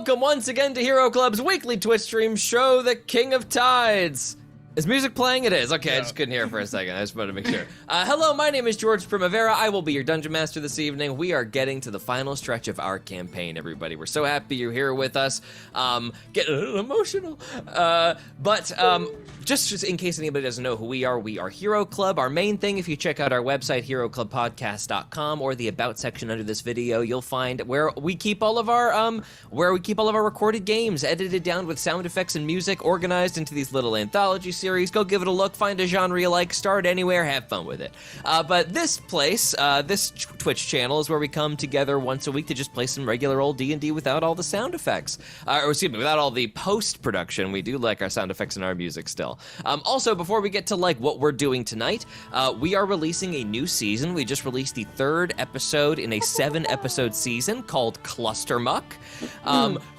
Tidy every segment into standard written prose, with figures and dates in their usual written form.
welcome once again to Hero Club's weekly Twitch stream show, The King of Tides. Is music playing? It is. Okay, yeah. I just couldn't hear it for a second. I just wanted to make sure. Hello, my name is George Primavera. I will be your Dungeon Master this evening. We are getting to the final stretch of our campaign, everybody. We're so happy you're here with us. Getting a little emotional. But just in case anybody doesn't know who we are Hero Club. Our main thing, if you check out our website, heroclubpodcast.com, or the About section under this video, you'll find where we keep all of our recorded games, edited down with sound effects and music, organized into these little anthology series. Go give it a look, find a genre you like, start anywhere, have fun with it. But this place, this Twitch channel is where we come together once a week to just play some regular old D&D without all the sound effects. Without all the post-production. We do like our sound effects and our music still. Also, before we get to what we're doing tonight, we are releasing a new season. We just released the 3rd episode in a 7-episode season called Cluster Muck.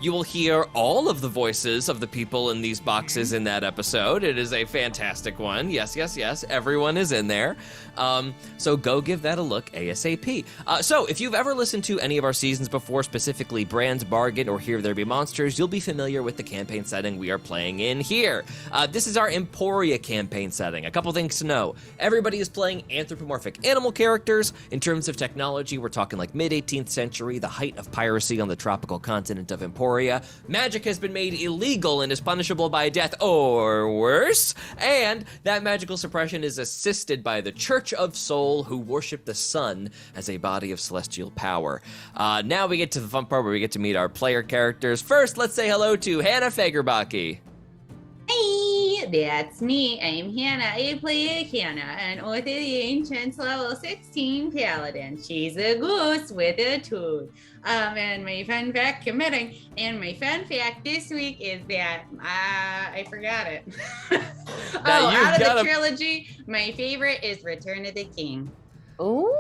You will hear all of the voices of the people in these boxes in that episode. It is a fantastic one. Yes, yes, yes. Everyone is in there. So go give that a look ASAP. So if you've ever listened to any of our seasons before, specifically Brand's Bargain or Here There Be Monsters, you'll be familiar with the campaign setting we are playing in here. This is our Emporia campaign setting. A couple things to know. Everybody is playing anthropomorphic animal characters. In terms of technology, we're talking like mid-18th century, the height of piracy on the tropical continent of Emporia. Magic has been made illegal and is punishable by death or worse. And that magical suppression is assisted by the Church of Soul, who worship the sun as a body of celestial power. Now we get to the fun part where we get to meet our player characters. First, let's say hello to Hannah Fagerbaki. Hey, that's me. I'm Hannah. I play Hannah, an Oath of the Ancients level 16 paladin. She's a goose with a tooth. And my fun fact committing, and my fun fact this week is that I forgot it. Out of the trilogy, my favorite is Return of the King. Ooh,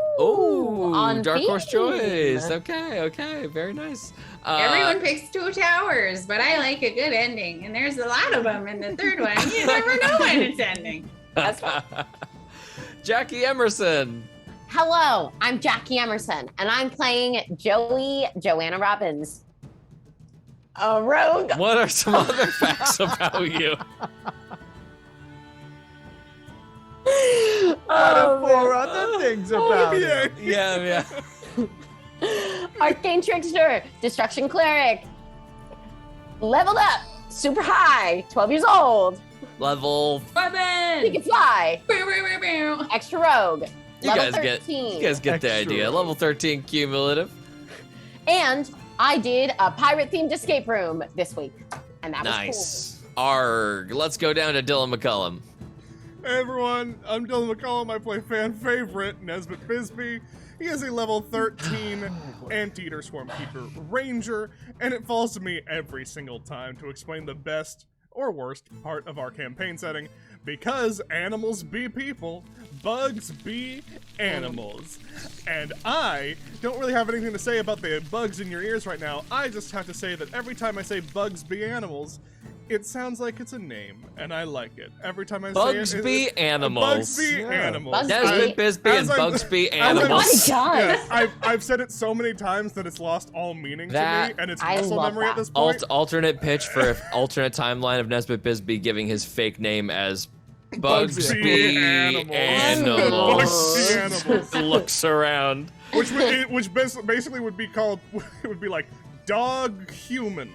Dark Horse choice. Okay, very nice. Everyone picks 2 towers, but I like a good ending, and there's a lot of them in the 3rd one. You never know when it's ending. That's fun. Jackie Emerson. Hello, I'm Jackie Emerson, and I'm playing Joanna Robbins. A rogue. What are some other facts about you? What are 4 other things about you? Yeah. Arcane Trickster, Destruction Cleric. Leveled up, super high, 12 years old. Level. Robin! He can fly. Extra rogue. You guys get the idea. Level 13 cumulative. And I did a pirate-themed escape room this week, and that was nice. Cool. Arg. Let's go down to Dylan McCullum. Hey everyone, I'm Dylan McCullum. I play fan favorite Nesbitt Bisbee. He is a level 13 Anteater Swarmkeeper Ranger, and it falls to me every single time to explain the best or worst part of our campaign setting, because animals be people, bugs be animals. And I don't really have anything to say about the bugs in your ears right now. I just have to say that every time I say bugs be animals, it sounds like it's a name, and I like it. Every time I Bugs say it, be animals. Bugs be animals. Nesbitt Bisbee and Bugs be animals. I've said it so many times that it's lost all meaning to me, and it's muscle memory at this point. Alternate pitch for alternate timeline of Nesbitt Bisbee giving his fake name as Bugs be animals. Bugs be animals. Looks around. Which basically would be called, it would be like dog human.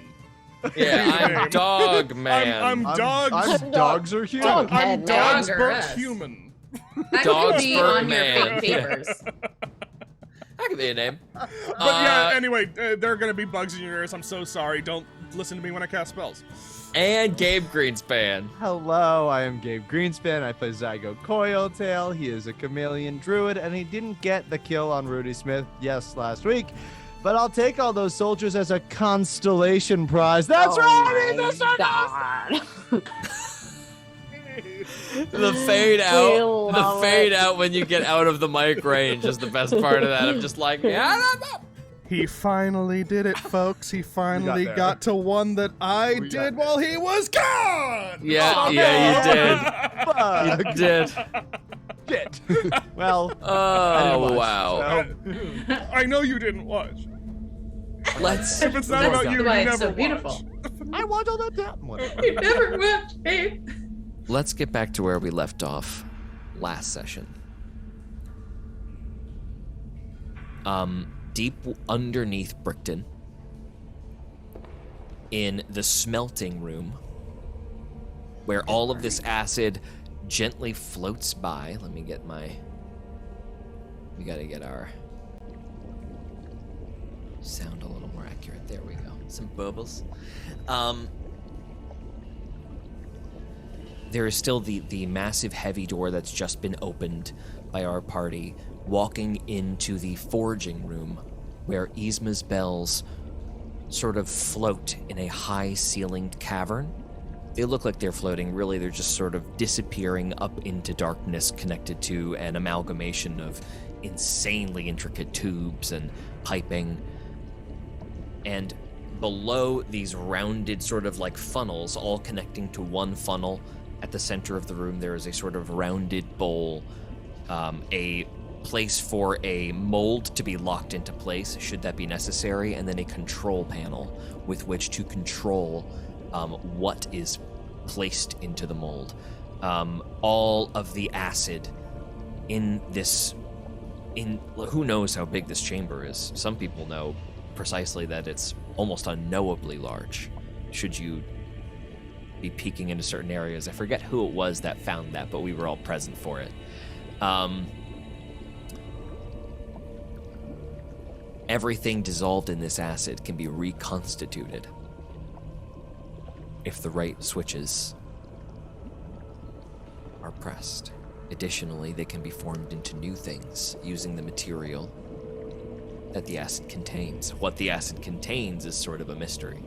Yeah, I'm dog man. I'm dogs. Dogs are human. I'm dogs but human. Dogs be Burt on man. your fake papers. That could be a name. But yeah, anyway, there are going to be bugs in your ears. I'm so sorry. Don't listen to me when I cast spells. And Gabe Greenspan. Hello, I am Gabe Greenspan. I play Zygo Coiltail. He is a chameleon druid, and he didn't get the kill on Rudy Smith, last week. But I'll take all those soldiers as a constellation prize. That's right! The fade out when you get out of the mic range is the best part of that. I'm just like, yeah. He finally did it, folks. He finally got to one that I did while he was gone! Yeah, you did. You did. Shit. Well, oh, wow. I know you didn't watch. Let's. If it's not let's about go. you, you Why it's never so watch. beautiful. I want all that. Whatever. You never watch, babe. Let's get back to where we left off last session. Deep underneath Brickton, in the smelting room, where all of this acid gently floats by. Let me get we gotta get our sound a little more accurate. There we go. Some bubbles. There is still the massive heavy door that's just been opened by our party, walking into the forging room where Eesma's bells sort of float in a high-ceilinged cavern. They look like they're floating. Really, they're just sort of disappearing up into darkness, connected to an amalgamation of insanely intricate tubes and piping. And below these rounded sort of like funnels, all connecting to one funnel, at the center of the room there is a sort of rounded bowl, a place for a mold to be locked into place, should that be necessary, and then a control panel with which to control what is placed into the mold. All of the acid in who knows how big this chamber is. Some people know precisely that it's almost unknowably large, should you be peeking into certain areas. I forget who it was that found that, but we were all present for it. Everything dissolved in this acid can be reconstituted if the right switches are pressed. Additionally, they can be formed into new things using the material that the acid contains. What the acid contains is sort of a mystery.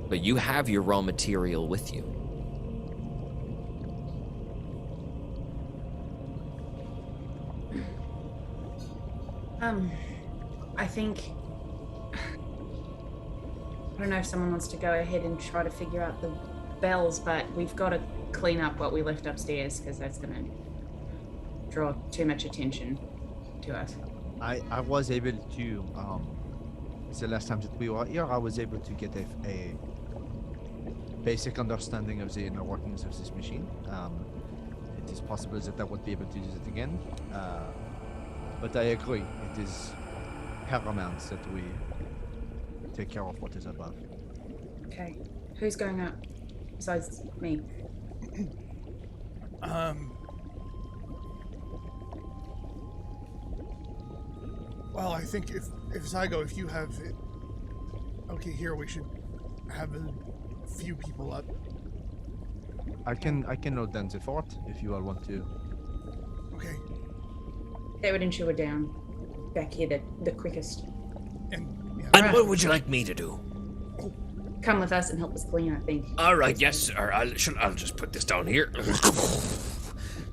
But you have your raw material with you. I think... I don't know if someone wants to go ahead and try to figure out the bells, but we've got to clean up what we left upstairs, because that's going to draw too much attention to us. I was able to, the last time that we were here, I was able to get a basic understanding of the inner workings of this machine. It is possible that I won't be able to use it again, but I agree, it is paramount that we take care of what is above. Okay. Who's going up besides me? Well, I think if Zygo, if you have it, okay, here we should have a few people up. I can note down the fort if you all want to. Okay. They would ensure we're down back here the quickest. And yeah. And what would you like me to do? Come with us and help us clean, I think. All right, yes, sir. I'll just put this down here.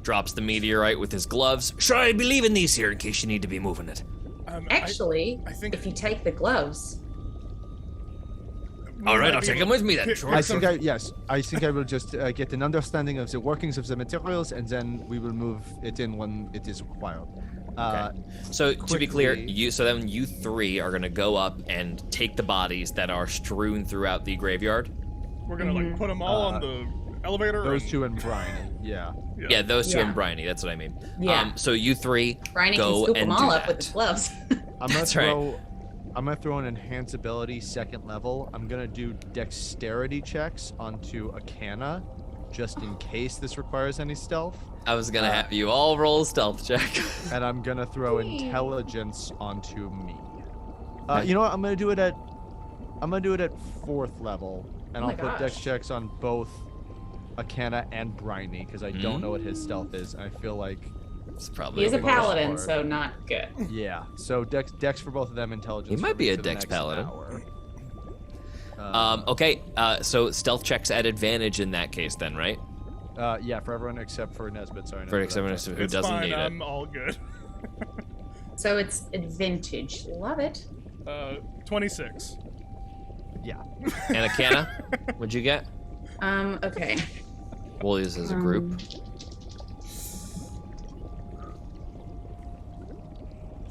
Drops the meteorite with his gloves. Sure, I'll be leaving these here in case you need to be moving it. Actually, I think if you take the gloves, All right, I'll take them with me then. I think I will just get an understanding of the workings of the materials, and then we will move it in when it is required. Okay. So to be clear, quickly- you three are gonna go up and take the bodies that are strewn throughout the graveyard. we're gonna like put them all on the elevator. Those and- two and Brian, yeah. Yeah, those two Yeah. and Bryony. That's what I mean. Yeah. So you three Bryony go can scoop and them do all up with that. his gloves. I'm gonna That's right. I'm gonna throw an enhance ability second level. I'm gonna do dexterity checks onto Akana, just in case this requires any stealth. I was gonna have you all roll a stealth check. And I'm gonna throw intelligence onto me. You know what? I'm gonna do it at 4th level, and Oh I'll my put dex gosh. checks on both Akana and Bryony because I don't know what his stealth is. And I feel like, It's probably He is a Moving paladin, forward. so not good. yeah. So dex for both of them, intelligence. He might for be me a for the dex next paladin. hour. Okay. So stealth checks at advantage in that case, then, right? Yeah, for everyone except for Nesbit. Sorry, For Nesbit, except who It's doesn't fine. need it. I'm all good. So it's advantage. Love it. 26. Yeah. And Akana, what'd you get? Okay. We'll use as a group.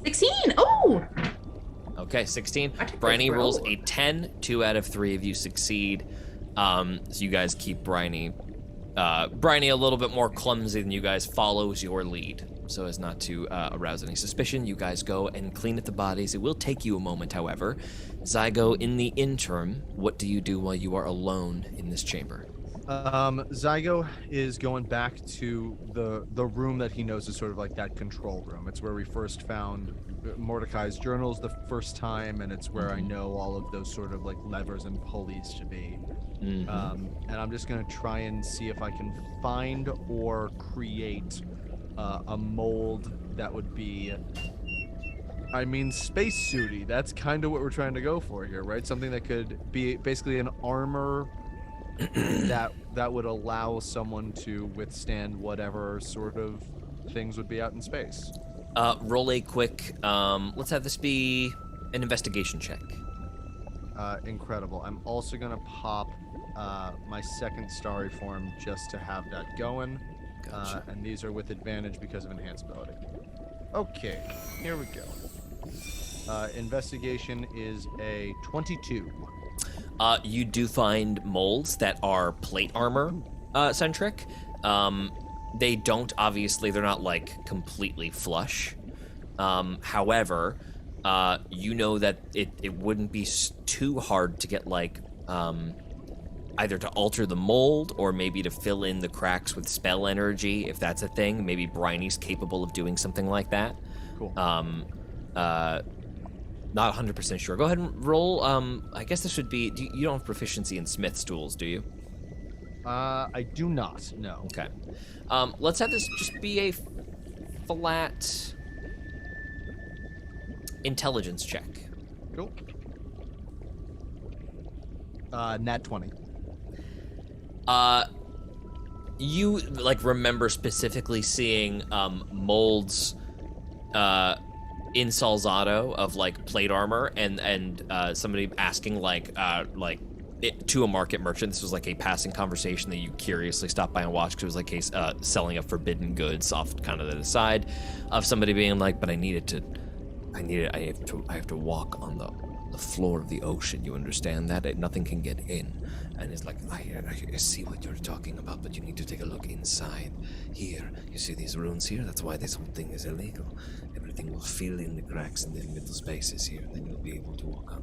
16. Oh, Okay. Okay, 16. I took Bryony this rolls roll. a 10. 2 out of 3 of you succeed. So you guys keep Bryony. Bryony, a little bit more clumsy than you guys, follows your lead so as not to arouse any suspicion. You guys go and clean up the bodies. It will take you a moment, however. Zygo, in the interim, what do you do while you are alone in this chamber? Zygo is going back to the room that he knows is sort of like that control room. It's where we first found Mordecai's journals the first time, and it's where I know all of those sort of like levers and pulleys to be. And I'm just gonna try and see if I can find or create a mold that would be, I mean, spacesuity. That's kind of what we're trying to go for here, right? Something that could be basically an armor that would allow someone to withstand whatever sort of things would be out in space. Roll a quick, let's have this be an investigation check. Incredible. I'm also gonna pop my second starry form just to have that going. Gotcha. And these are with advantage because of enhanceability. Okay, here we go. Investigation is a 22. You do find molds that are plate armor centric. They don't, obviously, they're not like completely flush. However, you know that it wouldn't be too hard to get like either to alter the mold or maybe to fill in the cracks with spell energy, if that's a thing. Maybe Bryony's capable of doing something like that. Cool. Not 100% sure. Go ahead and roll. I guess this would be. You don't have proficiency in Smith's tools, do you? I do not. No. Okay. Let's have this just be a flat intelligence check. Cool. Nat 20. You like remember specifically seeing molds in Salzado of like plate armor and somebody asking to a market merchant. This was like a passing conversation that you curiously stopped by and watched because it was like selling of forbidden goods off kind of to the side of somebody being like, but I have to walk on the floor of the ocean. You understand that? Nothing can get in. And it's like, I see what you're talking about, but you need to take a look inside. Here, you see these runes here? That's why this whole thing is illegal. Everything will fill in the cracks in the middle spaces here, then you'll be able to walk on.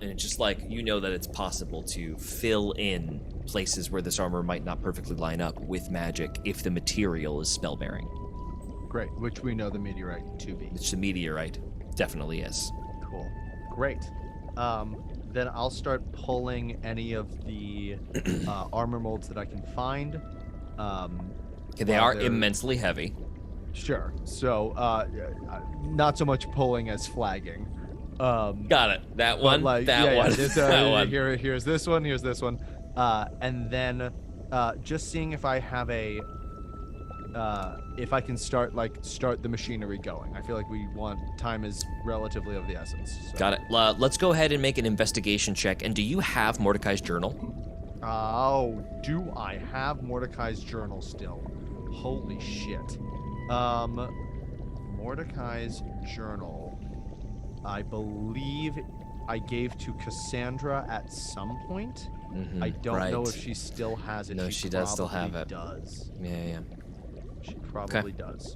And it's just like, you know that it's possible to fill in places where this armor might not perfectly line up with magic if the material is spellbearing. Great, which we know the meteorite to be. Which the meteorite definitely is. Cool. Great. Then I'll start pulling any of the armor molds that I can find. Okay, they are immensely heavy. Sure. So, not so much pulling as flagging. Got it. That one. Like, that one. This, that one. Here's this one. Here's this one. And then just seeing if I have if I can start the machinery going. I feel like time is relatively of the essence. So. Got it. Let's go ahead and make an investigation check. And do you have Mordecai's journal? Oh, do I have Mordecai's journal still? Holy shit. Mordecai's journal, I believe I gave to Cassandra at some point. Mm-hmm, I don't know if she still has it. No, she does still have it. Does. Yeah. She probably does.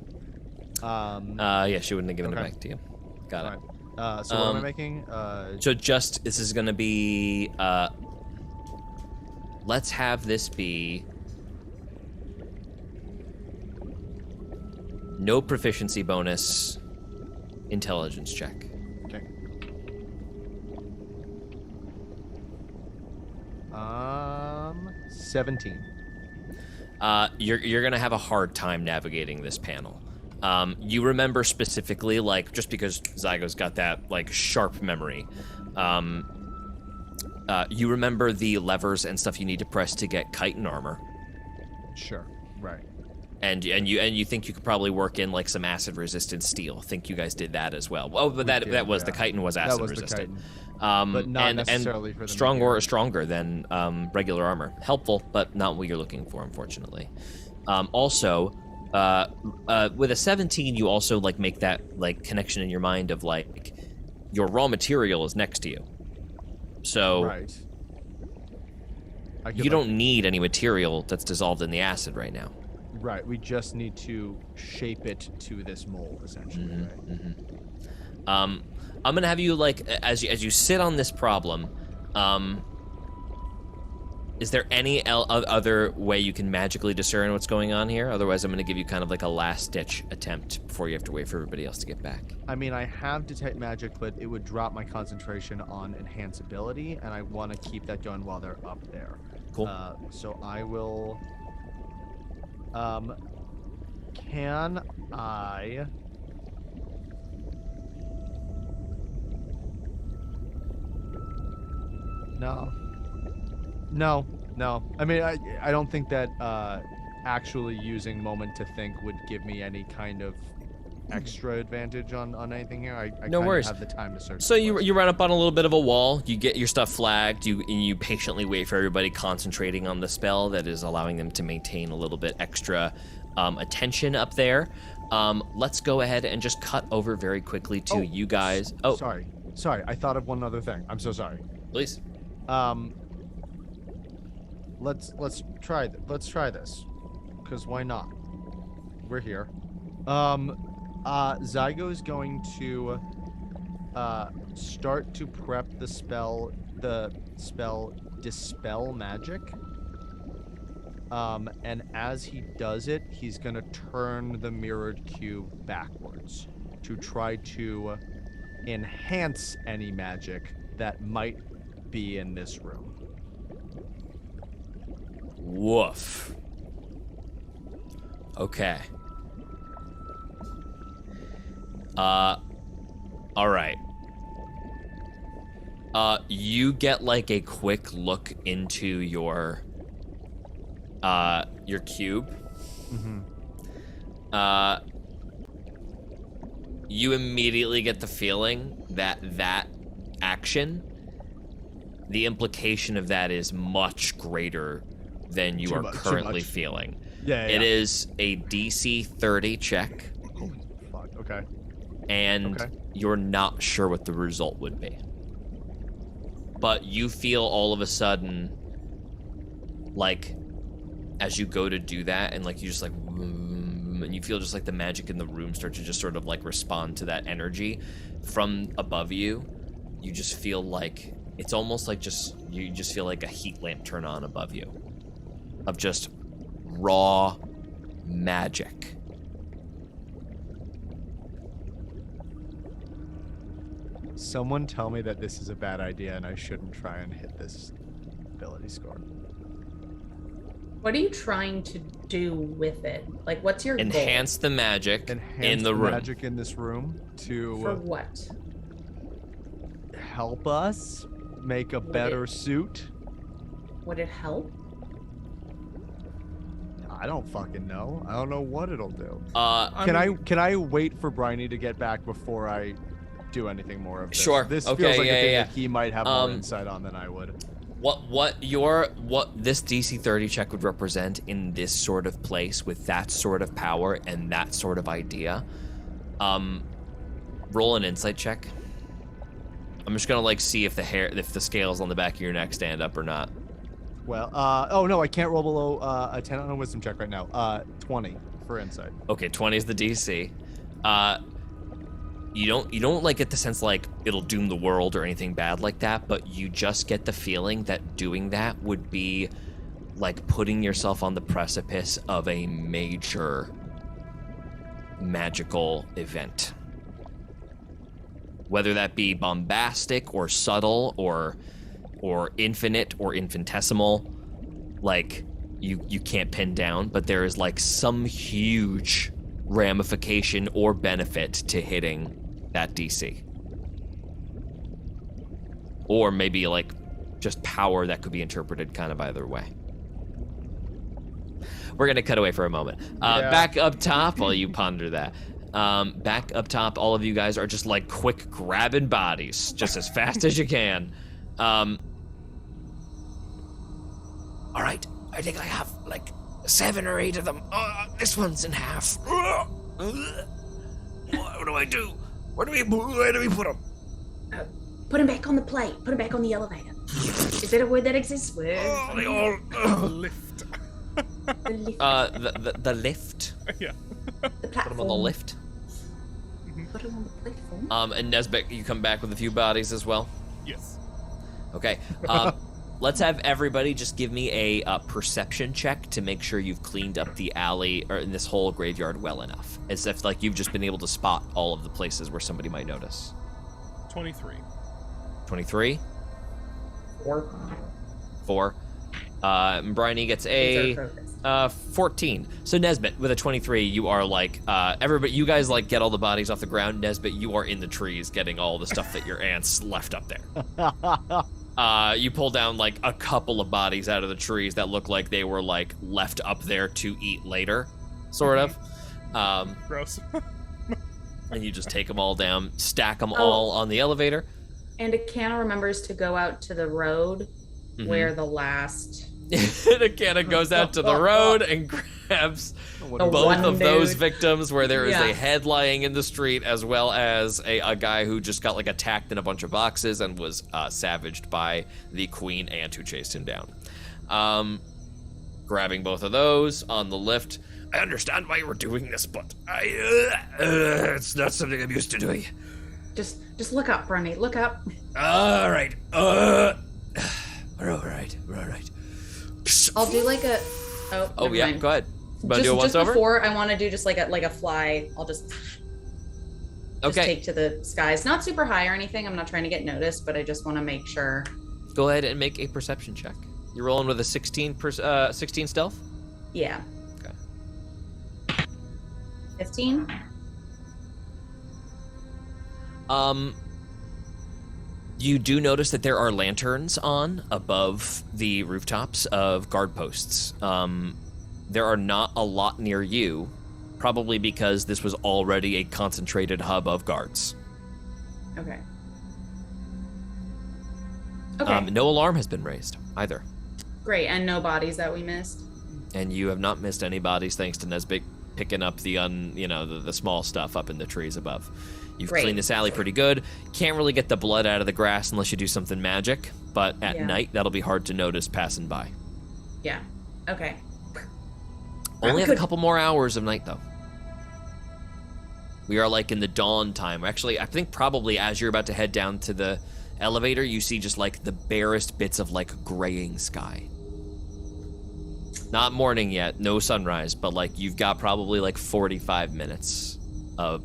Yeah, she wouldn't have given it back to you. Got it. Right. So what am I making? So this is gonna be, let's have this be no proficiency bonus intelligence check. Okay. 17. You're gonna have a hard time navigating this panel. You remember specifically, like, just because Zygo's got that like sharp memory, you remember the levers and stuff you need to press to get chitin armor. Sure. Right. And you think you could probably work in like some acid resistant steel. Think you guys did that as well. Oh, but that was the chitin was acid resistant. But not necessarily for the stronger than regular armor. Helpful, but not what you're looking for, unfortunately. Also, with a 17, you also like make that like connection in your mind of like your raw material is next to you. So Right. you don't need any material that's dissolved in the acid right now. Right. We just need to shape it to this mold, essentially. Right? I'm gonna have you like as you sit on this problem. Is there any other way you can magically discern what's going on here? Otherwise, I'm gonna give you kind of like a last-ditch attempt before you have to wait for everybody else to get back. I mean, I have detect magic, but it would drop my concentration on enhanceability, and I want to keep that going while they're up there. Cool. So I will. Can I? No. I mean, I don't think that actually using moment to think would give me any kind of extra advantage on anything here. I No kind worries. of have the time to search. So the you place. you run up on a little bit of a wall. You get your stuff flagged. You patiently wait for everybody concentrating on the spell that is allowing them to maintain a little bit extra attention up there. Let's go ahead and just cut over very quickly to you guys. Oh, Sorry. I thought of one other thing. I'm so sorry. please. Let's try this, because why not? We're here. Zygo is going to start to prep the spell Dispel Magic. And as he does it, he's gonna turn the mirrored cube backwards to try to enhance any magic that might be in this room. Woof. Okay. All right. You get like a quick look into your cube. You immediately get the feeling that action, the implication of that is much greater than you Too are much. currently feeling. Yeah. It is a DC 30 check, Holy fuck. Okay. and Okay. you're not sure what the result would be. But you feel all of a sudden, like, as you go to do that, and like you just like, and you feel just like the magic in the room start to just sort of like respond to that energy from above you. You just feel like it's almost like you just feel like a heat lamp turn on above you, of just raw magic. Someone tell me that this is a bad idea and I shouldn't try and hit this ability score. What are you trying to do with it? Like, what's your Enhance the magic Enhance in the room. magic in this room goal? For to what? help us make a better suit. Would it help? I don't fucking know. I don't know what it'll do. Uh, Can I wait for Bryony to get back before I do anything more of this? Sure. This Okay, feels like yeah, a thing yeah. that he might have more insight on than I would. what this DC 30 check would represent in this sort of place with that sort of power and that sort of idea. Roll an insight check. I'm just gonna like see if the scales on the back of your neck stand up or not. Well, oh no, I can't roll below a 10 on a wisdom check right now. 20 for insight. Okay, 20 is the DC. You don't like get the sense like it'll doom the world or anything bad like that, but you just get the feeling that doing that would be like putting yourself on the precipice of a major magical event. Whether that be bombastic or subtle or infinite or infinitesimal, like you can't pin down, but there is like some huge ramification or benefit to hitting that DC. Or maybe like just power that could be interpreted kind of either way. We're gonna cut away for a moment. Yeah. Back up top while you ponder that. Back up top, all of you guys are just like quick grabbing bodies just as fast as you can. All right, I think I have like 7 or 8 of them. This one's in half. What do I do? Where do we put them? Put him back on the plate. Put him back on the elevator. Is that a word that exists? Word. Lift. The lift. The lift. Yeah. The Put him platform. on the lift. Put him on the platform. And Nesbit, you come back with a few bodies as well. Yes. Okay. Let's have everybody just give me a perception check to make sure you've cleaned up the alley or in this whole graveyard well enough, as if like you've just been able to spot all of the places where somebody might notice. 23. 23. 4. 4. Bryony gets These are a focused. 14. So Nesbit, with a 23, you are like everybody. You guys like get all the bodies off the ground. Nesbit, you are in the trees getting all the stuff that your ants left up there. You pull down like a couple of bodies out of the trees that look like they were like left up there to eat later, sort of. Gross. And you just take them all down, stack them all on the elevator. And Akana remembers to go out to the road where the last... Akana goes out to the road and grabs both of those victims where there is a head lying in the street, as well as a guy who just got like attacked in a bunch of boxes and was savaged by the queen ant who chased him down. Grabbing both of those on the lift. I understand why you were doing this, but it's not something I'm used to doing. Just look up, Brony. Look up. All right. We're all right. I'll do like a... Oh yeah, mind. go ahead. Want to do it once just over? before, I want to do just like a fly. I'll just take to the skies. Not super high or anything. I'm not trying to get noticed, but I just want to make sure. Go ahead and make a perception check. You're rolling with a 16 stealth? Yeah. Okay. 15? You do notice that there are lanterns on above the rooftops of guard posts. There are not a lot near you, probably because this was already a concentrated hub of guards. Okay. No alarm has been raised either. Great, and no bodies that we missed. And you have not missed any bodies thanks to Nesbit picking up the small stuff up in the trees above. You've cleaned this alley pretty good. Can't really get the blood out of the grass unless you do something magic, but at night that'll be hard to notice passing by. Yeah. Okay. Only have a couple more hours of night though. We are like in the dawn time. Actually, I think probably as you're about to head down to the elevator, you see just like the barest bits of like graying sky. Not morning yet, no sunrise, but like you've got probably like 45 minutes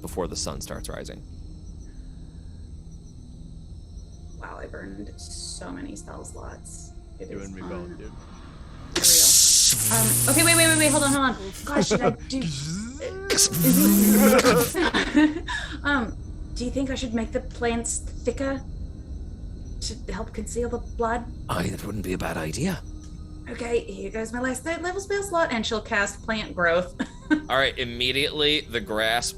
before the sun starts rising. Wow, I burned so many spell slots. You and me both, dude. Okay, wait, hold on. Gosh, should I do... do you think I should make the plants thicker to help conceal the blood? That wouldn't be a bad idea. Okay, here goes my last 3rd level spell slot, and she'll cast plant growth. All right, immediately the grass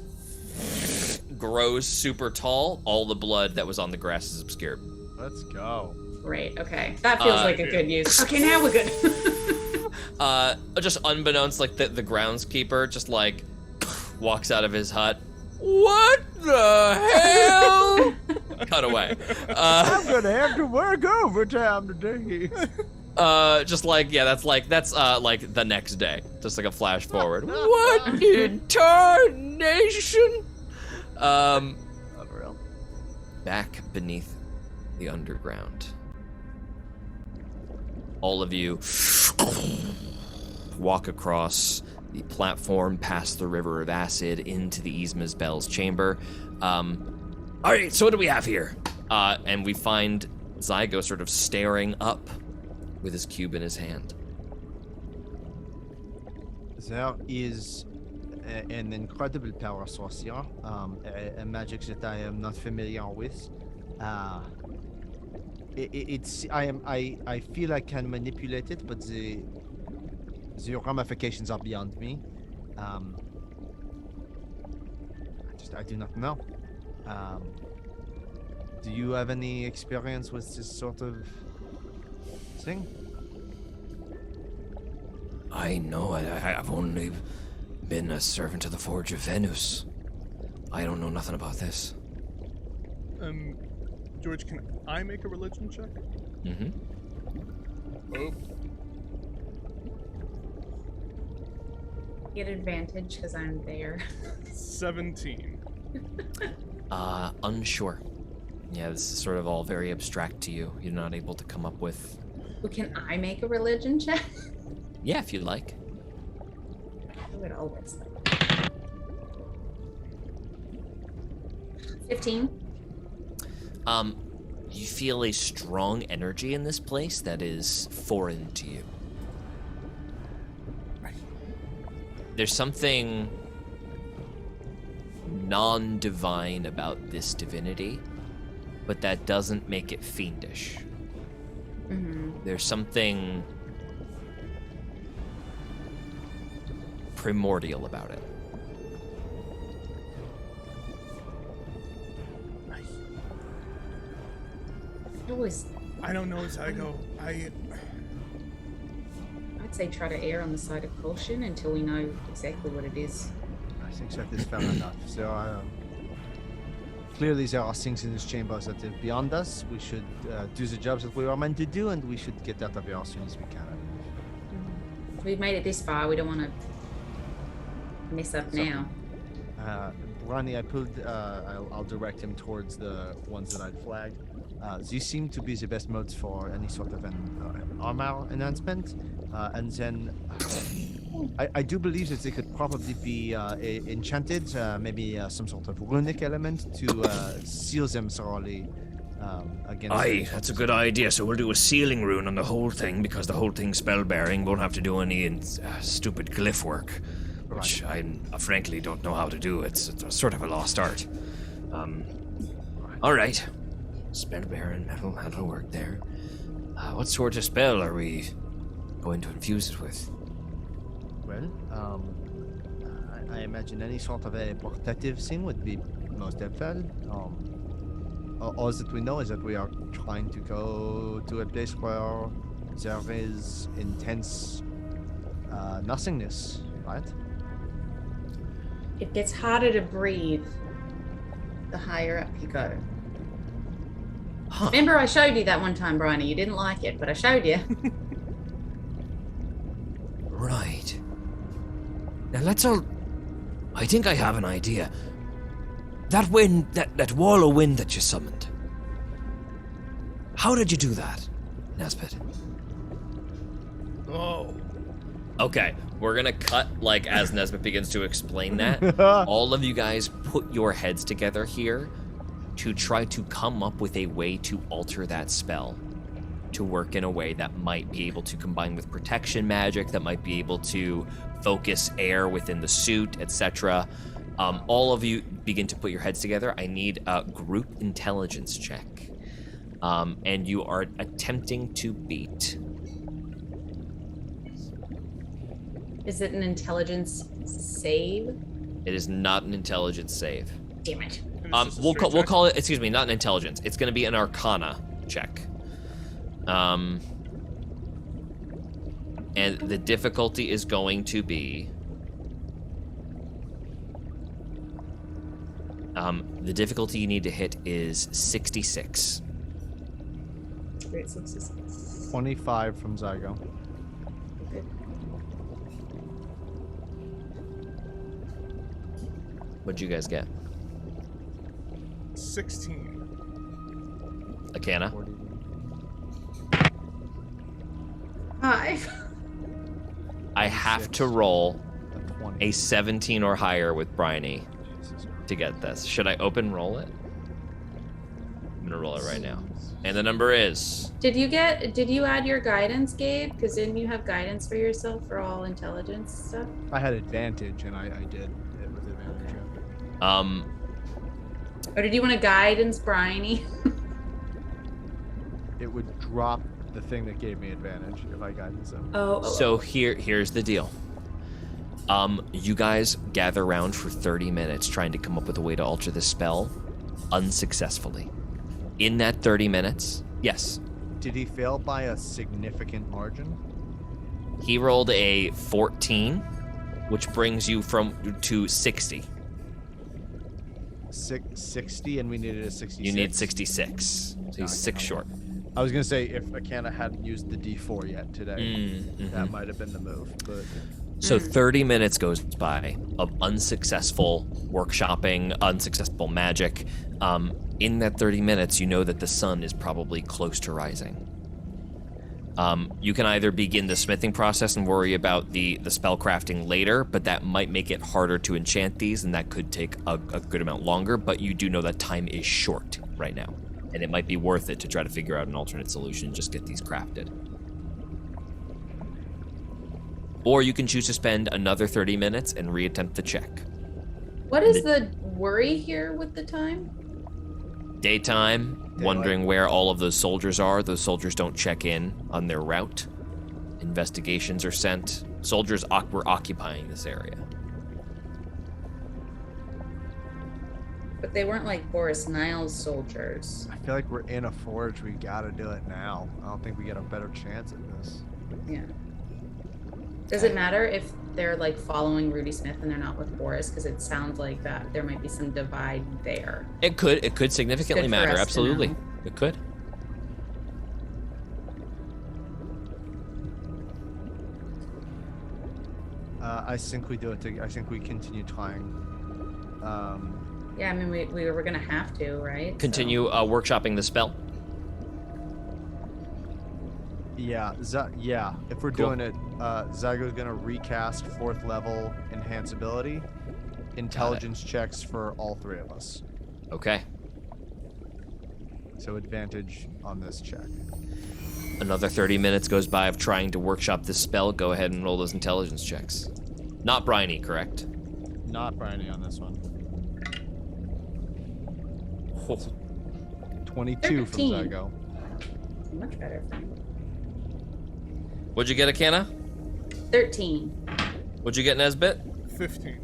grows super tall. All the blood that was on the grass is obscured. Let's go. Great, okay. That feels like a good use. Okay, now we're good. Just unbeknownst, like the groundskeeper just like walks out of his hut. What the hell? Cut away. I'm gonna have to work overtime today. Just like, yeah, that's like the next day. Just like a flash forward. What in tarnation? Back beneath the underground. All of you walk across the platform, past the river of acid, into the Eesma's Bell's chamber. All right, so what do we have here? And we find Zygo sort of staring up with his cube in his hand. There is an incredible power source here, a magic that I am not familiar with. I feel I can manipulate it, but the ramifications are beyond me. I do not know. Do you have any experience with this sort of thing? I know. I've only been a servant of the Forge of Venus. I don't know nothing about this. George, can I make a religion check? Mm-hmm. Oh. Get advantage because I'm there. 17. Unsure. Yeah, this is sort of all very abstract to you. You're not able to come up with... Well, can I make a religion check? Yeah, if you'd like. I would always like. 15. You feel a strong energy in this place that is foreign to you. There's something non-divine about this divinity, but that doesn't make it fiendish. Mm-hmm. There's something primordial about it. I don't know, Zygo. I'd say try to err on the side of caution until we know exactly what it is. I think that is fair enough. So, clearly there are things in this chamber that are beyond us. We should do the jobs that we are meant to do, and we should get out of here as soon as we can. We've made it this far. We don't want to mess up now. Ronnie, I'll direct him towards the ones that I'd flagged. These seem to be the best modes for any sort of an armor enhancement. And then I do believe that they could probably be enchanted, maybe some sort of runic element to seal them thoroughly against... Aye, that's a good idea. So we'll do a sealing rune on the whole thing, because the whole thing's spell-bearing. Won't have to do any stupid glyph work, which I frankly don't know how to do. It's sort of a lost art. All right. Spell-bearing, that'll work there. What sort of spell are we going to infuse it with? Well, I imagine any sort of a protective thing would be most helpful. All that we know is that we are trying to go to a place where there is intense nothingness, right? It gets harder to breathe the higher up you go. Huh. Remember I showed you that one time, Bryony? You didn't like it, but I showed you. Right. Now let's all... I think I have an idea. That wind, that wall of wind that you summoned. How did you do that, Nesbit? Oh. Okay, we're gonna cut, like, as Nesbit begins to explain that. All of you guys put your heads together here to try to come up with a way to alter that spell to work in a way that might be able to combine with protection magic, that might be able to focus air within the suit, etc. All of you begin to put your heads together. I need a group intelligence check. And you are attempting to beat... Is it an intelligence save? It is not an intelligence save. Damn it. We'll call it, excuse me, not an intelligence. It's going to be an arcana check. And the difficulty is going to be... the difficulty you need to hit is 66. Great, 66. 25 from Zygo. Okay. What'd you guys get? 16. Arcana? 40. 5. I have to roll A 20. a 17 or higher with Bryony to get this. Should I open roll it? I'm gonna roll it right now. And the number is... Did you add your guidance, Gabe? Because didn't you have guidance for yourself for all intelligence stuff? I had advantage, and I did it with advantage. Or did you want to guidance Bryony? It would drop the thing that gave me advantage if I guided them. So here's the deal. You guys gather around for 30 minutes trying to come up with a way to alter this spell unsuccessfully. In that 30 minutes, yes, Did he fail by a significant margin? he rolled a 14, which brings you to 60. 60, and we needed a 66. You need 66. So he's 6 short. I was gonna say if Akana hadn't used the D4 yet today, that might have been the move. But So 30 minutes goes by of unsuccessful workshopping, unsuccessful magic. In that 30 minutes, you know that the sun is probably close to rising. You can either begin the smithing process and worry about the spell crafting later, but that might make it harder to enchant these, and that could take a good amount longer, but you do know that time is short right now, and it might be worth it to try to figure out an alternate solution and just get these crafted. Or you can choose to spend another 30 minutes and reattempt the check. What is the worry here with the time? Daytime, wondering where all of those soldiers are. Those soldiers don't check in on their route. Investigations are sent. Soldiers were occupying this area. But they weren't like Boris Niles soldiers. I feel like we're in a forge. We gotta do it now. I don't think we get a better chance at this. Yeah. Does it matter if they're like following Rudy Smith and they're not with Boris? Because it sounds like that there might be some divide there. It could significantly Good for matter. us to Absolutely, know. it could. I think we do it. I think we continue trying. Yeah, I mean we were gonna have to, right? Continue workshopping the spell. Yeah, yeah. If we're Cool. doing it, Zygo's gonna recast 4th level enhanceability, intelligence checks for all 3 of us. Okay. So advantage on this check. Another 30 minutes goes by of trying to workshop this spell. Go ahead and roll those intelligence checks. Not Bryony, correct? Not Bryony on this one. 22 from 13. Zygo. Much better for me. What'd you get, Akana? 13. What'd you get, Nesbit? 15.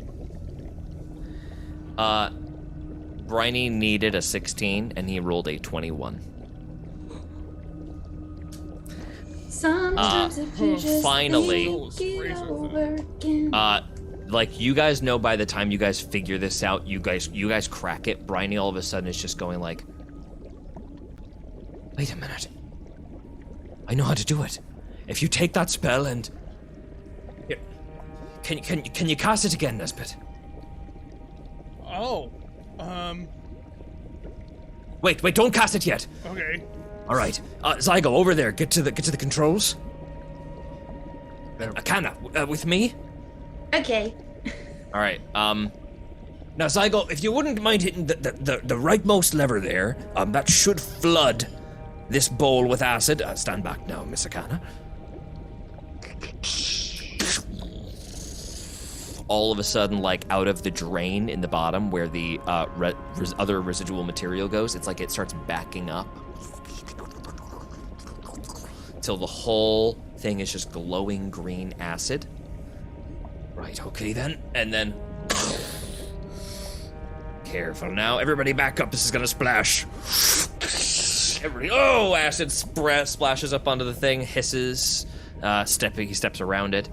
Bryony needed a 16, and he rolled a 21. Sometimes if you just finally. think it over again. Like, you guys know by the time you guys figure this out, you guys crack it. Bryony all of a sudden is just going like, wait a minute. I know how to do it. If you take that spell and... Here. Can you cast it again, Nesbit? Oh. Wait, don't cast it yet. Okay. All right. Zygo, over there. Get to the controls. There. Akana, with me? Okay. All right. Now, Zygo, if you wouldn't mind hitting the rightmost lever there, that should flood this bowl with acid. Stand back now, Miss Akana. All of a sudden, like out of the drain in the bottom where the other residual material goes, it's like it starts backing up till the whole thing is just glowing green acid. Right, okay then. And then... Careful now. Everybody back up. This is gonna splash. Everybody... Oh! Acid splashes up onto the thing, hisses. He steps around it.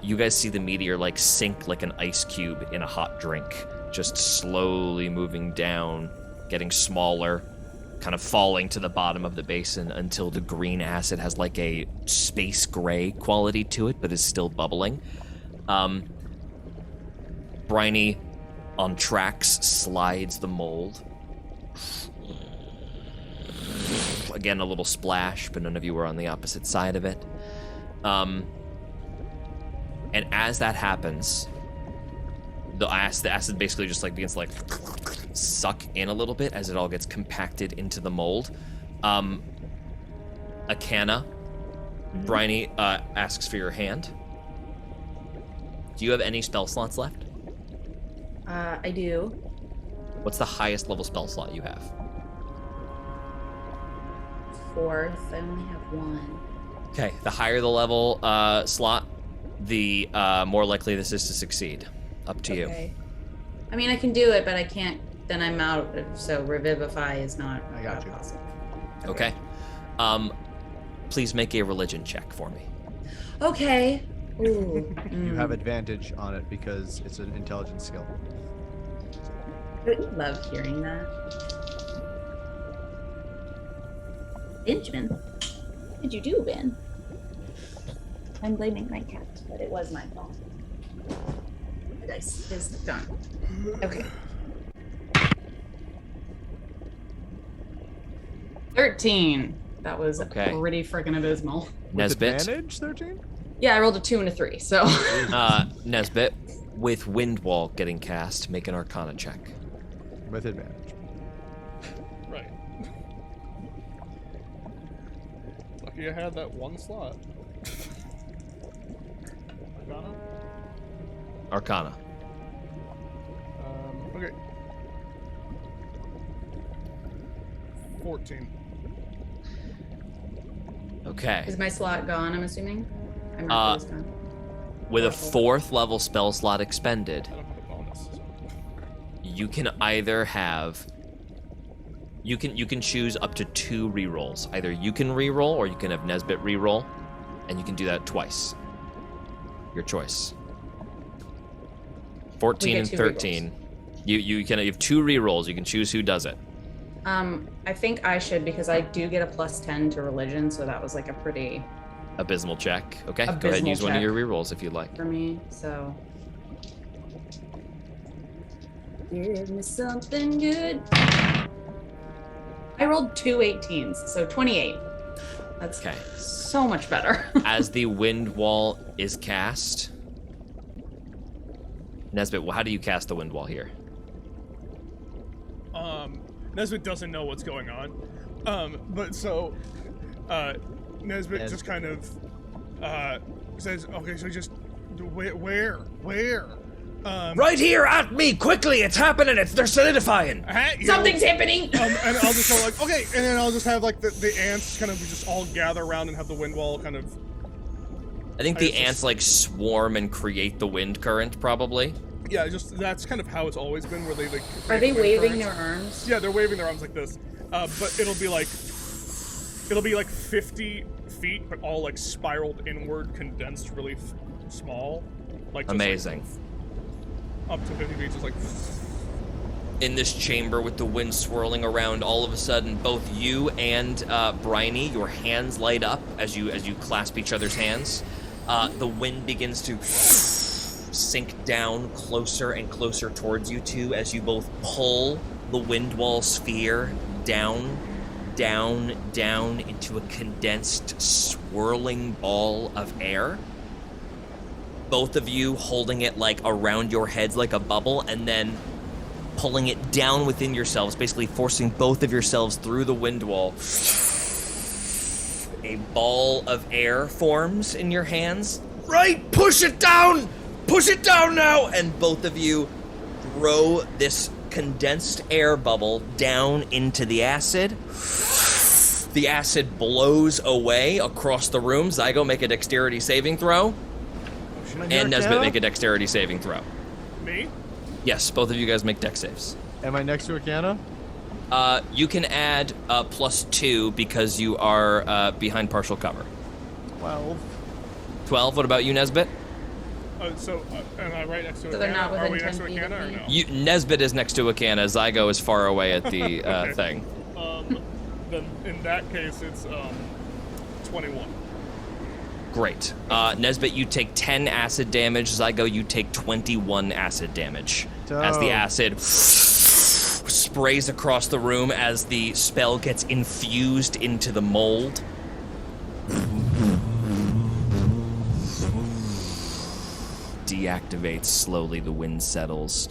You guys see the meteor like sink like an ice cube in a hot drink. Just slowly moving down, getting smaller, kind of falling to the bottom of the basin until the green acid has like a space gray quality to it, but is still bubbling. Bryony, on tracks, slides the mold. Again, a little splash, but none of you were on the opposite side of it. And as that happens, the acid basically just like begins to like suck in a little bit as it all gets compacted into the mold. Akana, Bryony asks for your hand. Do you have any spell slots left? I do. What's the highest level spell slot you have? 4th. I only have 1. Okay, the higher the level slot, the more likely this is to succeed. Up to you. Okay. I mean, I can do it, but I can't. Then I'm out. So revivify is not I got you. possible. Okay. Please make a religion check for me. Okay. Ooh. You have advantage on it because it's an intelligence skill. Don't you love hearing that? Benjamin, what did you do, Ben? I'm blaming my cat, but it was my fault. The dice is done. Okay. 13. That was Okay. pretty freaking abysmal. Nesbit. Advantage 13? Yeah, I rolled a 2 and a 3, so. Nesbit, with Wind Wall getting cast, make an Arcana check. With advantage. Right. Lucky I had that one slot. Arcana? Arcana. Okay. 14. Okay. Is my slot gone, I'm assuming? I marked it as gone. With a 4th level spell slot expended, I don't have a bonus. So. you can either have you can choose up to 2 rerolls. Either you can reroll or you can have Nesbit reroll, and you can do that twice. Your choice. 14 and 2 13. You have 2 rerolls. You can choose who does it. I think I should because I do get a +10 to religion, so that was like a pretty Abysmal check. Okay, go ahead and Abysmal use one of check. your rerolls if you'd like. for me, so. Give me something good. I rolled 2 18s, so 28. That's Okay. so much better. As the wind wall is cast, Nesbit, how do you cast the wind wall here? Nesbit doesn't know what's going on. But so, Nesbit just kind of, says, okay, so just, where? Right here at me, quickly! It's happening! They're solidifying! At you. Something's happening! And I'll just go like, okay, and then I'll just have like the ants kind of just all gather around and have the wind wall kind of. I think the ants like swarm and create the wind current, probably. Yeah, just that's kind of how it's always been. Where they like. Are they create waving currents. their arms? Yeah, they're waving their arms like this. But it'll be like 50 feet, but all like spiraled inward, condensed, really small. Like just, Amazing. Like, up to 50 feet, just like. In this chamber with the wind swirling around, all of a sudden, both you and Bryony, your hands light up as you clasp each other's hands. The wind begins to sink down closer and closer towards you two as you both pull the wind wall sphere down into a condensed, swirling ball of air. Both of you holding it like around your heads like a bubble, and then pulling it down within yourselves, basically forcing both of yourselves through the wind wall. A ball of air forms in your hands. Right, push it down! Push it down now! And both of you throw this condensed air bubble down into the acid. The acid blows away across the room. Zygo, make a dexterity saving throw. And Nesbit, make a dexterity saving throw. Me? Yes, both of you guys make dex saves. Am I next to Arcana? You can add +2 because you are behind partial cover. 12. 12, what about you, Nesbit? Am I right next to So they're Akana? not Are we within next to 10 feet Akana of or me? no? Nesbit is next to Akana. Zygo is far away at the thing. Then in that case, it's 21. Great. Nesbit, you take 10 acid damage. Zygo, you take 21 acid damage. As the acid sprays across the room as the spell gets infused into the mold. Deactivates slowly, the wind settles.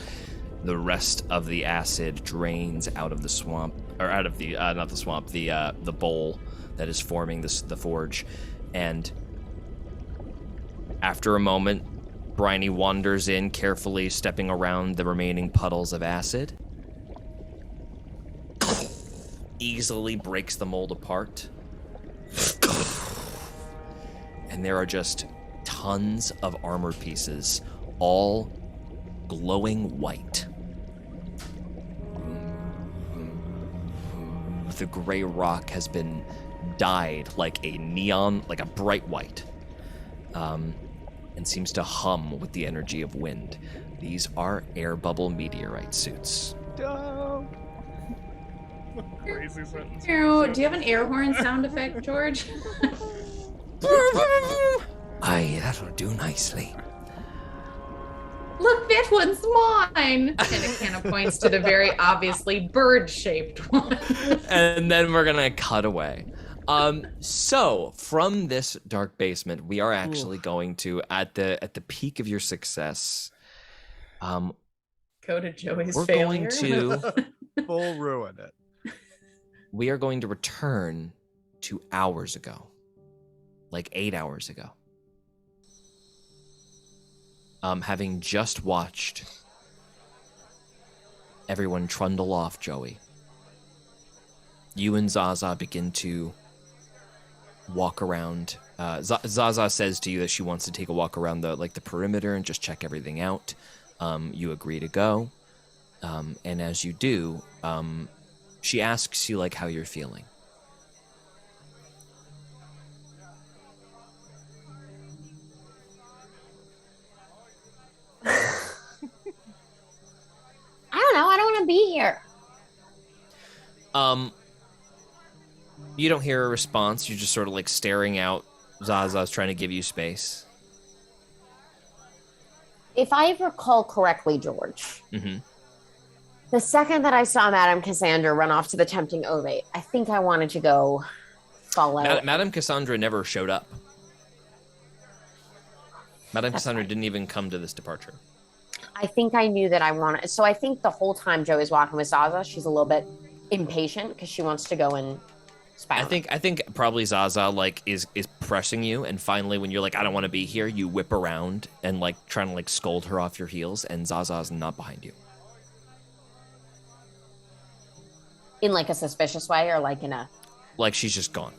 The rest of the acid drains out of the swamp, or out of the, not the swamp, the bowl that is forming the forge. And after a moment, Bryony wanders in, carefully stepping around the remaining puddles of acid. Easily breaks the mold apart. And there are just tons of armor pieces, all glowing white. The gray rock has been dyed like a neon, like a bright white, and seems to hum with the energy of wind. These are air bubble meteorite suits. Dope. Crazy sentence. Do you have an air horn sound effect, George? Aye, that'll do nicely. Look, that one's mine. And it kind of points to the very obviously bird-shaped one. And then we're gonna cut away. So from this dark basement, we are actually going to at the peak of your success. Go to Joey's We're failure. going to Full ruin it. we are going to return to hours ago, like 8 hours ago. Having just watched everyone trundle off Joey, you and Zaza begin to walk around. Zaza says to you that she wants to take a walk around the perimeter and just check everything out. You agree to go, and as you do, she asks you how you're feeling. I don't know. I don't want to be here. You don't hear a response. You're just sort of staring out. Zaza's trying to give you space. If I recall correctly, George, Mm-hmm. the second that I saw Madame Cassandra run off to the tempting ovate, I think I wanted to go follow. Madame Cassandra never showed up. Madame Cassandra didn't even come to this departure. I think I knew that I wanted. So I think the whole time Joey's walking with Zaza, she's a little bit impatient because she wants to go and spy. I think probably Zaza is pressing you, and finally when you're I don't want to be here, you whip around and trying to scold her off your heels, and Zaza's not behind you. In a suspicious way, or in a She's just gone.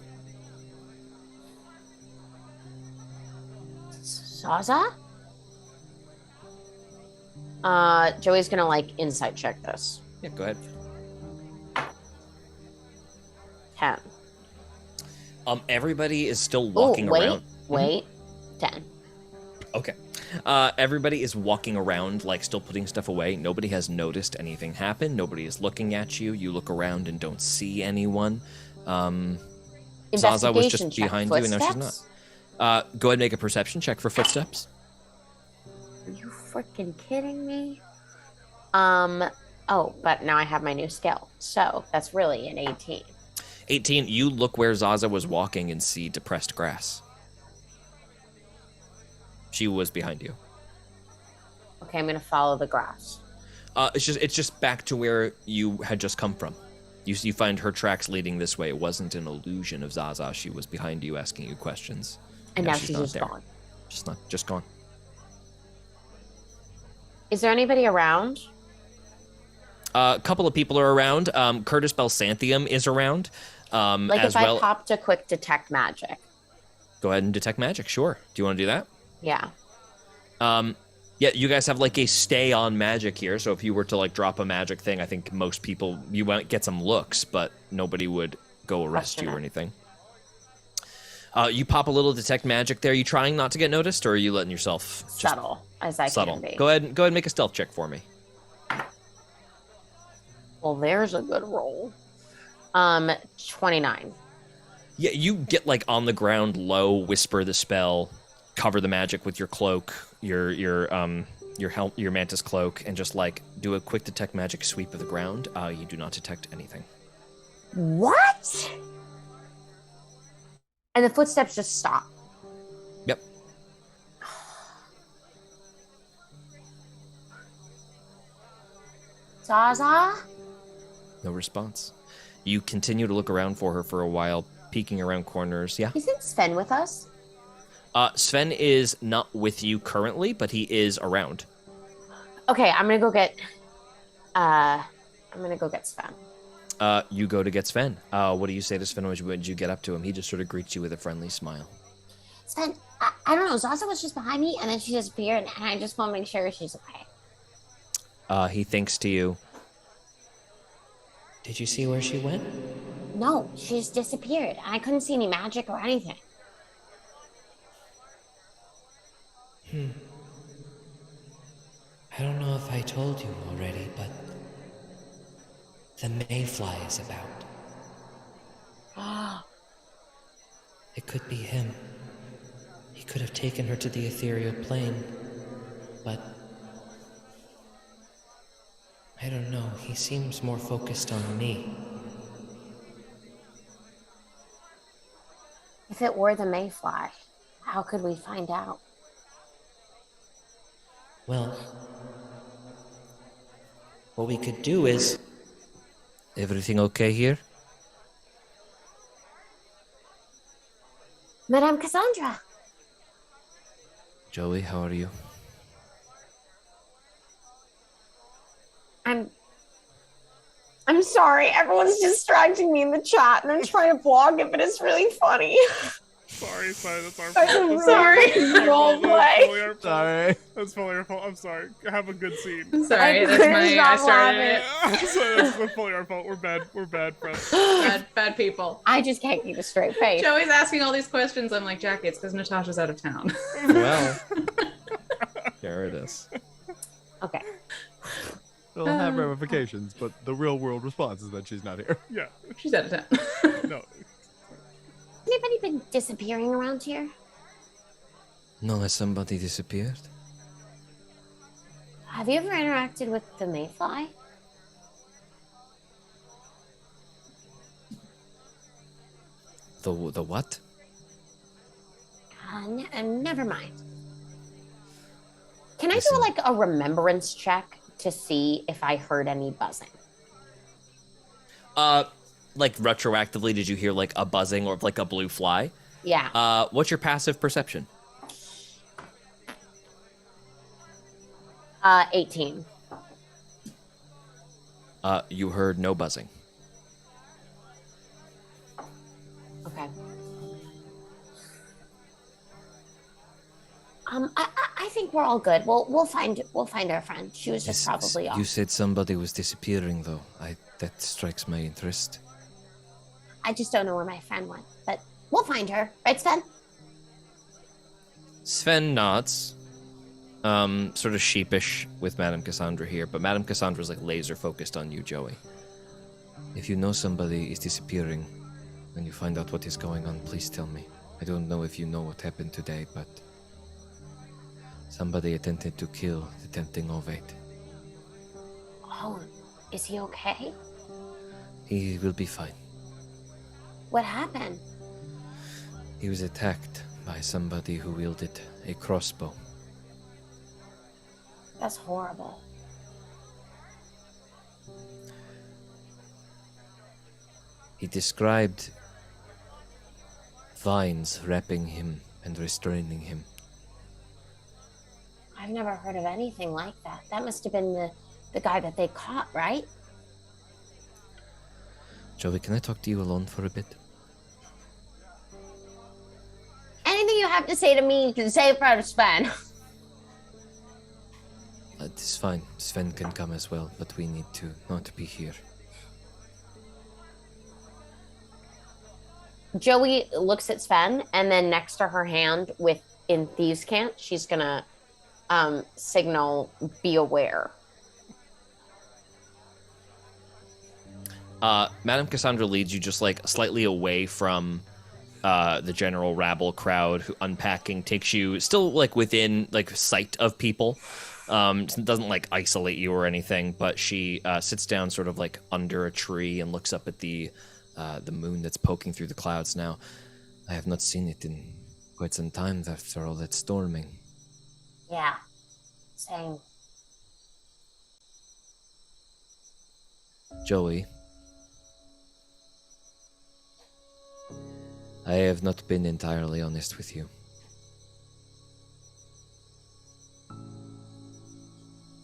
Zaza? Joey's gonna insight check this. Yeah, go ahead. 10. Everybody is still walking around. Wait. 10. Okay. Everybody is walking around, still putting stuff away. Nobody has noticed anything happen. Nobody is looking at you. You look around and don't see anyone. Zaza was just check. behind you, and now she's Footsteps? not. Go ahead and make a perception check for footsteps. Are you freaking kidding me? Oh, but now I have my new skill. So that's really an 18. 18, you look where Zaza was walking and see depressed grass. She was behind you. Okay, I'm gonna follow the grass. It's just back to where you had just come from. You find her tracks leading this way. It wasn't an illusion of Zaza. She was behind you asking you questions. And now she's not just there. gone. Just gone. Is there anybody around? A couple of people are around. Curtis Belsantium is around. If I popped a quick detect magic. Go ahead and detect magic, sure. Do you want to do that? Yeah. Yeah, you guys have a stay on magic here, so if you were to drop a magic thing, I think most people, you might get some looks, but nobody would go arrest you or anything. You pop a little detect magic there. You trying not to get noticed, or are you letting yourself just Subtle as I subtle? can be. Go ahead and make a stealth check for me. Well, there's a good roll. 29. Yeah, you get on the ground low, whisper the spell, cover the magic with your cloak, your mantis cloak, and just do a quick detect magic sweep of the ground. You do not detect anything. What? And the footsteps just stop. Yep. Zaza? No response. You continue to look around for her for a while, peeking around corners. Yeah. Isn't Sven with us? Sven is not with you currently, but he is around. Okay, I'm gonna go get Sven. You go to get Sven. What do you say to Sven when you get up to him? He just sort of greets you with a friendly smile. Sven, I don't know. Zaza was just behind me, and then she disappeared, and I just want to make sure she's okay. He thinks to you. Did you see where she went? No, she just disappeared. I couldn't see any magic or anything. I don't know if I told you already, but the mayfly is about. It could be him. He could have taken her to the ethereal plane, but I don't know, he seems more focused on me. If it were the mayfly, how could we find out? Well, what we could do is... Everything okay here? Madame Cassandra. Joey, how are you? I'm sorry. Everyone's distracting me in the chat, and I'm trying to blog it, but it's really funny. Sorry, that's our I'm fault. sorry. Role play. Sorry. That's fully our fault. I'm sorry. Have a good scene. Sorry, I that's couldn't my. I stop started laughing. it. That's fully our fault. We're bad friends. Bad people. I just can't keep a straight face. Joey's asking all these questions. I'm like, Jackie, it's because Natasha's out of town. Well, there it is. Okay. It'll have ramifications, but the real world response is that she's not here. Yeah. She's out of town. No. Anybody been disappearing around here? No, has somebody disappeared? Have you ever interacted with the mayfly? The what? Never mind. Can I Listen. do like a remembrance check to see if I heard any buzzing? Like retroactively, did you hear like a buzzing or like a blue fly? Yeah. What's your passive perception? 18. You heard no buzzing. Okay. I think we're all good. We'll find our friend. She was just probably off. You said somebody was disappearing, though. That strikes my interest. I just don't know where my friend went, but we'll find her, right, Sven? Sven nods, sort of sheepish with Madame Cassandra here, but Madame Cassandra's like laser focused on you, Joey. If you know somebody is disappearing, and you find out what is going on, please tell me. I don't know if you know what happened today, but somebody attempted to kill the tempting Ovate. Oh, is he okay? He will be fine. What happened? He was attacked by somebody who wielded a crossbow. That's horrible. He described vines wrapping him and restraining him. I've never heard of anything like that. That must have been the guy that they caught, right? Joey, can I talk to you alone for a bit? Anything you have to say to me, you can say in front of Sven. It's fine. Sven can come as well, but we need to not be here. Joey looks at Sven, and then next to her hand in Thieves' Cant, she's gonna signal, be aware. Madame Cassandra leads you just like slightly away from the general rabble crowd who unpacking, takes you still like within like sight of people. Doesn't like isolate you or anything, but she sits down sort of like under a tree and looks up at the moon that's poking through the clouds now. I have not seen it in quite some time after all that storming. Yeah, same. Joey, I have not been entirely honest with you.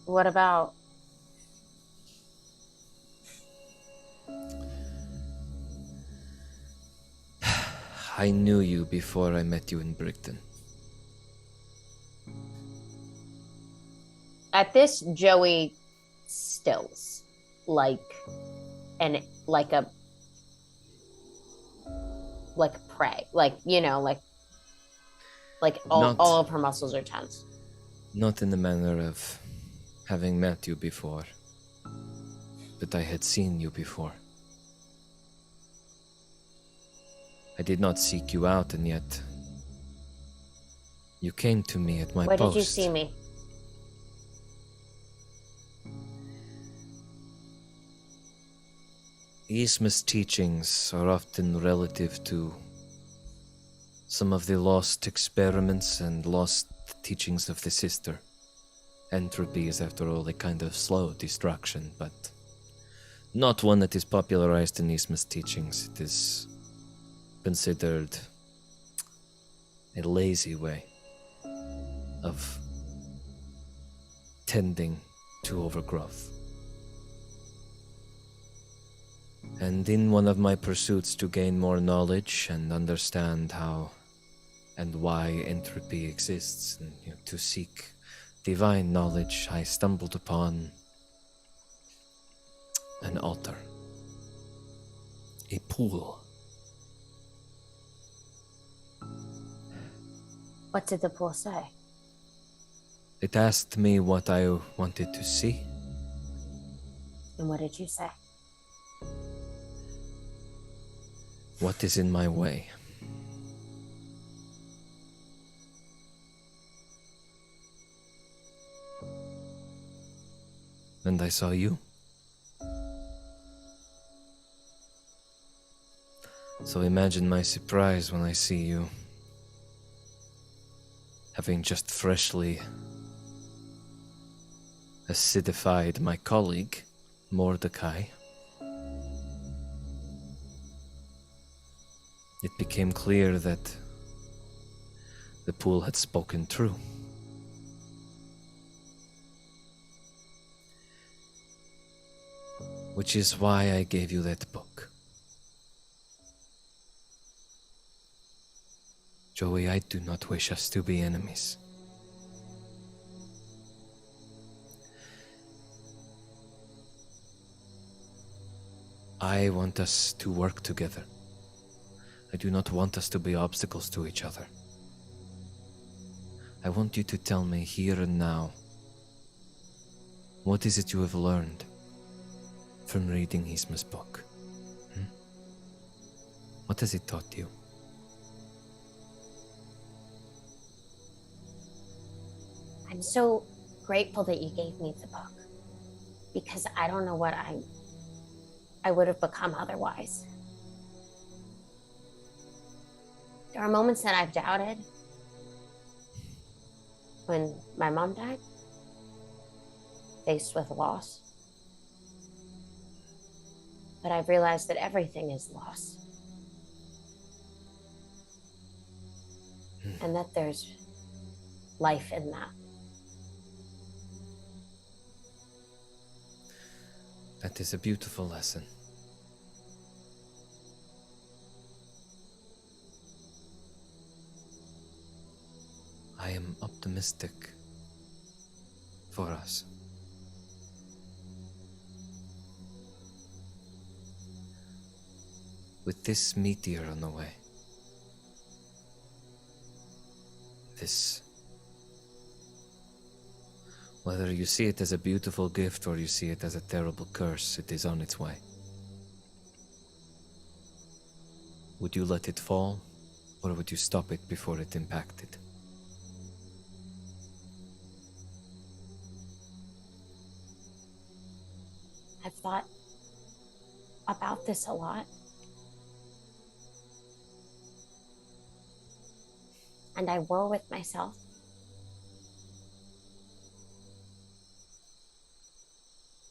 What about? I knew you before I met you in Brighton. At this, Joey stills, like a prey, like all of her muscles are tense. Not in the manner of having met you before. but I had seen you before. I did not seek you out, and yet you came to me at my Where post. did you see me? Eesma's teachings are often relative to some of the lost experiments and lost teachings of the sister. Entropy is, after all, a kind of slow destruction, but not one that is popularized in Eesma's teachings. It is considered a lazy way of tending to overgrowth. And in one of my pursuits to gain more knowledge and understand how and why entropy exists, and to seek divine knowledge, I stumbled upon an altar, a pool. What did the pool say? It asked me what I wanted to see. And what did you say? What is in my way? And I saw you. So imagine my surprise when I see you, having just freshly acidified my colleague, Mordecai. It became clear that the pool had spoken true. Which is why I gave you that book. Joey, I do not wish us to be enemies. I want us to work together. I do not want us to be obstacles to each other. I want you to tell me here and now, what is it you have learned from reading Eesma's book? What has it taught you? I'm so grateful that you gave me the book, because I don't know what I would have become otherwise. There are moments that I've doubted. When my mom died, faced with loss. But I've realized that everything is loss. And that there's life in that. That is a beautiful lesson. I am optimistic for us. With this meteor on the way, whether you see it as a beautiful gift or you see it as a terrible curse, it is on its way. Would you let it fall, or would you stop it before it impacted? I've thought about this a lot. And I war with myself.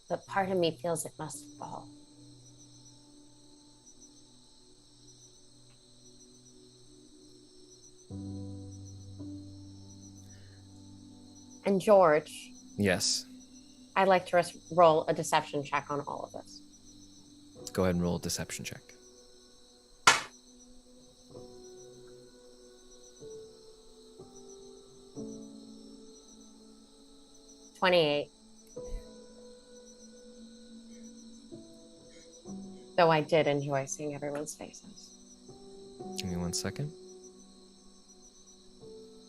But part of me feels it must fall. And George, Yes. I'd like to roll a deception check on all of this. Go ahead and roll a deception check. 28. Though I did enjoy seeing everyone's faces. Give me 1 second.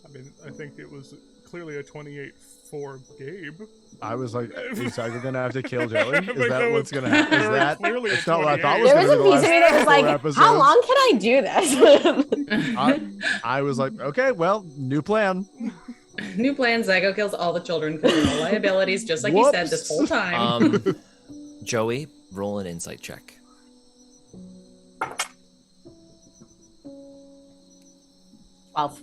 I mean, I think it was clearly a 28 for Gabe. I was like, is Zygo gonna have to kill Joey? Is But that that what's was gonna happen? Is that clearly a it's not what I thought 28. was There gonna was be a the piece of me last that was like, 4 episodes. how long can I do this? I was like, okay, well, new plan. New plan, Zygo kills all the children because they're all liabilities, just like he said this whole time. Joey, roll an insight check. Twelve.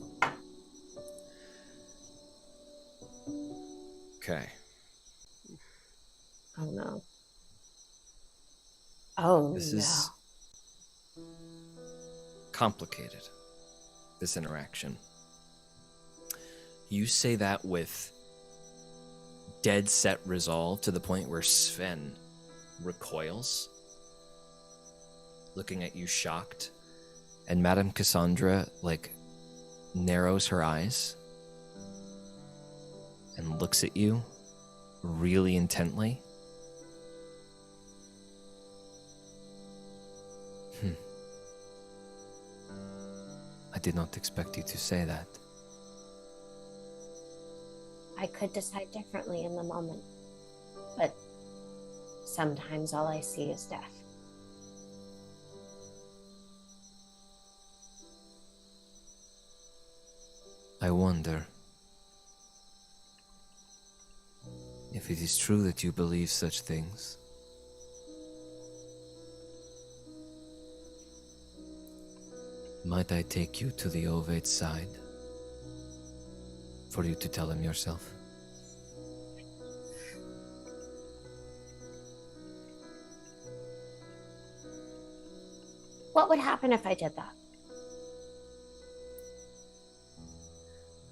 Okay. Oh no. Oh This no. is complicated, this interaction. You say that with dead set resolve to the point where Sven recoils, looking at you shocked, and Madame Cassandra, like, narrows her eyes and looks at you really intently. I did not expect you to say that. I could decide differently in the moment, but sometimes all I see is death. I wonder if it is true that you believe such things. Might I take you to the Ovate's side for you to tell him yourself? What would happen if I did that?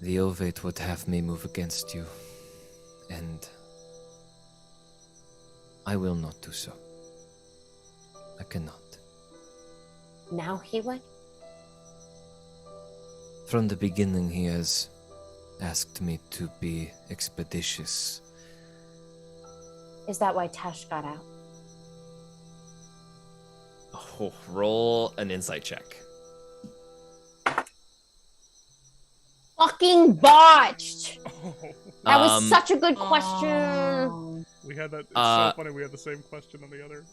The Ovate would have me move against you, and I will not do so. I cannot. Now he would? From the beginning, he has asked me to be expeditious. Is that why Tesh got out? Oh, roll an insight check. Fucking botched! That was Um, such a good question. Oh. We had that. It's Uh, so funny. We had the same question on the other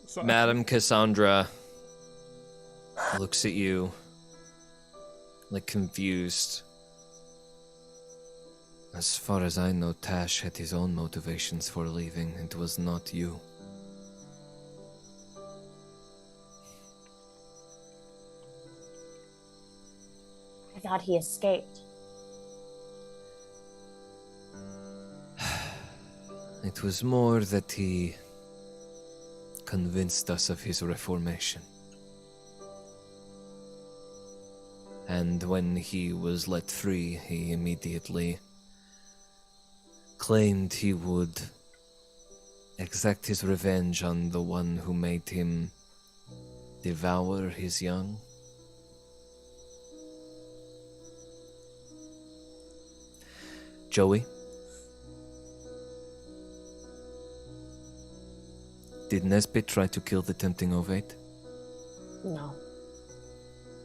side. Madame Cassandra looks at you, like confused. As far as I know, Tash had his own motivations for leaving. It was not you. I thought he escaped. It was more that he convinced us of his reformation. And when he was let free, he immediately claimed he would exact his revenge on the one who made him devour his young. Joey? Did Nesbit try to kill the tempting Ovate? No.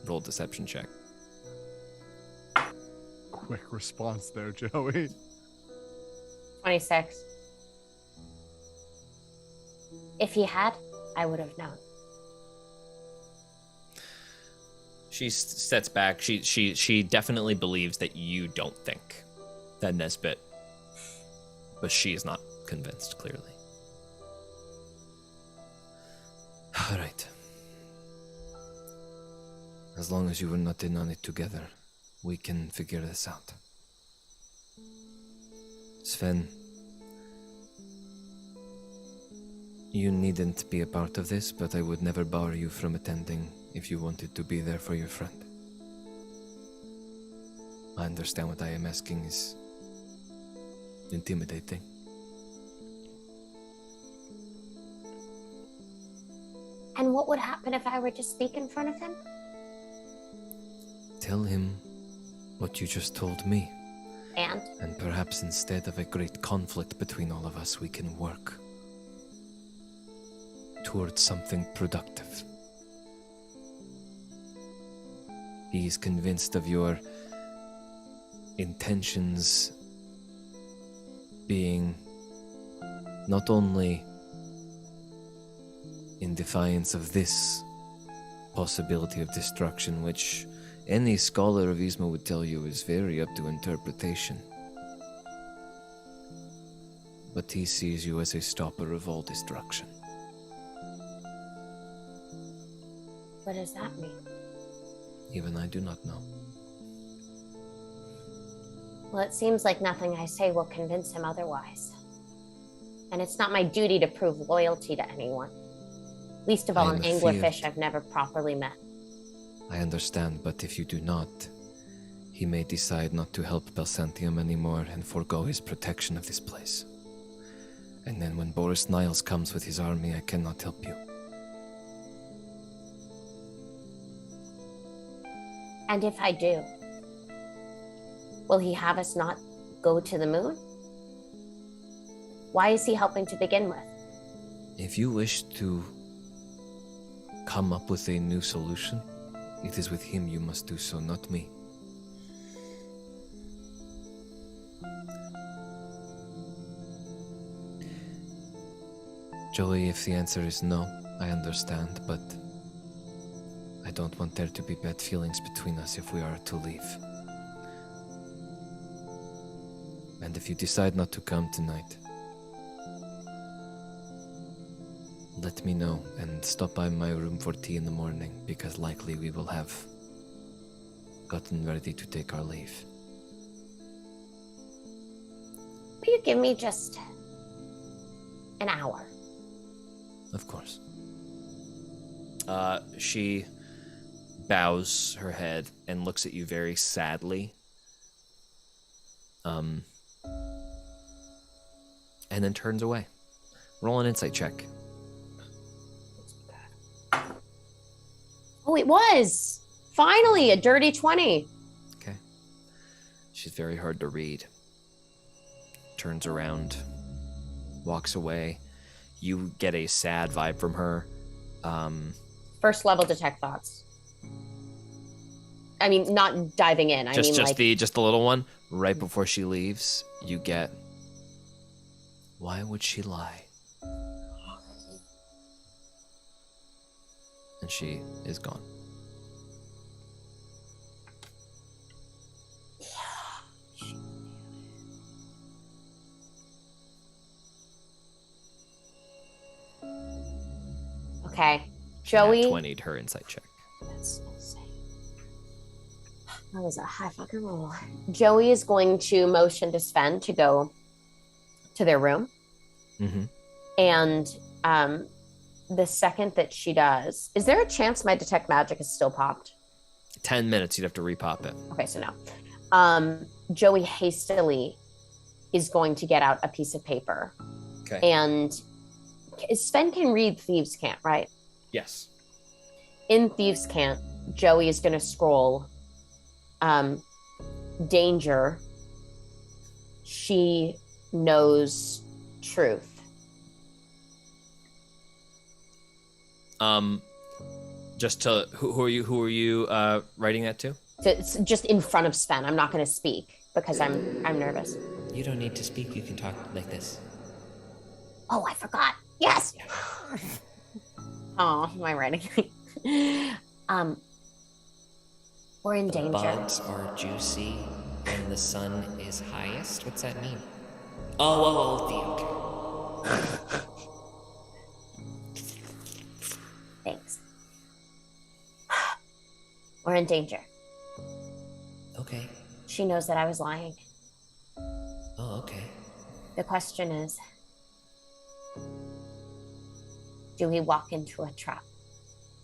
Roll deception check. Quick response there, Joey. 26. If he had, I would have known. She steps back. She definitely believes that you don't think that Nesbit, but she is not convinced, clearly. All right. As long as you were not in on it together, we can figure this out. Sven, you needn't be a part of this, but I would never bar you from attending if you wanted to be there for your friend. I understand what I am asking is intimidating. And what would happen if I were to speak in front of him? Tell him what you just told me. And Perhaps instead of a great conflict between all of us, we can work towards something productive. He is convinced of your intentions being not only in defiance of this possibility of destruction, which any scholar of Eesma would tell you is very up to interpretation, but he sees you as a stopper of all destruction. What does that mean? Even I do not know. Well, it seems like nothing I say will convince him otherwise. And it's not my duty to prove loyalty to anyone. Least of all an anglerfish I've never properly met. I understand, but if you do not, he may decide not to help Belsantium anymore and forego his protection of this place. And then when Boris Niles comes with his army, I cannot help you. And if I do, will he have us not go to the moon? Why is he helping to begin with? If you wish to come up with a new solution, it is with him you must do so, not me. Joey, if the answer is no, I understand, but I don't want there to be bad feelings between us if we are to leave. And if you decide not to come tonight, let me know and stop by my room for tea in the morning, because likely we will have gotten ready to take our leave. Will you give me just an hour? Of course. She bows her head and looks at you very sadly. And then turns away. Roll an insight check. Oh, it was! Finally, a dirty 20. Okay. She's very hard to read. Turns around, walks away. You get a sad vibe from her. First level detect thoughts. I mean, not diving in. Just the little one. Right before she leaves, you get, why would she lie? And she is gone. Okay, Joey. 20'd her insight check. That's insane. That was a high fucking roll. Joey is going to motion to Sven to go to their room. Mm-hmm. And the second that she does, is there a chance my detect magic is still popped? 10 minutes, you'd have to repop it. Okay, so no. Joey hastily is going to get out a piece of paper. Okay. And Sven can read Thieves' Cant, right? Yes. In Thieves' Cant, Joey is going to scroll danger. She knows truth. Just to who are you writing that to? So it's just in front of Sven. I'm not going to speak because I'm nervous. You don't need to speak. You can talk like this. Oh, I forgot. Yes. Oh, my writing. We're in danger. Bugs are juicy and the sun is highest. What's that mean? Oh, okay. Thanks. We're in danger. Okay. She knows that I was lying. Oh, okay. The question is, do we walk into a trap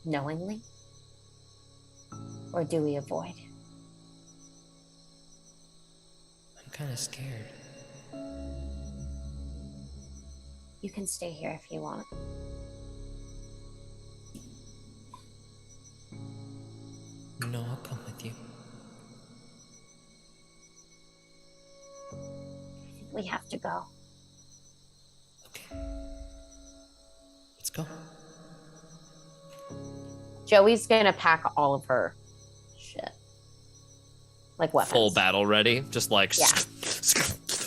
knowingly? Or do we avoid? I'm kind of scared. You can stay here if you want. No, I'll come with you. I think we have to go. Okay. Let's go. Joey's gonna pack all of her shit. Like weapons. Full battle ready. Just like Yeah.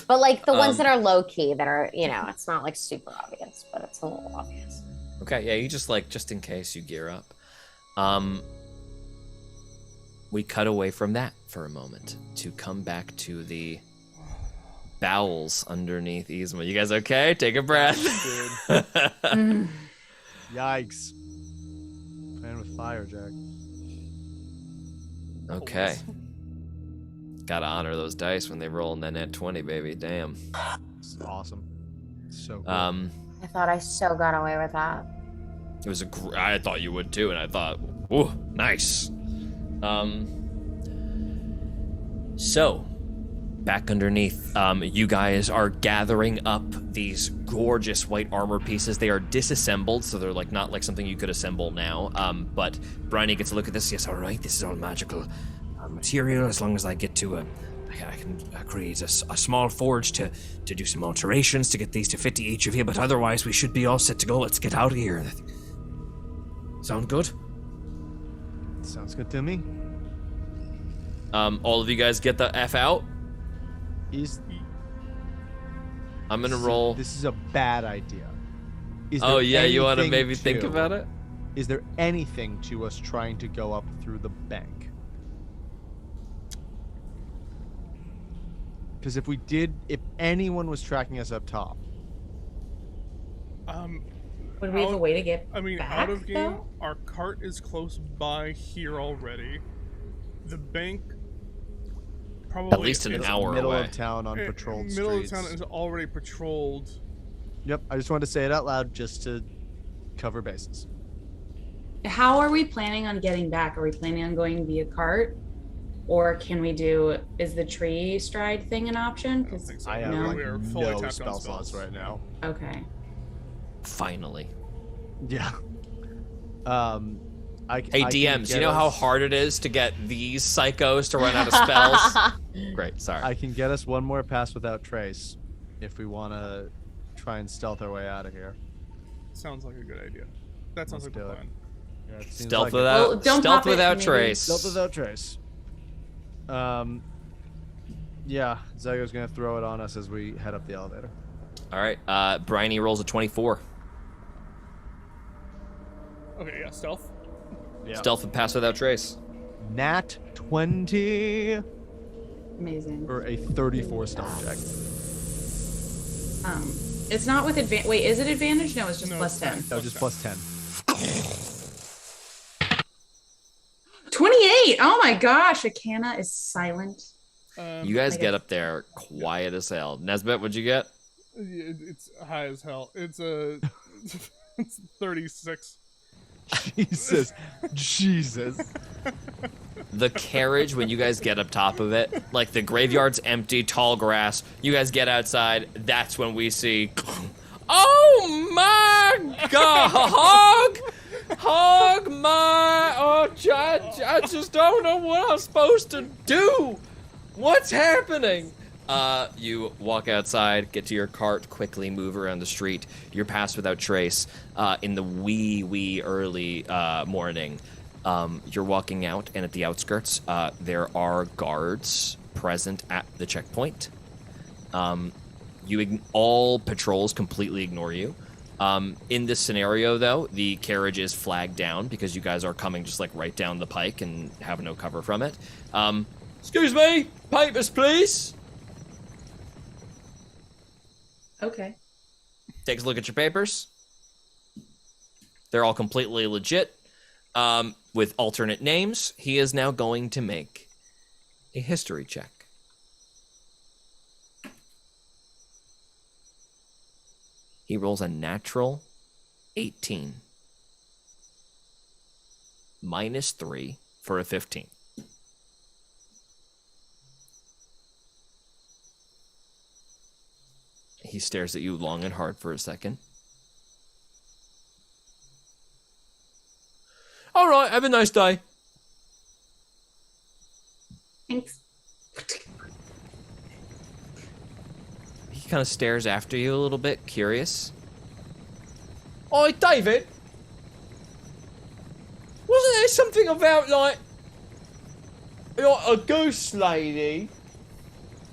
But like the ones that are low key, that are, you know, it's not like super obvious, but it's a little obvious. Okay, yeah, you just in case you gear up. We cut away from that for a moment to come back to the bowels underneath Eesma. You guys okay? Take a breath. Yikes. Playing with fire, Jack. Okay. Gotta honor those dice when they roll in that net 20, baby. Damn. It's awesome. So cool. I thought I so got away with that. It was I thought you would too, and I thought, ooh, nice. So, back underneath, you guys are gathering up these gorgeous white armor pieces. They are disassembled, so they're like not like something you could assemble now. But Bryony gets a look at this. Yes, all right, this is all magical material. As long as I get to I can create a small forge to do some alterations to get these to fit to each of you. But otherwise, we should be all set to go. Let's get out of here. Sound good? Sounds good to me. All of you guys get the F out. I'm gonna roll. This is a bad idea. Oh yeah, you want to anything maybe think about it? Is there anything to us trying to go up through the bank? Because if anyone was tracking us up top, Would we have a way to get back, out of game, though? our cart is close by here already. The bank probably At least an it's hour middle away. of town on patrolled middle streets. of town is already patrolled. Yep, I just wanted to say it out loud just to cover bases. How are we planning on getting back? Are we planning on going via cart? Or can we is the tree stride thing an option? I don't think so. I have No. like We are fully no tapped on spell spells. slots right now. Okay. Finally. Yeah. I Hey can DMs, you get know how us- hard it is to get these psychos to run out of spells? Great, sorry. I can get us one more pass without trace if we want to try and stealth our way out of here. Sounds like a good idea. That sounds Let's like do a it. plan. Yeah, it seems Stealth like it. without Well, don't stealth pop it, without maybe. trace. Stealth without trace. Yeah, Zygo's gonna throw it on us as we head up the elevator. All right, Bryony rolls a 24. Okay, yeah, stealth. Yeah. Stealth with pass without trace. Nat 20 Amazing. or a 34 stealth check. It's not with advantage. Wait, is it advantage? No, it's just No, plus it's 10. No, just plus 10. 28. Oh my gosh, Akana is silent. You guys I get guess- up there quiet as hell. Nesbit, what'd you get? It's high as hell. It's it's 36. Jesus. Jesus. The carriage, when you guys get up top of it, like the graveyard's empty, tall grass. You guys get outside. That's when we see. Oh my God! Hog my. Oh, I just don't know what I'm supposed to do. What's happening? You walk outside, get to your cart, quickly move around the street. You're passed without trace. In the wee early morning, you're walking out, and at the outskirts, there are guards present at the checkpoint. All patrols completely ignore you. In this scenario, though, the carriage is flagged down because you guys are coming just like right down the pike and have no cover from it. Excuse me, papers, please. Okay. Takes a look at your papers. They're all completely legit, with alternate names. He is now going to make a history check. He rolls a natural 18. -3 for a 15. He stares at you long and hard for a second. All right, have a nice day. Thanks. He kind of stares after you a little bit, curious. Oh, David, wasn't there something about like a goose lady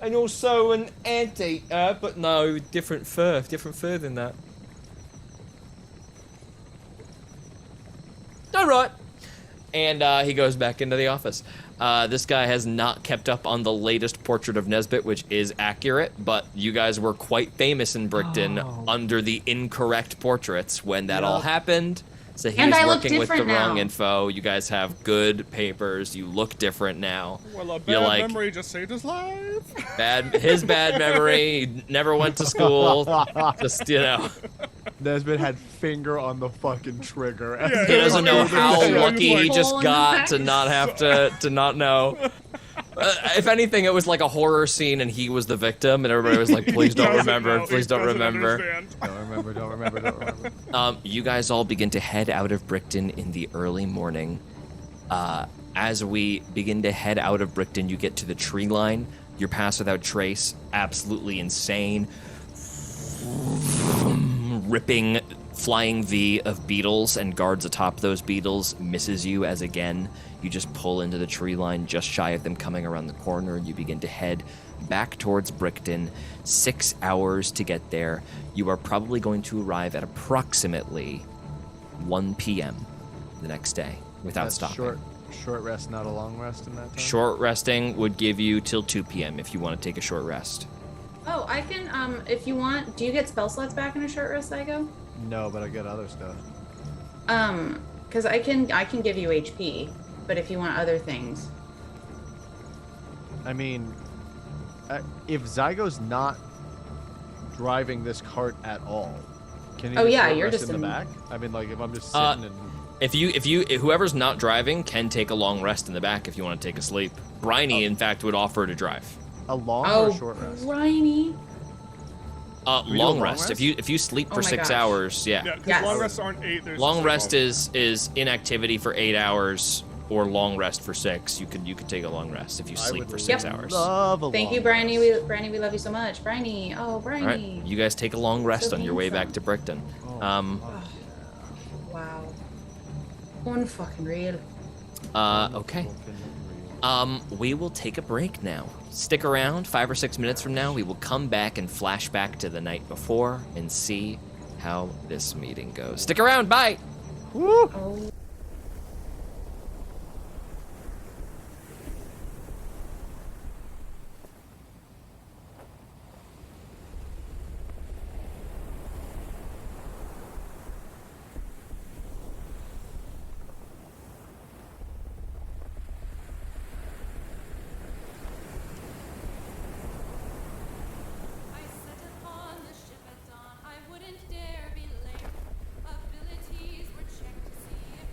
and also an anteater, but no, different fur than that. All right. And he goes back into the office. This guy has not kept up on the latest portrait of Nesbit, which is accurate, but you guys were quite famous in Brickton under the incorrect portraits when that all happened. So he And was I look working with the different wrong now. info. You guys have good papers. You look different now. Well, a You're bad like, memory just saved his life. his bad memory, he never went to school. Just, you know. Nesbit had finger on the fucking trigger. Yeah, He doesn't know Yeah, how yeah, lucky he like- just Hole in got the to not have to not know. If anything, it was like a horror scene and he was the victim, and everybody was like, please don't Doesn't remember, know, please he don't doesn't remember. understand. Don't remember. You guys all begin to head out of Brickton in the early morning. As we begin to head out of Brickton, you get to the tree line. Your pass without trace, absolutely insane. Ripping flying V of beetles and guards atop those beetles misses you as again you just pull into the tree line just shy of them coming around the corner, and you begin to head back towards Brickton. 6 hours to get there. You are probably going to arrive at approximately 1 p.m. the next day without That's stopping. Short rest, not a long rest in that time? Short resting would give you till 2 p.m. if you want to take a short rest. Oh, I can, if you want, do you get spell slots back in a short rest, Psycho? No, but I got other stuff. Because I can give you HP, but if you want other things. I mean, if Zygo's not driving this cart at all, can he Oh, just yeah, short you're rest just in the in- back? I mean, like, if I'm just sitting and... If whoever's not driving can take a long rest in the back if you want to take a sleep. Bryony, in fact, would offer to drive. A long or Oh, a short rest? Briny. we do a Long long rest. rest? If you sleep Oh for my 6 gosh. hours, Yeah, because Yes. long rests aren't 8. There's Long just rest like, is inactivity for 8 hours, or long rest for 6. You could take a long rest if you I sleep would for 6 Yep. hours. Love a Thank long you, Briny. rest. We love you so much. Briny. Oh, Briny. All right, you guys take a long rest So on your way back handsome. to Brickton. Wow. Unfucking real. Okay. We will take a break now. Stick around. 5 or 6 minutes from now, we will come back and flash back to the night before and see how this meeting goes. Stick around. Bye. Oh. I set upon the ship at dawn. I wouldn't dare be late. Abilities were checked to see if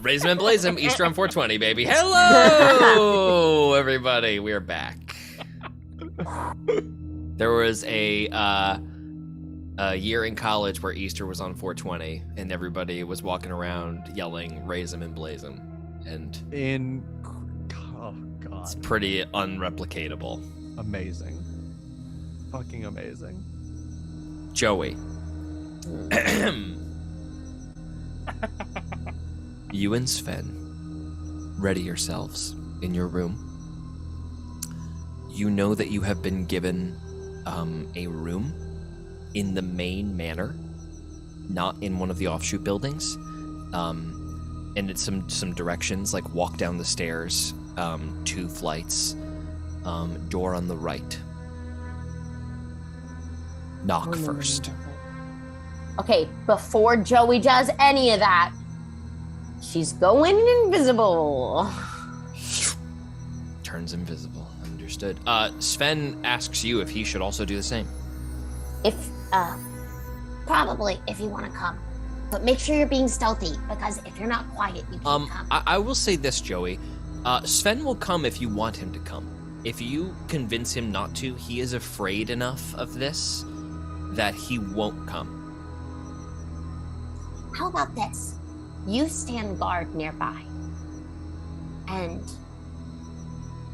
Raise 'em and blaze 'em, Easter on 420, baby. Hello, everybody. We are back. There was a year in college where Easter was on 420, and everybody was walking around yelling, raise 'em and blaze 'em. And Oh, God. it's pretty unreplicatable. Amazing. Fucking amazing. Joey. You and Sven, ready yourselves in your room. You know that you have been given a room in the main manor, not in one of the offshoot buildings. And it's some directions, like walk down the stairs, 2 flights, door on the right. Knock first. Okay, before Joey does any of that, she's going invisible. Turns invisible. Understood. Sven asks you if he should also do the same. Probably if you want to come. But make sure you're being stealthy, because if you're not quiet, you can't come. I will say this, Joey. Sven will come if you want him to come. If you convince him not to, he is afraid enough of this that he won't come. How about this? You stand guard nearby. And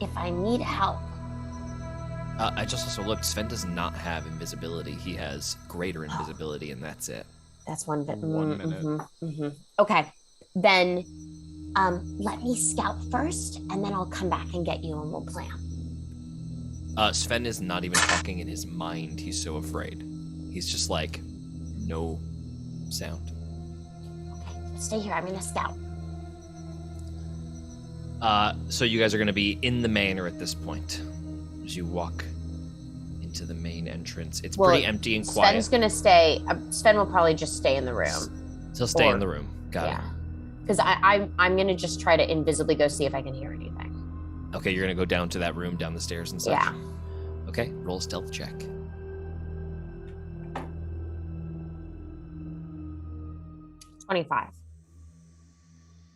if I need help... I just also looked. Sven does not have invisibility. He has greater invisibility, and that's it. That's 1 bit. 1 minute. Okay, then let me scout first, and then I'll come back and get you, and we'll plan. Sven is not even talking in his mind. He's so afraid. He's just like, no sound. Okay, stay here. I'm gonna scout. So you guys are going to be in the manor at this point as you walk into the main entrance. It's pretty empty and quiet. Sven's gonna stay. Sven will probably just stay in the room. He'll stay in the room. Got it. Because I'm gonna just try to invisibly go see if I can hear anything. Okay, you're going to go down to that room, down the stairs and such. Yeah. Okay, roll a stealth check. 25.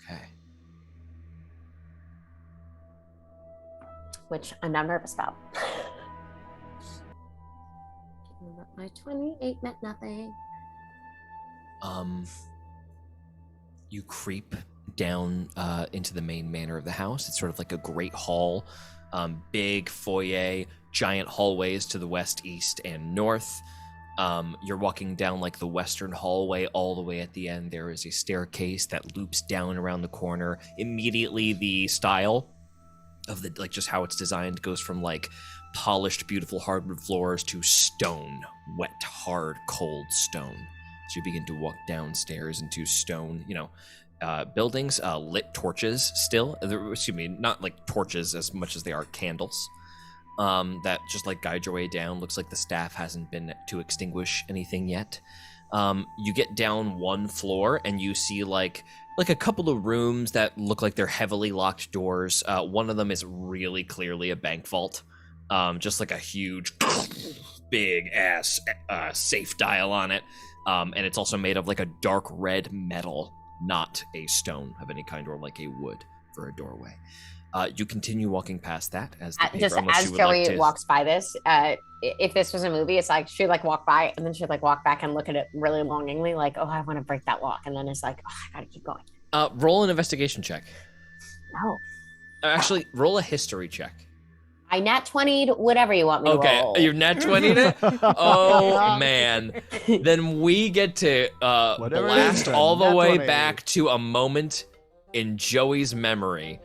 Okay. Which I'm not nervous about. My 28 meant nothing. You creep down into the main manor of the house. It's sort of like a great hall, big foyer, giant hallways to the west, east, and north. You're walking down like the western hallway. All the way at the end, there is a staircase that loops down around the corner. Immediately, the style of the, like, just how it's designed goes from like polished, beautiful hardwood floors to stone, wet, hard, cold stone. So you begin to walk downstairs into stone, buildings, lit torches still. Excuse me, not like torches as much as they are candles. That just like guide your way down. Looks like the staff hasn't been to extinguish anything yet. You get down 1 floor and you see like a couple of rooms that look like they're heavily locked doors. One of them is really clearly a bank vault. Just like a huge, big ass safe dial on it. And it's also made of like a dark red metal, not a stone of any kind or like a wood for a doorway. You continue walking past that as the paper, just as Joey walks by this. If this was a movie, it's like she'd like walk by and then she'd like walk back and look at it really longingly, like, oh, I want to break that lock, and then it's like, oh, I gotta keep going. Roll an investigation check. No, Actually, roll a history check. I nat 20'd whatever you want me to roll. Okay, you're nat 20'd it? Oh, man. Then we get to Whatever it blast is, all the nat way 20. back to a moment in Joey's memory.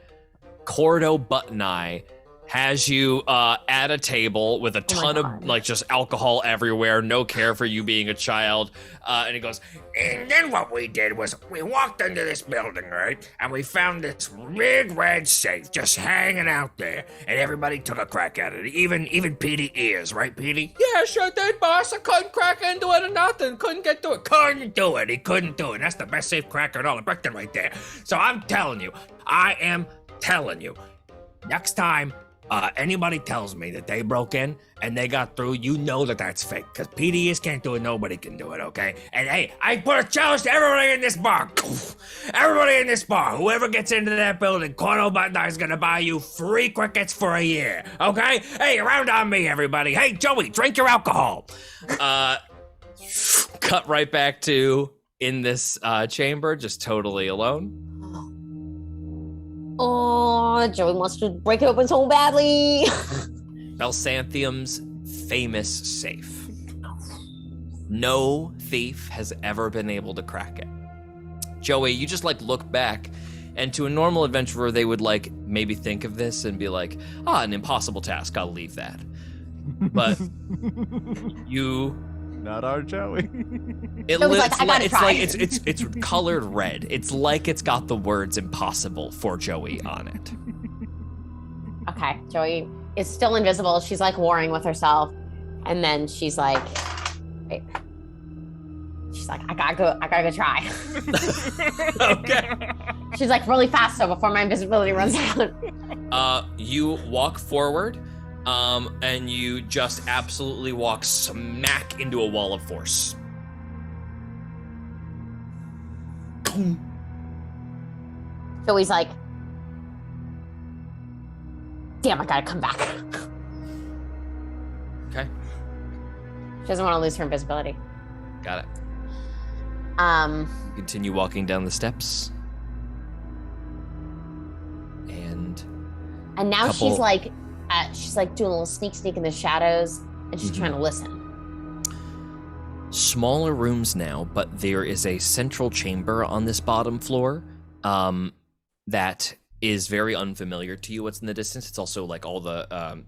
Cordo Button Eye has you at a table with a ton of like just alcohol everywhere, no care for you being a child, and he goes, And then what we did was we walked into this building, right? And we found this big red safe just hanging out there. And everybody took a crack at it. Even Petey Ears, right, Petey? yeah, sure did, boss. I couldn't crack into it or nothing. Couldn't get to it. Couldn't do it. He couldn't do it. That's the best safe cracker in all of Brickton right there. So I'm telling you, next time, Anybody tells me that they broke in and they got through, you know that that's fake. Because PDs can't do it, nobody can do it, okay? And hey, I put a challenge to everybody in this bar. Everybody in this bar, whoever gets into that building, Coil Butler is gonna buy you free crickets for a year, okay? Hey, around on me, everybody. Hey, Joey, drink your alcohol. Cut right back to in this chamber, just totally alone. Oh, Joey wants to break it open so badly. Belsantium's famous safe. No thief has ever been able to crack it. Joey, you just like look back, and to a normal adventurer, they would like maybe think of this and be like, an impossible task, I'll leave that. But you... Not our Joey. It's colored red. It's like it's got the words impossible for Joey on it. Okay, Joey is still invisible. She's like warring with herself. And then she's like, wait. She's like, I gotta go try. Okay. She's like really fast though before my invisibility runs out. You walk forward, and you just absolutely walk smack into a wall of force. Joey's like, damn, I gotta come back. Okay, She doesn't want to lose her invisibility. got it. Continue walking down the steps. And now couple- she's like doing a little sneak in the shadows, and she's trying to listen. smaller rooms now, but there is a central chamber on this bottom floor that is very unfamiliar to you. What's in the distance? It's also like all the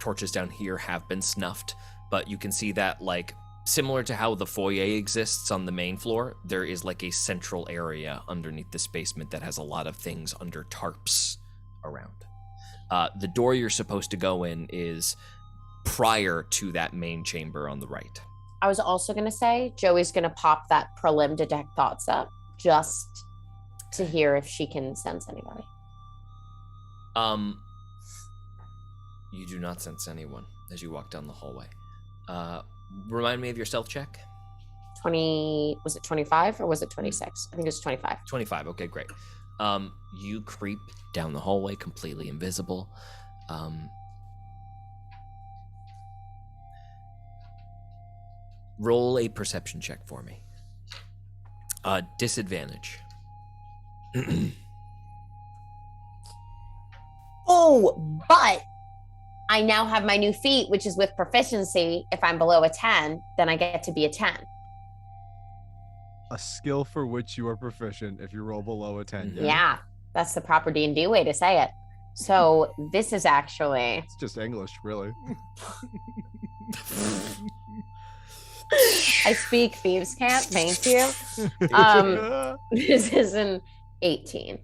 torches down here have been snuffed, but you can see that, like, similar to how the foyer exists on the main floor, there is like a central area underneath this basement that has a lot of things under tarps around. The door you're supposed to go in is prior to that main chamber on the right. I was also going to say, Joey's going to pop that prelim detect thoughts up just to hear if she can sense anybody. You do not sense anyone as you walk down the hallway. Remind me of your stealth check. 20, was it 25 or was it 26? I think it was 25. 25, okay, great. You creep down the hallway completely invisible. Roll a perception check for me. Disadvantage. Oh, but I now have my new feat, which is with proficiency. If I'm below a 10, then I get to be a 10. A skill for which you are proficient if you roll below a 10. Yeah, that's the proper D&D way to say it. So this is actually... It's just English, really. I speak Thieves' Cant, thank you. This is an 18.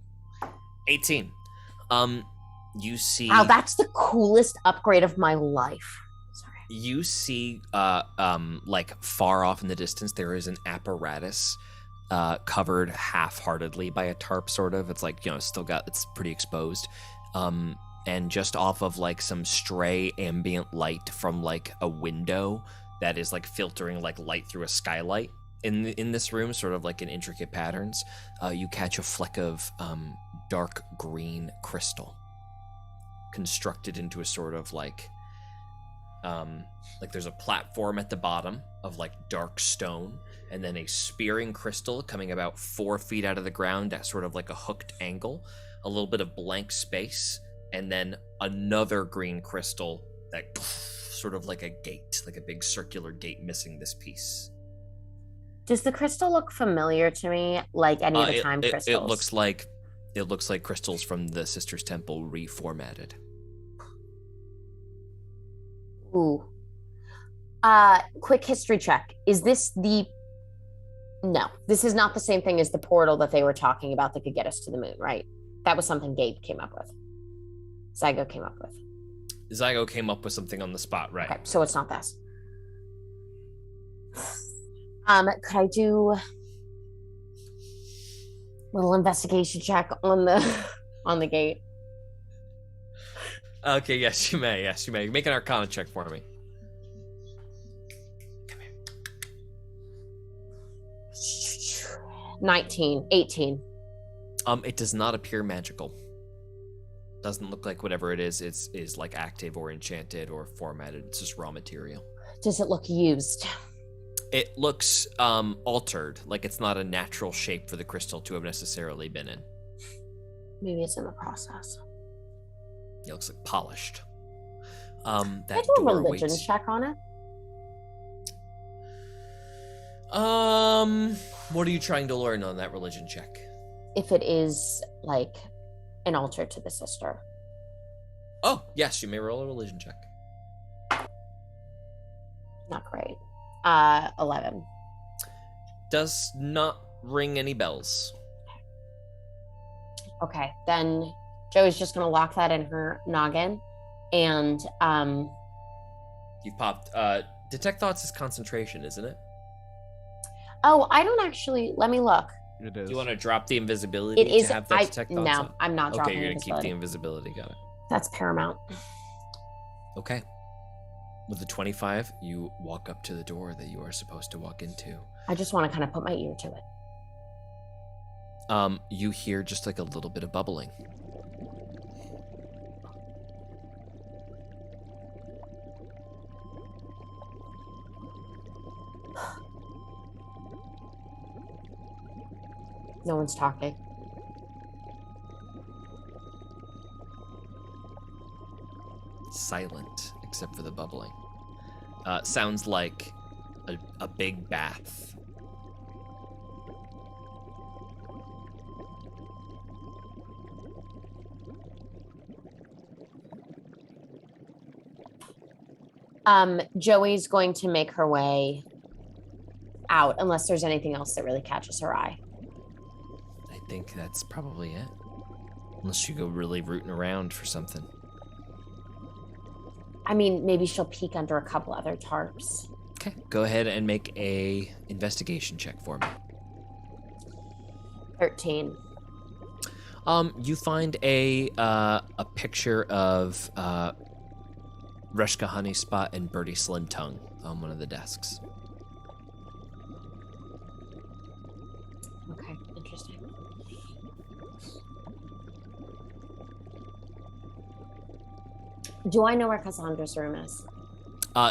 18. You see... Wow, that's the coolest upgrade of my life. Sorry. You see, like, far off in the distance, there is an apparatus covered half-heartedly by a tarp, sort of. It's like, it's pretty exposed. And just off of, like, some stray ambient light from, like, a window that is, like, filtering, like, light through a skylight in this room, sort of like in intricate patterns, you catch a fleck of dark green crystal constructed into a sort of, like there's a platform at the bottom of, like, dark stone, and then a spearing crystal coming about 4 feet out of the ground at sort of like a hooked angle, a little bit of blank space, and then another green crystal that sort of like a gate, like a big circular gate missing this piece. Does the crystal look familiar to me, like any of the time crystals? It looks like crystals from the Sisters Temple reformatted. Ooh. Quick history check. Is this the... No, this is not the same thing as the portal that they were talking about that could get us to the moon, right? That was something Gabe came up with. Zygo came up with. Zygo came up with something on the spot, right? Okay, so it's not this. Could I do a little investigation check on the gate? Okay, yes, you may. Yes, you may. Make an Arcana check for me. 19, 18. It does not appear magical. Doesn't look like whatever it is like active or enchanted or formatted. It's just raw material. Does it look used? It looks altered, like it's not a natural shape for the crystal to have necessarily been in. Maybe it's in the process. It looks like polished. Can I That do a door religion waits. check on it? What are you trying to learn on that religion check? If it is like an altar to the sister. Oh, yes, you may roll a religion check. Not great. 11. Does not ring any bells. Okay, then Joey's just gonna lock that in her noggin, and You've popped. Detect thoughts is concentration, isn't it? oh, I don't actually. Let me look. It Do is. you want to drop the invisibility It is. to have that detect thoughts? No, on? I'm not Okay, dropping you're gonna keep the invisibility. invisibility. Got it. That's paramount. Okay. With the 25, you walk up to the door that you are supposed to walk into. I just want to kind of put my ear to it. You hear just like a little bit of bubbling. No one's talking. Silent, except for the bubbling. Sounds like a big bath. Joey's going to make her way out unless there's anything else that really catches her eye. I think that's probably it. Unless you go really rooting around for something. I mean, maybe she'll peek under a couple other tarps. Okay, go ahead and make a investigation check for me. 13. You find a picture of Reshka Honeyspot and Birdie Slintongue on one of the desks. Okay, interesting. Do I know where Cassandra's room is?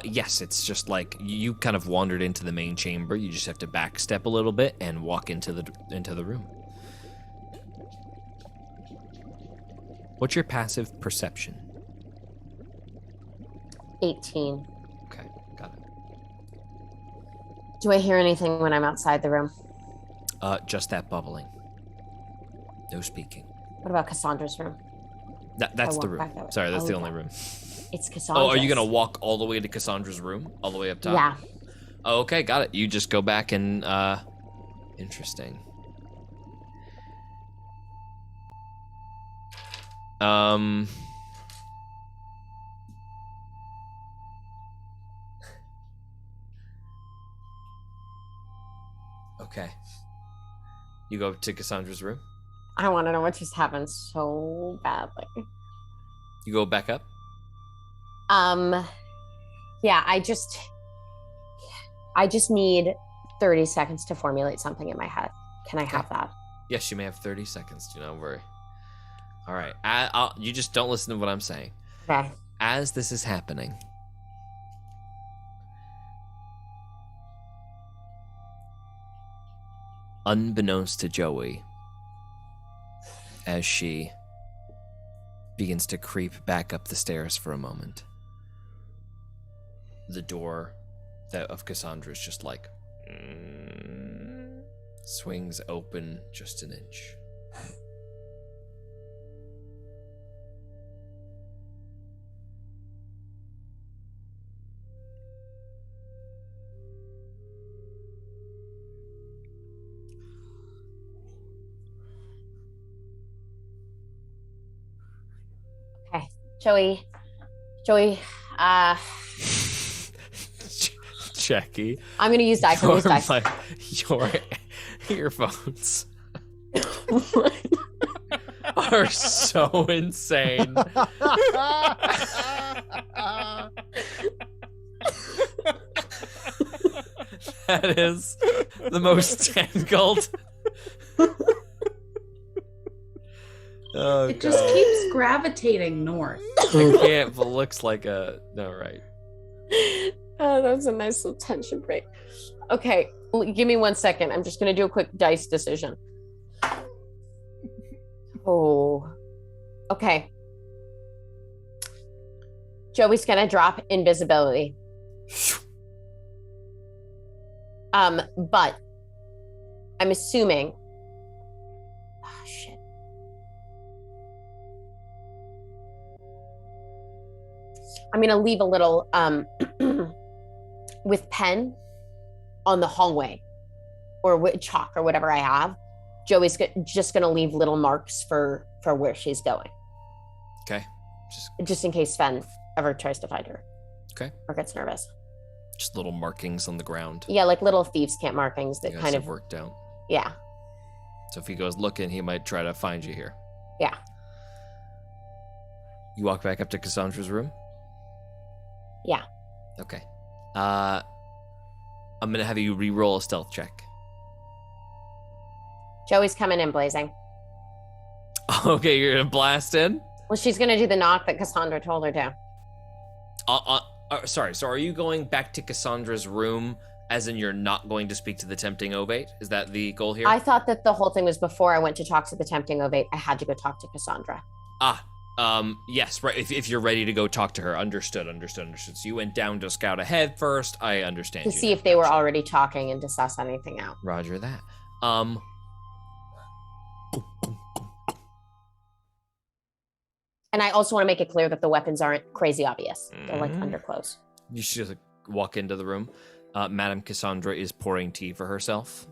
Yes, it's just like you kind of wandered into the main chamber. You just have to backstep a little bit and walk into the room. What's your passive perception? 18. Okay, got it. Do I hear anything when I'm outside the room? Just that bubbling. No speaking. What about Cassandra's room? That's I the walk room. back that way. Sorry, that's Oh, the only yeah. room. It's Cassandra's. Oh, are you gonna walk all the way to Cassandra's room? All the way up top? Yeah. Oh, okay, got it. You just go back and, interesting. Okay. You go to Cassandra's room? I want to know what just happened so badly. You go back up? Yeah, I just need 30 seconds to formulate something in my head. Can I have that? Yes, you may have 30 seconds. Do not worry. All right. You just don't listen to what I'm saying. Okay. As this is happening, unbeknownst to Joey, as she begins to creep back up the stairs for a moment, the door of Cassandra is just like swings open just an inch. Okay. Joey, Jackie, I'm going to use dice. I'm going to use dice. your earphones are so insane. That is the most tangled. Oh, It just keeps gravitating north. I can't, but looks like a. No, right. Oh, that was a nice little tension break. Okay, give me 1 second. I'm just going to do a quick dice decision. Oh, okay. Joey's going to drop invisibility. But I'm assuming. Oh, shit. I'm going to leave a little with pen on the hallway or with chalk or whatever I have. Joey's just going to leave little marks for where she's going. Okay. Just in case Sven ever tries to find her. Okay. Or gets nervous. Just little markings on the ground. Yeah, like little thieves' camp markings that You guys kind have of worked out. Yeah. So if he goes looking, he might try to find you here. Yeah. You walk back up to Cassandra's room? Yeah. Okay. I'm gonna have you re-roll a stealth check. Joey's coming in blazing. Okay, you're gonna blast in? Well, she's going to do the knock that Cassandra told her to. Sorry, so are you going back to Cassandra's room as in you're not going to speak to the tempting Ovate? Is that the goal here? I thought that the whole thing was before I went to talk to the tempting Ovate, I had to go talk to Cassandra. Yes, right. If you're ready to go talk to her. Understood. So you went down to scout ahead first. I understand. To see if they were already talking and to suss anything out. Roger that. And I also want to make it clear that the weapons aren't crazy obvious. They're like underclothes. You should just walk into the room. Madame Cassandra is pouring tea for herself.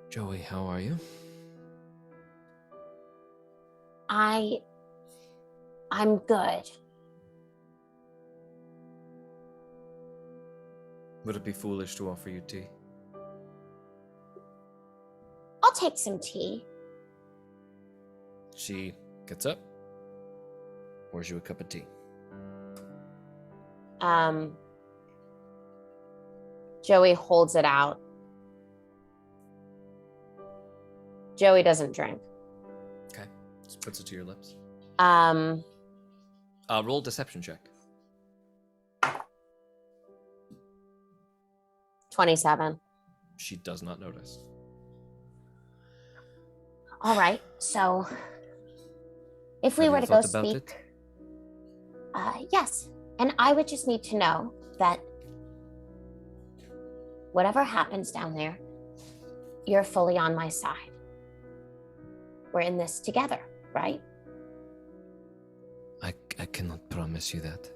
Joey, how are you? I'm good. Would it be foolish to offer you tea? I'll take some tea. She gets up, pours you a cup of tea. Joey holds it out. Joey doesn't drink. Okay, just puts it to your lips. Roll a deception check. 27. She does not notice. All right, so if we Have were you to go thought about speak, yes, and I would just need to know that whatever happens down there, you're fully on my side. We're in this together, right? I cannot promise you that.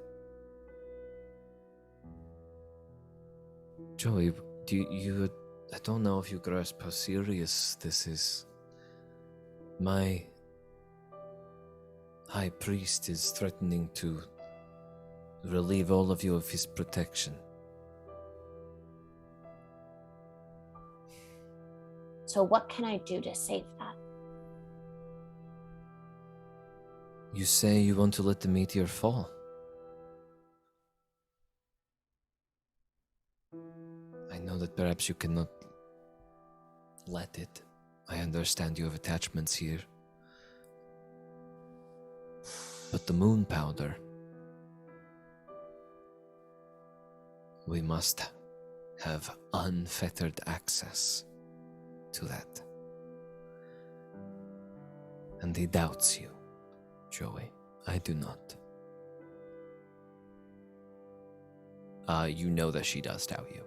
Joey, I don't know if you grasp how serious this is. My high priest is threatening to relieve all of you of his protection. So what can I do to save that? You say you want to let the meteor fall. I know that perhaps you cannot let it. I understand you have attachments here. But the moon powder, we must have unfettered access to that. And he doubts you, Joey. I do not. You know that she does doubt you.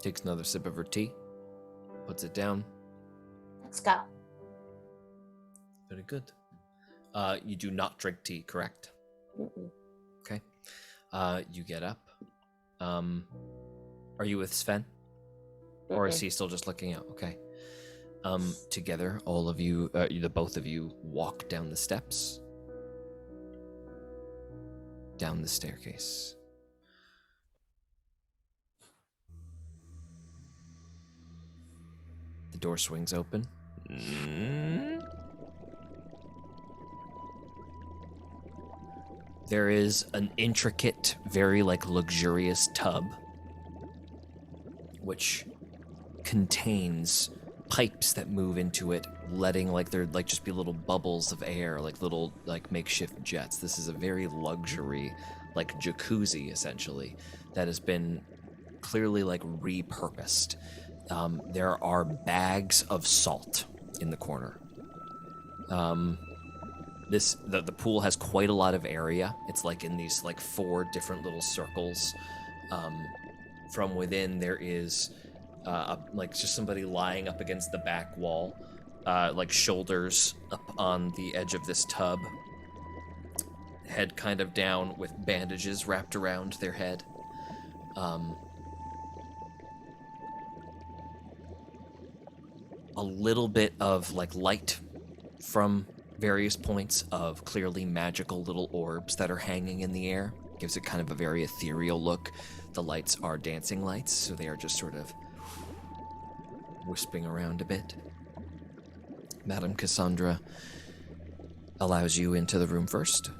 Takes another sip of her tea, puts it down. Let's go. Very good. You do not drink tea, correct? Mm-mm. Okay. You get up. Are you with Sven? Or is he still just looking out? Okay. Together, all of you, the both of you, walk down the steps. Down the staircase. The door swings open. There is an intricate, very luxurious tub, which contains pipes that move into it, letting there just be little bubbles of air, little makeshift jets. This is a very luxury, jacuzzi essentially, that has been clearly repurposed. There are bags of salt in the corner. The pool has quite a lot of area. It's in these 4 different little circles. From within there is just somebody lying up against the back wall, shoulders up on the edge of this tub, head kind of down with bandages wrapped around their head. A little bit of light from various points of clearly magical little orbs that are hanging in the air. Gives it kind of a very ethereal look. The lights are dancing lights, so they are just sort of wisping around a bit. Madame Cassandra allows you into the room first.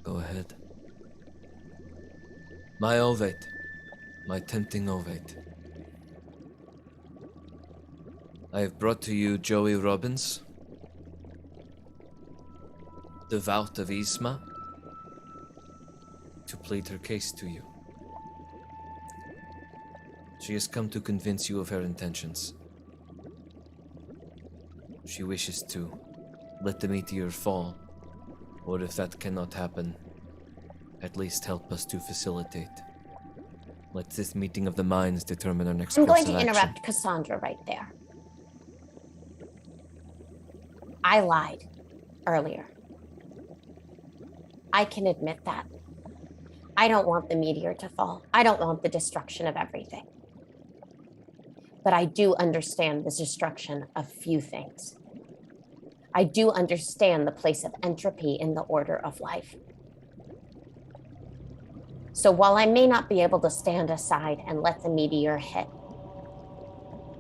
Go ahead. My ovate. My tempting ovate. I have brought to you Joey Robbins, devout of Eesma, to plead her case to you. She has come to convince you of her intentions. She wishes to let the meteor fall, or if that cannot happen, at least help us to facilitate. Let this meeting of the minds determine our next I'm course going of to action. interrupt Cassandra right there. I lied earlier. I can admit that. I don't want the meteor to fall. I don't want the destruction of everything. But I do understand the destruction of few things. I do understand the place of entropy in the order of life. So while I may not be able to stand aside and let the meteor hit,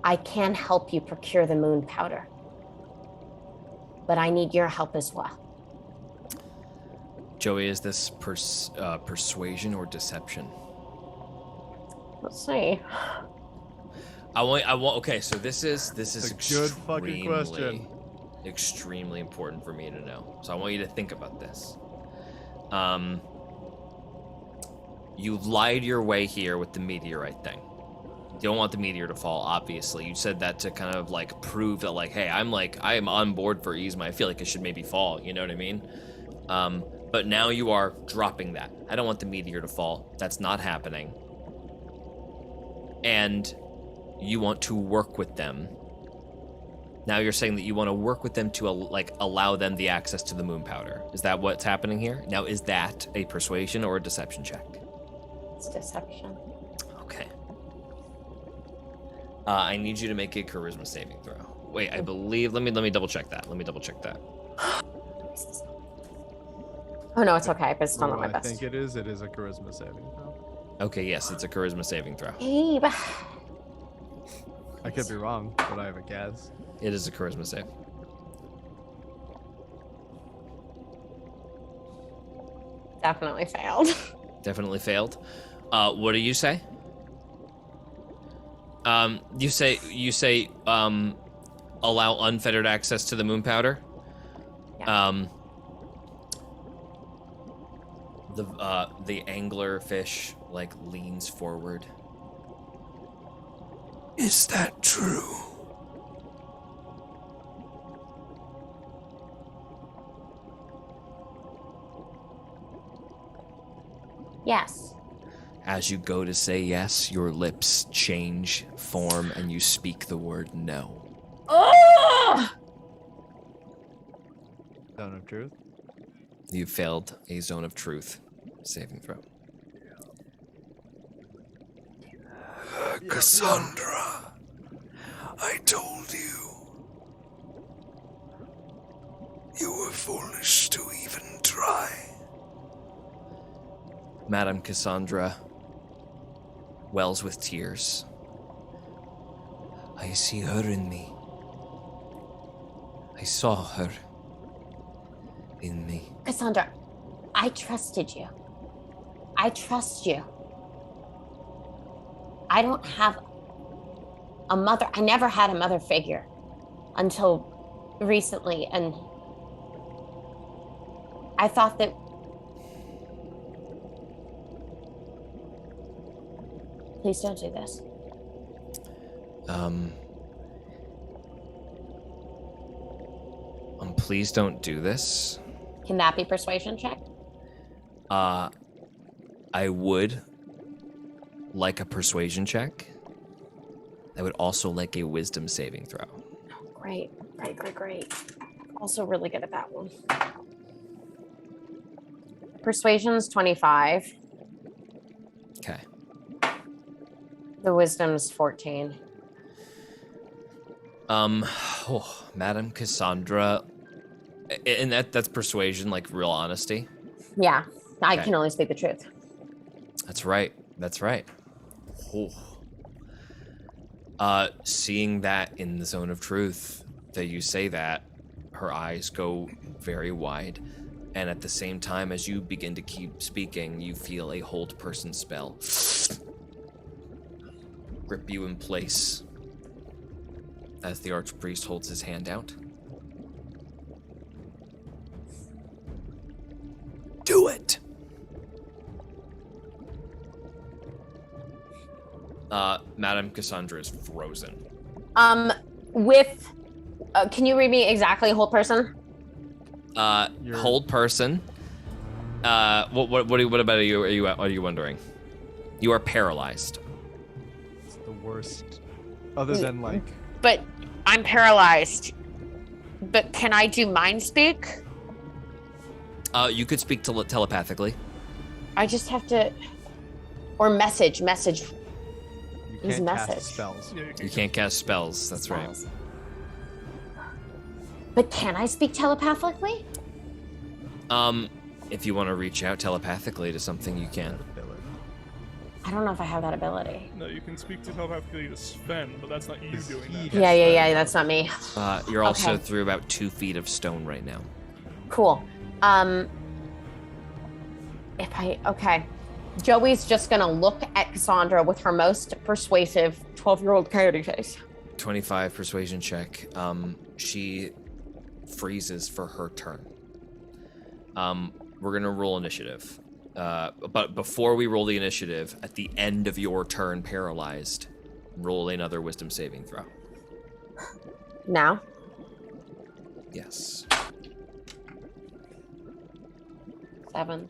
I can help you procure the moon powder. But I need your help as well. Joey, is this persuasion or deception? Let's see. Okay, so this is a good fucking question. Extremely important for me to know. So I want you to think about this. You lied your way here with the meteorite thing. You don't want the meteor to fall, obviously. You said that to kind of prove that hey, I am on board for Eesma. I feel like it should maybe fall, you know what I mean? But now you are dropping that. I don't want the meteor to fall. That's not happening. And you want to work with them. Now you're saying that you want to work with them to allow them the access to the moon powder. Is that what's happening here? Now, is that a persuasion or a deception check? It's deception. Okay. I need you to make a charisma saving throw. Wait, I believe. Let me double check that. Oh no, it's okay. But it's still not my I best. think it is. It is a charisma saving throw. Okay, yes, it's a charisma saving throw. Abe. I could be wrong, but I have a guess. It is a charisma save. Definitely failed. Definitely failed. What do you say? You say allow unfettered access to the moon powder. Yeah. The angler fish leans forward. Is that true? Yes. As you go to say yes, your lips change form and you speak the word no. Oh! Zone of truth. You failed a zone of truth saving throw. Cassandra, I told you. You were foolish to even try. Madame Cassandra wells with tears. I see her in me. I saw her in me. Cassandra, I trusted you. I trust you. I don't have a mother. I never had a mother figure until recently. And I thought that. Please don't do this. Please don't do this. Can that be persuasion check? I would like a persuasion check. I would also like a wisdom saving throw. Great. Also really good at that one. Persuasion's 25. Okay. The wisdom's 14. Madam Cassandra, and that's persuasion, like real honesty. Yeah, I Okay. can only speak the truth. That's right. Seeing that in the zone of truth, that you say that, her eyes go very wide, and at the same time as you begin to keep speaking, you feel a hold person spell grip you in place as the archpriest holds his hand out. Do it! Madam Cassandra is frozen. Can you read me exactly whole person? Hold person. What about you? Are you wondering? You are paralyzed. It's the worst. Other than like. But I'm paralyzed. But can I do mind speak? You could speak telepathically. I just have to, or message. You Use can't message. cast spells. You can't cast spells. That's right. Spells. But can I speak telepathically? If you want to reach out telepathically to something, you can. I don't know if I have that ability. No, you can speak to telepathically to Sven, but that's not you doing that. Yeah, that's not me. You're also Okay. through about 2 feet of stone right now. Cool. Okay. Joey's just gonna look at Cassandra with her most persuasive 12-year-old coyote face. 25 persuasion check. She freezes for her turn. We're gonna roll initiative. But before we roll the initiative, at the end of your turn paralyzed, roll another wisdom saving throw. Now? Yes. 7.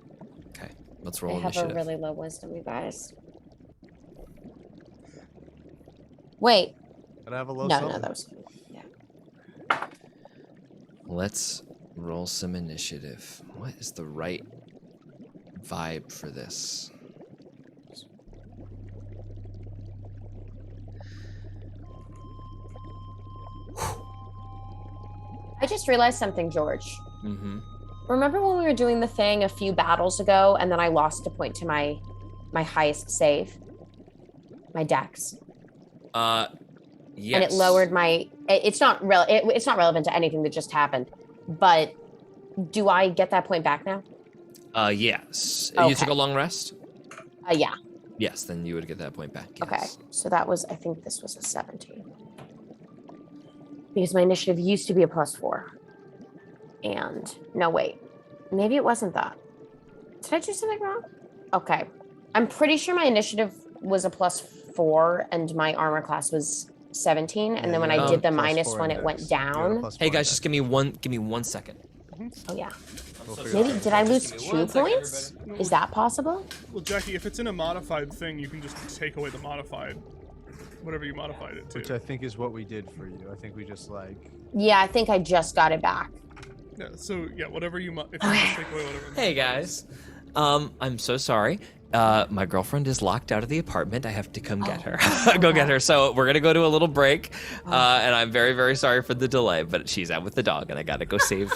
Okay, let's I roll have initiative. a really low wisdom, you guys. Wait. Gotta have a low No, something. that was. Yeah. Let's roll some initiative. What is the right vibe for this? I just realized something, George. Mm-hmm. Remember when we were doing the thing a few battles ago, and then I lost a point to my highest save, my dex, Yes. and it lowered my. It's not it's not relevant to anything that just happened, but do I get that point back now? Yes. Okay. You took a long rest? Yeah. Yes, then you would get that point back. Yes. Okay. So that was. I think this was a 17. Because my initiative used to be a +4. And no, wait. Maybe it wasn't that. Did I do something wrong? Okay. I'm pretty sure my initiative was a +4 and my armor class was 17. And then when I did the -1, it went down. Hey guys, just give me one second. Oh, yeah. We'll figure it Maybe, out. did I lose Give me 2 1 second, points? Is that possible? Well, Jackie, if it's in a modified thing, you can just take away the modified, whatever you modified it to. Which I think is what we did for you. I think we just like. Yeah, I think I just got it back. Yeah, so yeah, whatever you if you just take away whatever. Hey guys. I'm so sorry. My girlfriend is locked out of the apartment. I have to come get her. Go get her. So we're gonna go to a little break. And I'm very, very sorry for the delay, but she's out with the dog and I gotta go save.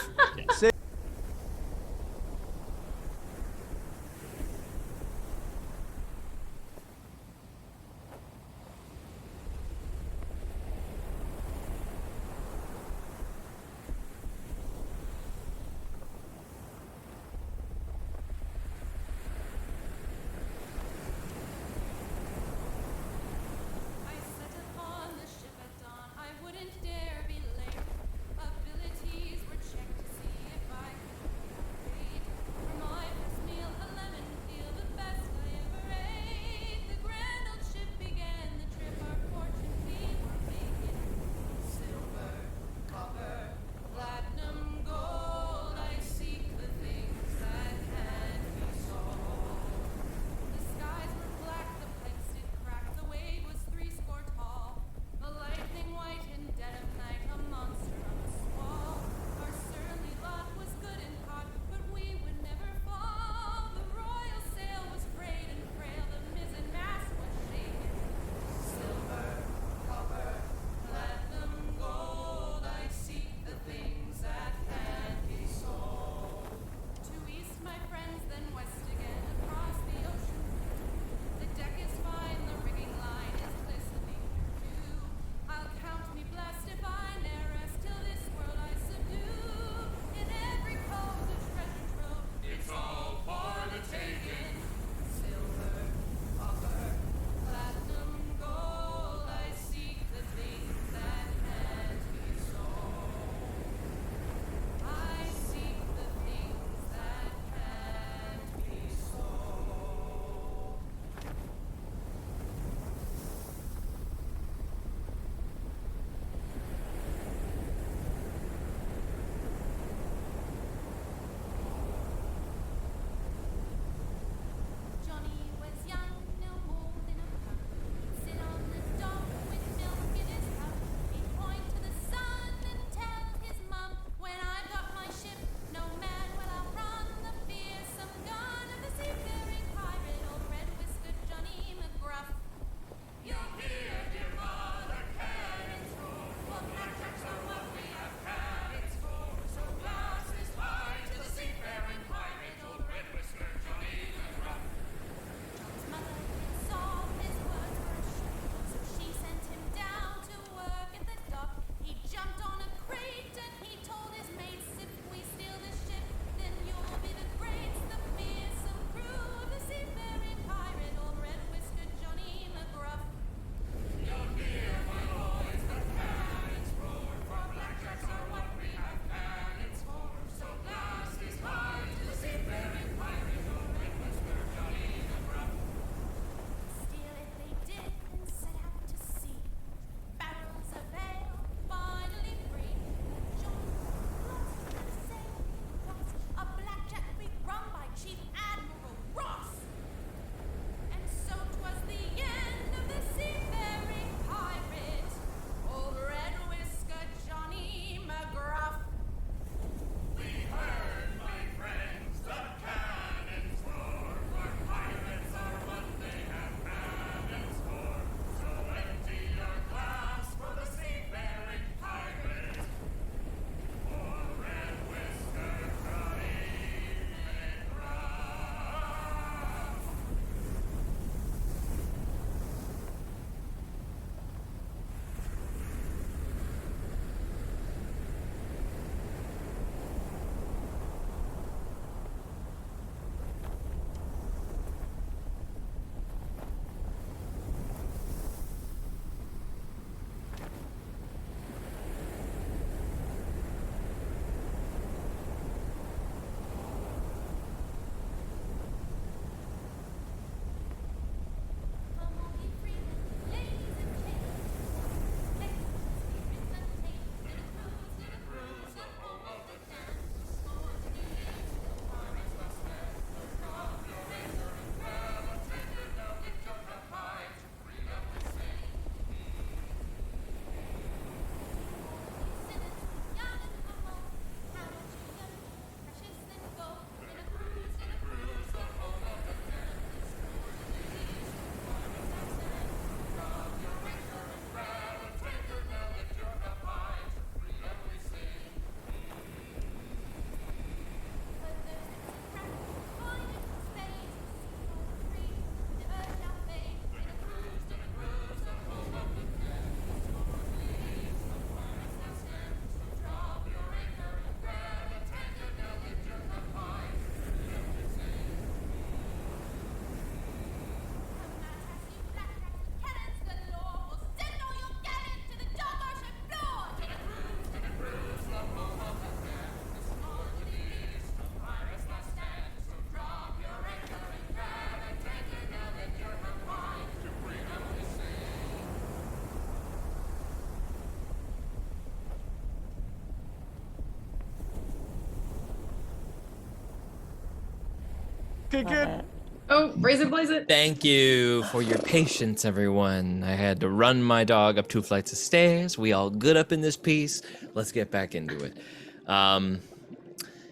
Kick it. Oh, raise it, blaze it. Thank you for your patience, everyone. I had to run my dog up 2 flights of stairs. We all good up in this piece. Let's get back into it.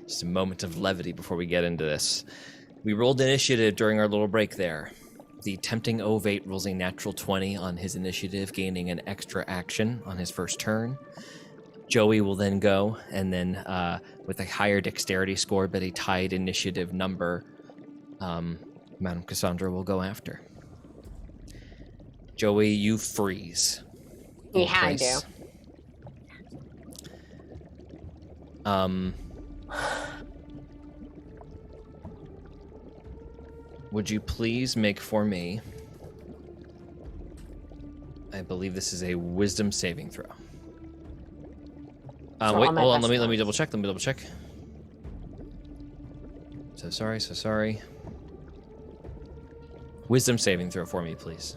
Just a moment of levity before we get into this. We rolled initiative during our little break there. The tempting ovate rolls a natural 20 on his initiative, gaining an extra action on his first turn. Joey will then go, and then with a higher dexterity score but a tied initiative number, Madame Cassandra will go after. Joey, you freeze. Yeah, I do. Would you please make for me, I believe this is a wisdom saving throw. Wait, hold on, let me double check, So sorry. Wisdom saving throw for me, please.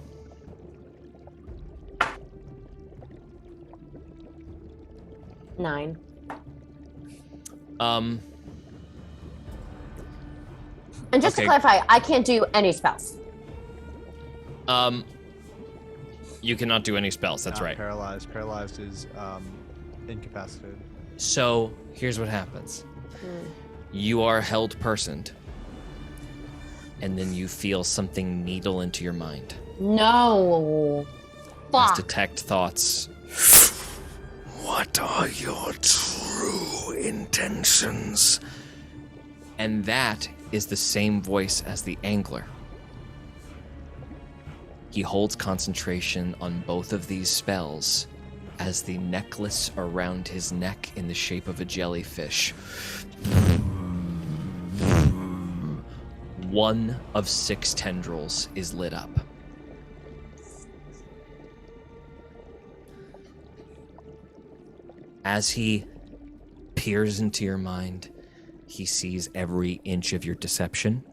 Nine. And just to clarify, I can't do any spells. You cannot do any spells, that's right. Paralyzed. Paralyzed is incapacitated. So, here's what happens. You are held personed, and then you feel something needle into your mind. No. Let's Fuck. detect thoughts. What are your true intentions? And that is the same voice as the angler. He holds concentration on both of these spells as the necklace around his neck in the shape of a jellyfish. 1 of 6 tendrils is lit up. As he peers into your mind, he sees every inch of your deception.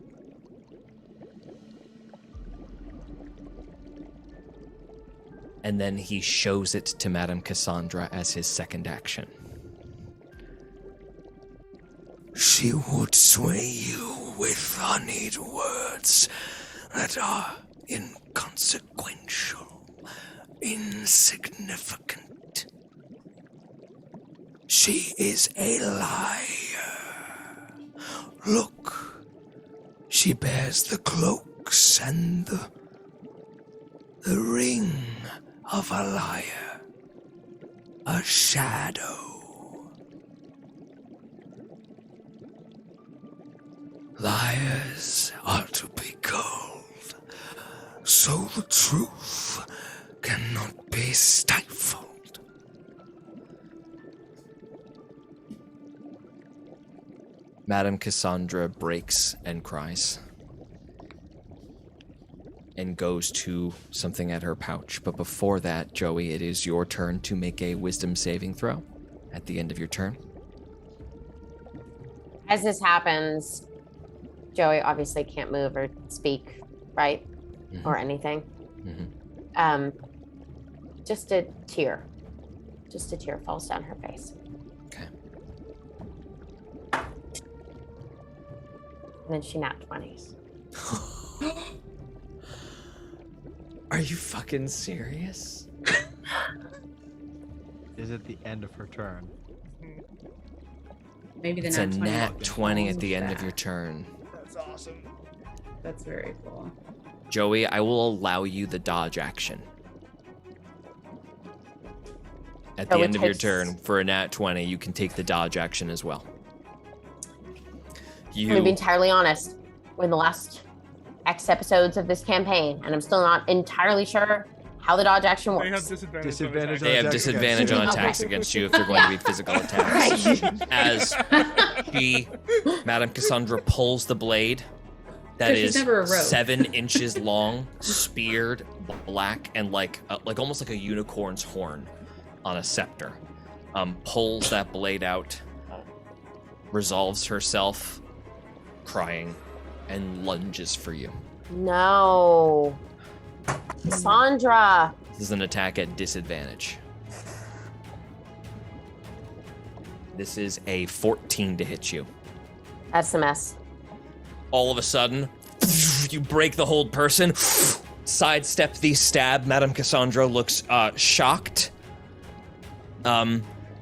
And then he shows it to Madame Cassandra as his second action. She would sway you with honeyed words that are inconsequential, insignificant. She is a liar. Look, she bears the cloaks and the ring of a liar, a shadow. Liars are to be culled, so the truth cannot be stifled. Madame Cassandra breaks and cries and goes to something at her pouch. But before that, Joey, it is your turn to make a wisdom saving throw at the end of your turn. As this happens, Joey obviously can't move or speak, right? Mm-hmm. Or anything. Mm-hmm. Just a tear falls down her face. Okay. And then she nat 20s. Are you fucking serious? Is at the end of her turn. Maybe the It's a nat 20. nat 20 at the end of back. your turn. That's awesome. That's very cool. Joey, I will allow you the dodge action. At the So it end of your takes- turn, for a nat 20, you can take the dodge action as well. I'm gonna be entirely honest. We're in the last X episodes of this campaign, and I'm still not entirely sure how the dodge action They have works. disadvantage. Disadvantage They have attacks disadvantage on against you. attacks against you if they're going to be physical attacks. As Madame Cassandra pulls the blade that So she's is never a rogue. 7 inches long, speared, black, and like almost like a unicorn's horn on a scepter. Pulls that blade out, resolves herself, crying, and lunges for you. No. Cassandra. This is an attack at disadvantage. This is a 14 to hit you. That's a mess. all of a sudden, you break the hold person, sidestep the stab. Madame Cassandra looks shocked.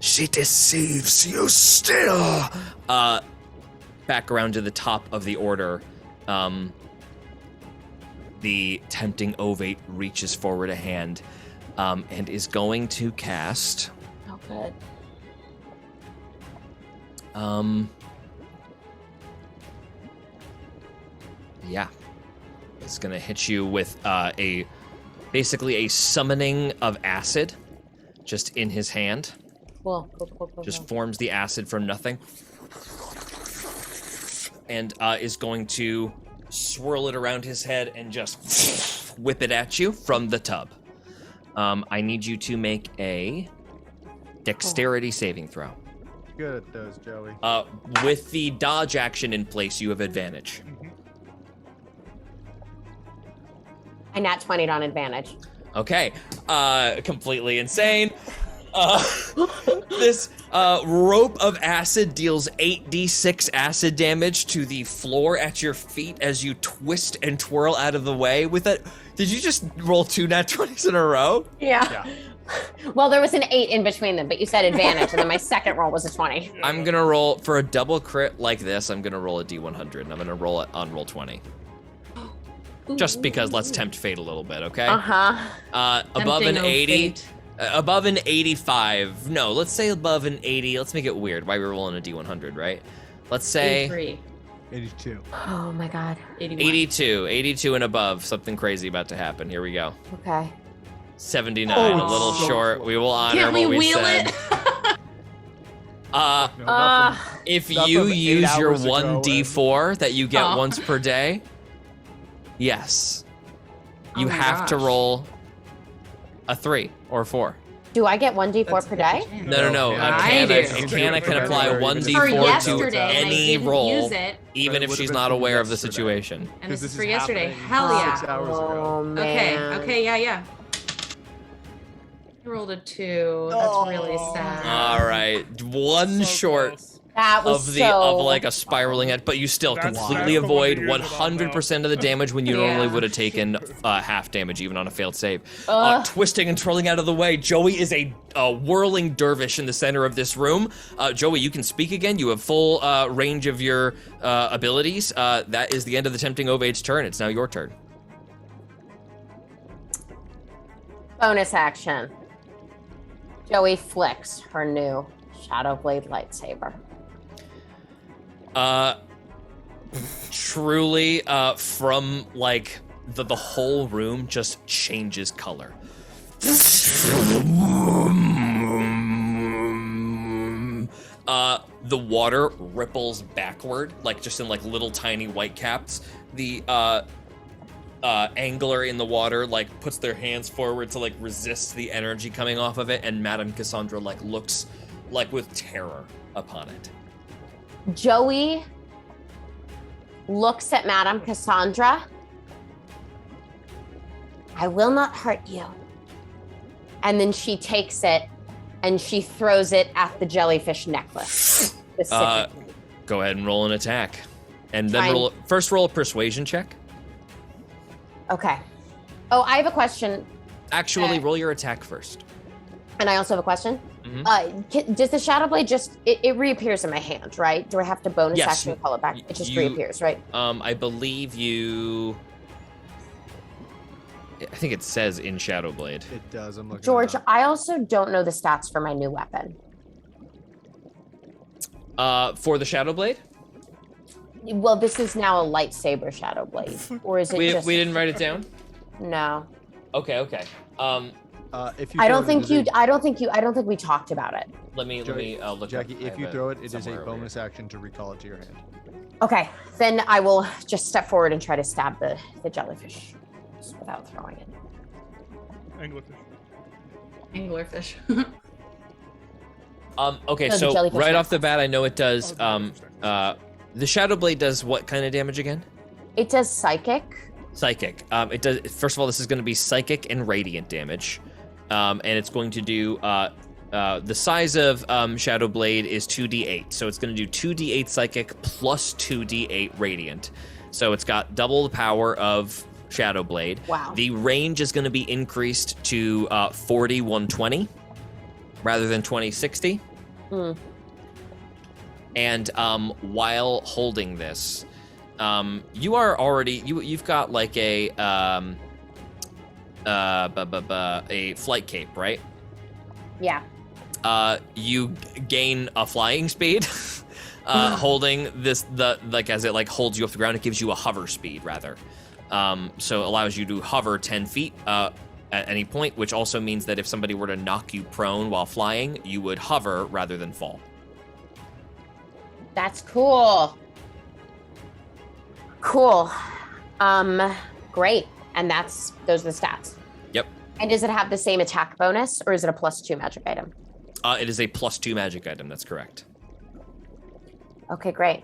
She deceives you still. Back around to the top of the order. The tempting ovate reaches forward a hand and is going to cast. Oh, good. Yeah. It's gonna hit you with basically a summoning of acid just in his hand. Cool. Just forms the acid from nothing. And is going to swirl it around his head and just whip it at you from the tub. I need you to make a dexterity saving throw. Good at those, Joey. With the dodge action in place, you have advantage. I nat 20'd on advantage. Okay, completely insane. This rope of acid deals 8d6 acid damage to the floor at your feet as you twist and twirl out of the way with it. Did you just roll 2 nat 20s in a row? Yeah. Well, there was an 8 in between them, but you said advantage, and then my second roll was a 20. I'm gonna roll, for a double crit like this, I'm gonna roll a d100, and I'm gonna roll it on roll 20. Just because, let's tempt fate a little bit, okay? Above an 80, above an 85, no, let's say above an 80, let's make it weird. Why are we rolling a d100, right? Let's say 83. 82. Oh my god. 81. 82 and above, something crazy about to happen. Here we go. Okay. 79, Oh, a little so short. We will honor Can't what we we wheel said. it? If Not you from 8 use your hours ago, 1d4 that you get Oh. once per day, yes, you Oh my have to gosh. roll a 3 or 4. Do I get 1d4 per day? No. I do. A Canna can apply For 1d4 yesterday, to and I any didn't roll, use it, even But it if would've she's been not from aware of the yesterday. situation. and this is is for yesterday. happening Hell yeah. 6 hours ago. Oh man. Okay, yeah. I rolled a 2. That's really sad. All right, one So short close. That was of so. like a spiraling head, but you still That's completely the one avoid to use it on, 100% of the damage when you normally Yeah. would have taken half damage even on a failed save. Ugh. Twisting and twirling out of the way, Joey is a whirling dervish in the center of this room. Joey, you can speak again. You have full range of your abilities. That is the end of the Tempting Ovade's turn. It's now your turn. Bonus action. Joey flicks her new Shadow Blade lightsaber. Truly, from like the whole room just changes color. The water ripples backward, like just in like little tiny white caps. The angler in the water like puts their hands forward to like resist the energy coming off of it, and Madame Cassandra like looks like with terror upon it. Joey looks at Madame Cassandra. I will not hurt you. And then she takes it and she throws it at the jellyfish necklace. Specifically. Go ahead and roll an attack, and then Fine. roll a persuasion check. Okay. Oh, I have a question, Actually, roll your attack first. and I also have a question. Mhm. Does the Shadow Blade just it reappears in my hand, right? Do I have to bonus Yes. action to call it back? It just You- reappears, right? I believe you. I think it says in Shadowblade. It does. I'm looking. George, it up. I also don't know the stats for my new weapon. For the Shadowblade, Well, this is now a lightsaber Shadow Blade, or is it we just? didn't write it down. No, Okay. If you I throw don't it, think it you. is I don't think we talked about it. Let me look. Jackie, up. I if you have throw it, it is a somewhere over bonus here. action to recall it to your hand. Okay, then I will just step forward and try to stab the jellyfish just without throwing it. Anglerfish. Anglerfish. Okay, No, the so jellyfish right off necklace. the bat, I know it does. Oh, The Shadowblade does what kind of damage again? It does psychic. Psychic. It does. First of all, this is going to be psychic and radiant damage, and it's going to do the size of Shadow Blade is 2d8, so it's going to do 2d8 psychic plus 2d8 radiant. So it's got double the power of Shadow Blade. Wow. The range is going to be increased to 40-120 rather than 20-60. And while holding this, you are already you've got like a flight cape, right? Yeah. You gain a flying speed. Holding this, as it like holds you off the ground, it gives you a hover speed rather. So it allows you to hover 10 feet at any point, which also means that if somebody were to knock you prone while flying, you would hover rather than fall. That's cool. Cool. Great. And those are the stats. Yep. And does it have the same attack bonus, or is it a +2 magic item? It is a +2 magic item. That's correct. Okay, great.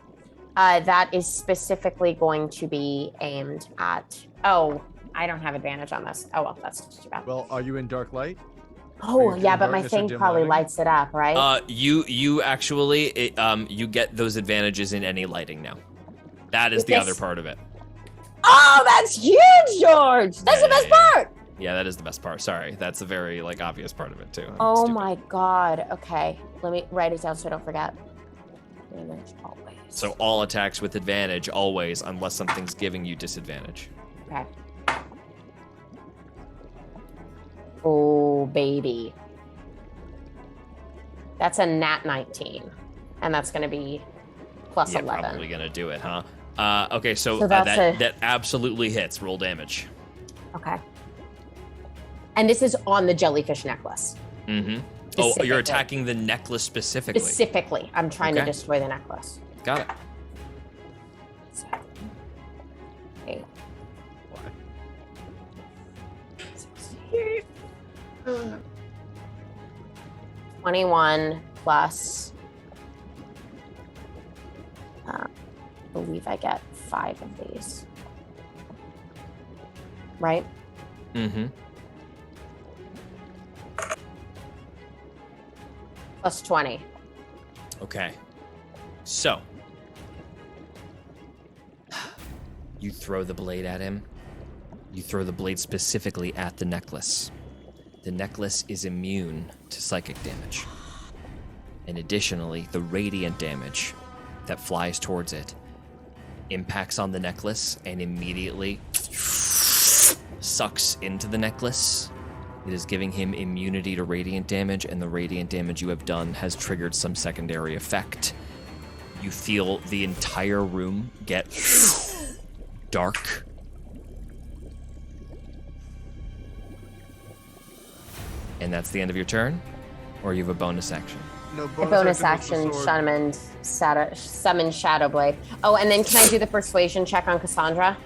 That is specifically going to be aimed at. Oh, I don't have advantage on this. Oh well, that's too bad. Well, are you in dark light? Oh Are you yeah, in but my darkness or thing dim probably lighting? lights it up, right? You actually you get those advantages in any lighting now. That is the Yes. other part of it. Oh, that's huge, George. That's the best part. Yeah, that is the best part. Sorry, that's the very obvious part of it too. I'm Oh stupid. my god. Okay, let me write it down so I don't forget. Damage always. So all attacks with advantage always, unless something's giving you disadvantage. Okay. Oh baby. That's a nat 19, and that's going to be plus Yeah, 11. probably gonna do it, huh? Okay, so, So that's that absolutely hits. Roll damage. Okay. And this is on the jellyfish necklace. Mm-hmm. Oh, you're Specifically. attacking the necklace specifically. Specifically, I'm trying to Okay. destroy the necklace. Got it. So, 8. 21 plus. I believe I get 5 of these. Right? Mm-hmm. Plus 20. Okay. So you throw the blade at him. You throw the blade specifically at the necklace. The necklace is immune to psychic damage. And additionally, the radiant damage that flies towards it impacts on the necklace and immediately sucks into the necklace. It is giving him immunity to radiant damage, and the radiant damage you have done has triggered some secondary effect. You feel the entire room get dark. And that's the end of your turn? Or you have a bonus action? No The bonus action, with the sword. summon Shadow Blade. Oh, and then can I do the persuasion check on Cassandra?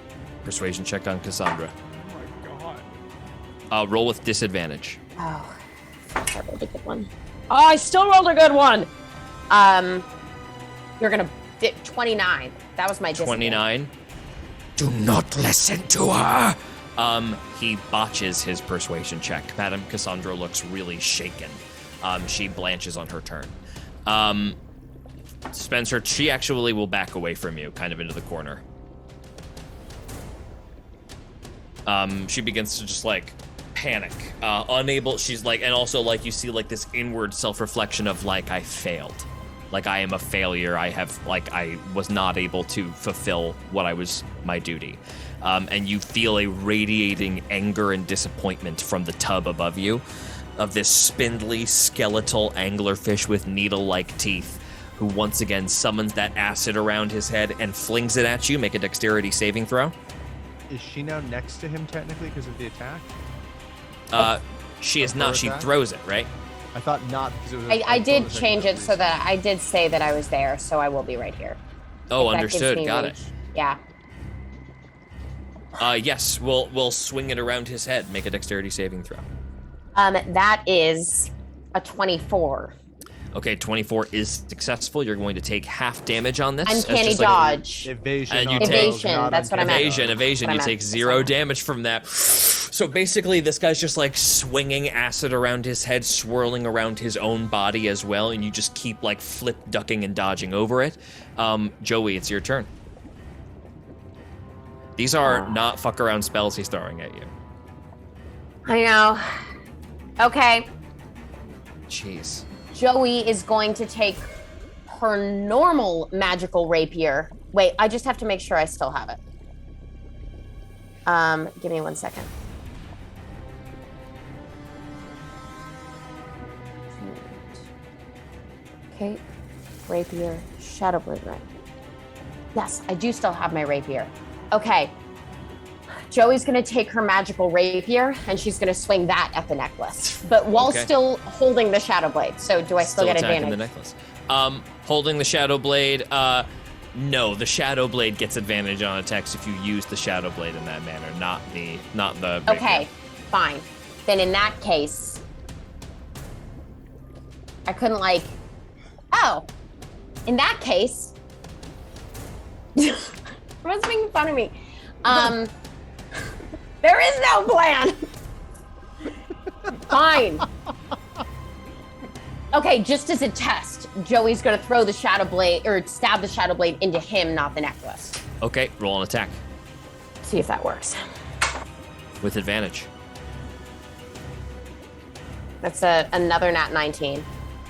Persuasion check on Cassandra. Oh my god. Roll with disadvantage. Oh, I rolled a good one. Oh, I still rolled a good one. You're gonna 29. That was my disadvantage. 29. Do not listen to her! He botches his persuasion check. Madame Cassandra looks really shaken. She blanches on her turn. Spencer, she actually will back away from you, kind of into the corner. She begins to just panic, unable. She's and also you see this inward self-reflection of I failed, I am a failure. I have I was not able to fulfill what my duty. And you feel a radiating anger and disappointment from the tub above you, of this spindly, skeletal anglerfish with needle-like teeth, who once again summons that acid around his head and flings it at you. Make a dexterity saving throw. Is she now next to him technically because of the attack? She is Her not. She attack? throws it, right? I thought not because it was. I did change it so that I did say that I was there, so I will be right here. Oh, If that gives understood. me Got reach. Yeah. it. Yes, we'll swing it around his head. Make a dexterity saving throw. That is a 24. Okay, 24 is successful. You're going to take half damage on this. as Uncanny just dodge. Evasion. And you on take- those, Evasion, not that's what I meant. uncanny Evasion. dodge. You What I take meant. 0 damage from that. So basically, this guy's just like swinging acid around his head, swirling around his own body as well, and you just keep like flip ducking and dodging over it. Joey, it's your turn. These are not fuck around spells he's throwing at you. I know. Okay. Jeez. Joey is going to take her normal magical rapier. Wait, I just have to make sure I still have it. Give me 1 second. Okay, rapier, shadow blade, right? Yes, I do still have my rapier. Okay, Joey's gonna take her magical rapier and she's gonna swing that at the necklace, but while still holding the shadow blade. So do I still get attacking advantage? the necklace. Holding the shadow blade. No, the shadow blade gets advantage on attacks if you use the shadow blade in that manner, not the rapier. Okay, fine. Then in that case, I couldn't like. Oh, in that case, everyone's making fun of me. There is no plan. Fine. Okay, just as a test, Joey's gonna throw the shadow blade or stab the shadow blade into him, not the necklace. Okay, roll an attack See if that works. with advantage. That's another nat 19.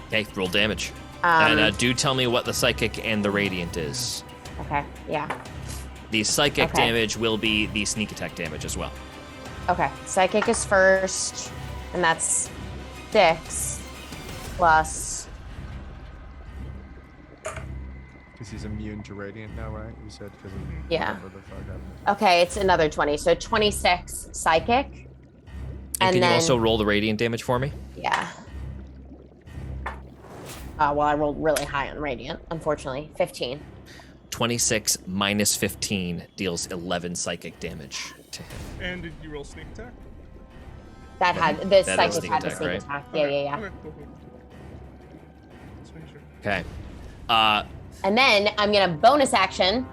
Okay, roll damage. And do tell me what the psychic and the radiant is. Okay, yeah. The psychic Okay. damage will be the sneak attack damage as well. Okay, psychic is first, and that's 6 plus. Because he's immune to radiant now, right? You said because of Yeah. whatever the fuck happened. Okay, it's another 20, so 26 psychic. And can then, you also roll the radiant damage for me? Yeah. Well, I rolled really high on radiant, unfortunately. 15. 26 minus 15 deals 11 psychic damage to him. And did you roll sneak attack? That had the That is psychic sneak had the attack, sneak right? attack. Yeah. Okay, cool. Just making sure. Okay. And then I'm gonna bonus action.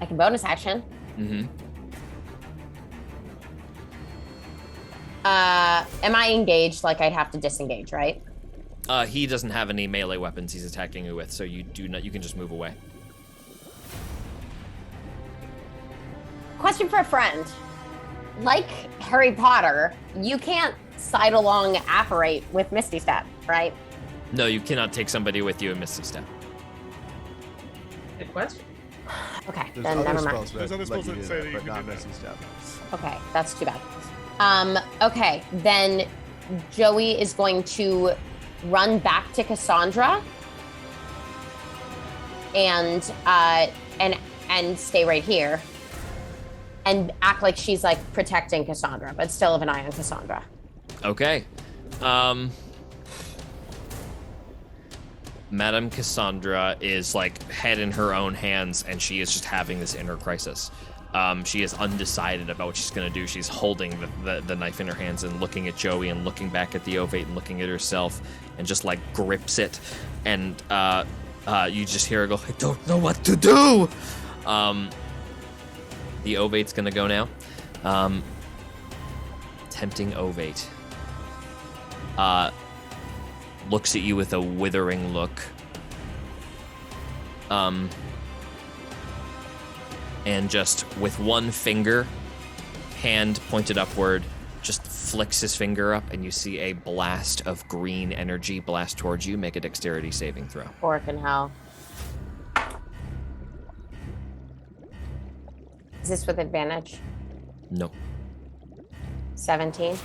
I can bonus action. Mm-hmm. Am I engaged? Like I'd have to disengage, right? He doesn't have any melee weapons he's attacking you with, so you can just move away. Question for a friend. Like Harry Potter, you can't side-along apparate with Misty Step, right? No, you cannot take somebody with you in Misty Step. Good question. Okay, There's then other never mind. spells that There's other let spells you that do say that, that you but can not do that. Misty Step. Okay, that's too bad. Okay, then Joey is going to run back to Cassandra and stay right here and act like she's like protecting Cassandra, but still have an eye on Cassandra. Okay. Madame Cassandra is like head in her own hands, and she is just having this inner crisis. She is undecided about what she's gonna do. She's holding the knife in her hands and looking at Joey and looking back at the ovate and looking at herself and just like grips it. And you just hear her go, "I don't know what to do." The ovate's gonna go now. Tempting ovate. Looks at you with a withering look. And just with one finger, hand pointed upward, just flicks his finger up, and you see a blast of green energy blast towards you. Make a dexterity saving throw. Orc in hell. Is this with advantage? No, 17.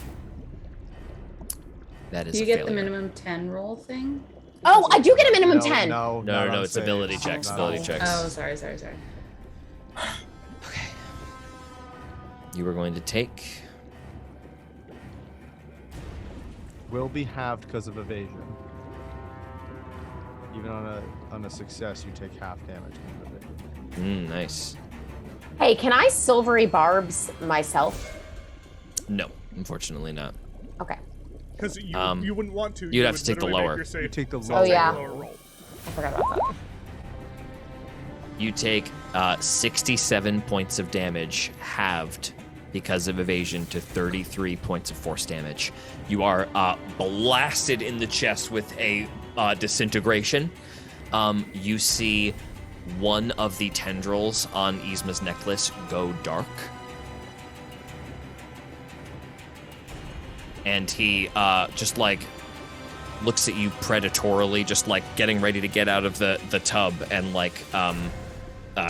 that is Do you a get failure. the minimum 10 roll thing? Oh, I do get a minimum No, 10. No, No, not no, on it's saves. ability checks. Not Ability on- checks. Oh, sorry. Okay. You are going to take. Will be halved because of evasion. Even on a success, you take half damage because of evasion. Nice. Hey, can I silvery barbs myself? No, unfortunately not. Okay. Because you wouldn't want to. you'd have would to take the literally make lower. your save, You take the so lower. Oh, yeah. lower roll. I forgot about that. You take 67 points of damage, halved because of evasion to 33 points of force damage. You are blasted in the chest with a disintegration. You see one of the tendrils on Eesma's necklace go dark. And he just like looks at you predatorily, just like getting ready to get out of the tub, and like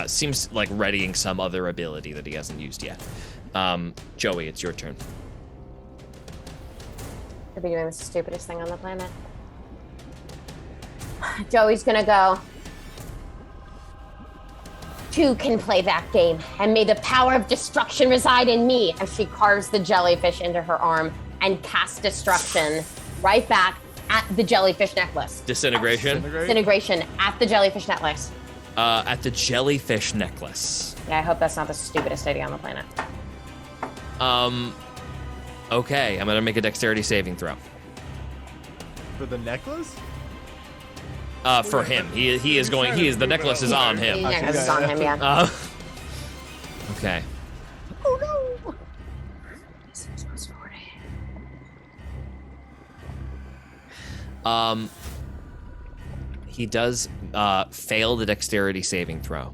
seems like readying some other ability that he hasn't used yet. Joey, it's your turn. Could be doing the stupidest thing on the planet. Joey's gonna go. Two can play that game, and may the power of destruction reside in me. As she carves the jellyfish into her arm and casts destruction right back at the jellyfish necklace. Disintegration? Disintegration at the jellyfish necklace. At the jellyfish necklace. Yeah, I hope that's not the stupidest idea on the planet. Okay, I'm gonna make a dexterity saving throw. For the necklace? For him. He is the necklace is on him. The necklace is on him, yeah. Okay. Oh no! 6 + 40. He does fail the dexterity saving throw.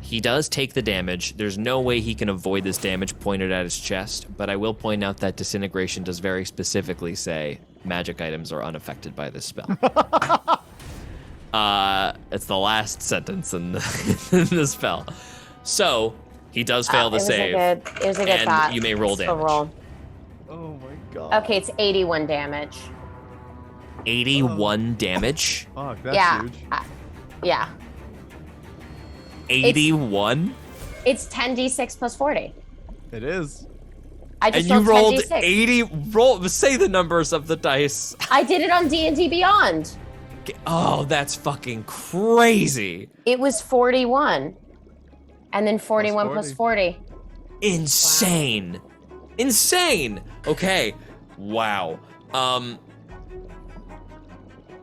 He does take the damage. There's no way he can avoid this damage pointed at his chest, but I will point out that disintegration does very specifically say magic items are unaffected by this spell. It's the last sentence in the spell. So, he does fail the save. It was a good and thought. you may roll Still damage. roll. Oh my god. Okay, it's 81 damage. 81 damage? Fuck, that's Yeah. huge. Yeah. 81? It's 10d6 + 40. It is. I And just you rolled 10d6. 80. Say the numbers of the dice. I did it on D&D Beyond. Oh, that's fucking crazy. It was 41. And then 41 40. + 40. Insane. Insane. Okay. Wow.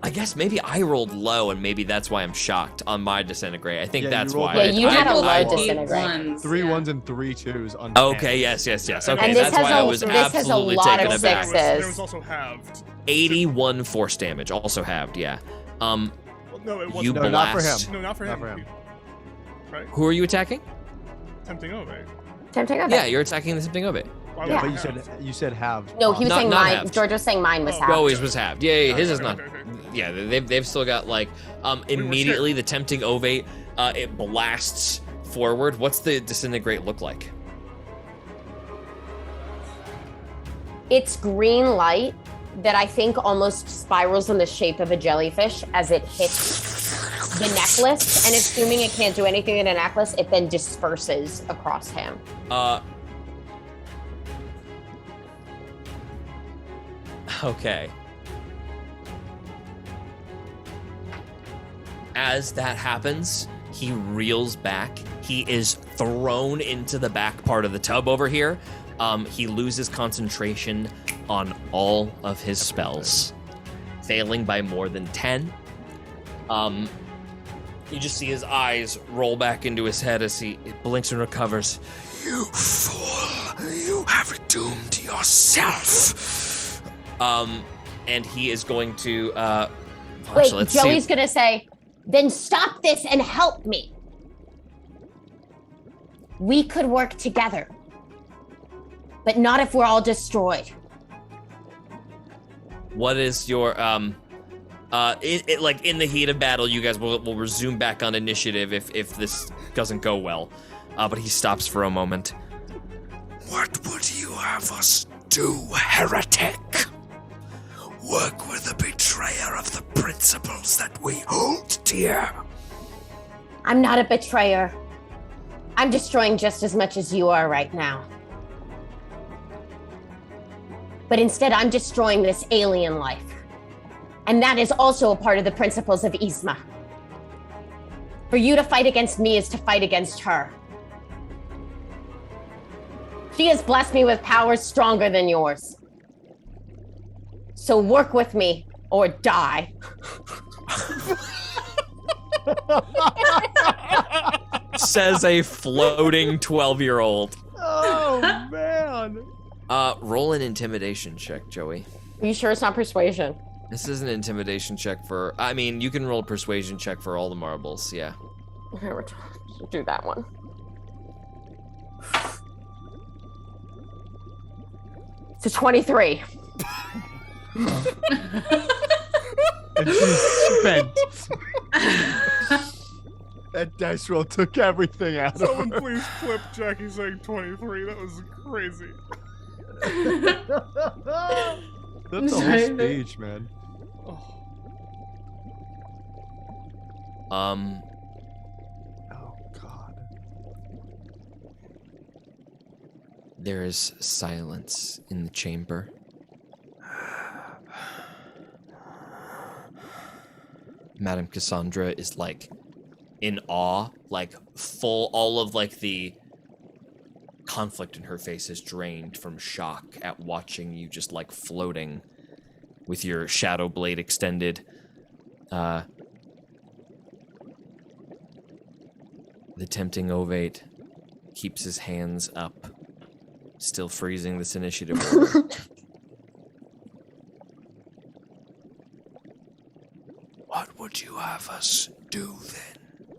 I guess maybe I rolled low, and maybe that's why I'm shocked on my disintegrate. I think Yeah, that's you rolled why. Yeah, you had a low I- disintegrate. Ones, 3 yeah. 1s and 3 2s on Okay, yes. Okay, And this that's has why a- I was this has a absolutely lot taken of aback. sixes. There was also halved. 81 force damage, also halved, yeah. Well, no, it wasn't. You No, not for blast. him. No, not for Not him. for him. Right? Who are you attacking? Tempting over. Tempting over. Yeah, you're attacking the something of it. Why Yeah. would But it you said halved. No, he was Not- saying not mine. halved. George was saying mine was Oh. half. Always was halved. Yeah, his is Okay, not. okay. Yeah, they've still got like immediately the tempting ovate. It blasts forward. What's the disintegrate look like? It's green light that I think almost spirals in the shape of a jellyfish as it hits the necklace. And assuming it can't do anything in a necklace, it then disperses across him. Okay. As that happens, he reels back. He is thrown into the back part of the tub over here. He loses concentration on all of his spells, failing by more than 10. You just see his eyes roll back into his head as he blinks and recovers. You fool! You have doomed yourself! And he is going to Wait, let's Joey's see. gonna say, then stop this and help me. We could work together. But not if we're all destroyed. What is your like in the heat of battle, you guys will resume back on initiative if this doesn't go well. But he stops for a moment. What would you have us do, heretic? Work with a betrayer of the principles that we hold dear. I'm not a betrayer. I'm destroying just as much as you are right now. But instead, I'm destroying this alien life. And that is also a part of the principles of Eesma. For you to fight against me is to fight against her. She has blessed me with powers stronger than yours. So work with me or die. says a floating 12-year-old. Oh man. Roll an intimidation check, Joey. Are you sure it's not persuasion? This is an intimidation check for, I mean, you can roll a persuasion check for all the marbles, yeah. Okay, we'll do that one. It's a 23. And she's spent. That dice roll took everything out of Someone her. please clip Jackie saying 23. That was crazy. That's a whole speech, man. Um, Oh God. there is silence in the chamber. Madame Cassandra is like in awe, like full, all of like the conflict in her face is drained from shock at watching you just like floating with your shadow blade extended. The tempting ovate keeps his hands up, still freezing this initiative order. What would you have us do then?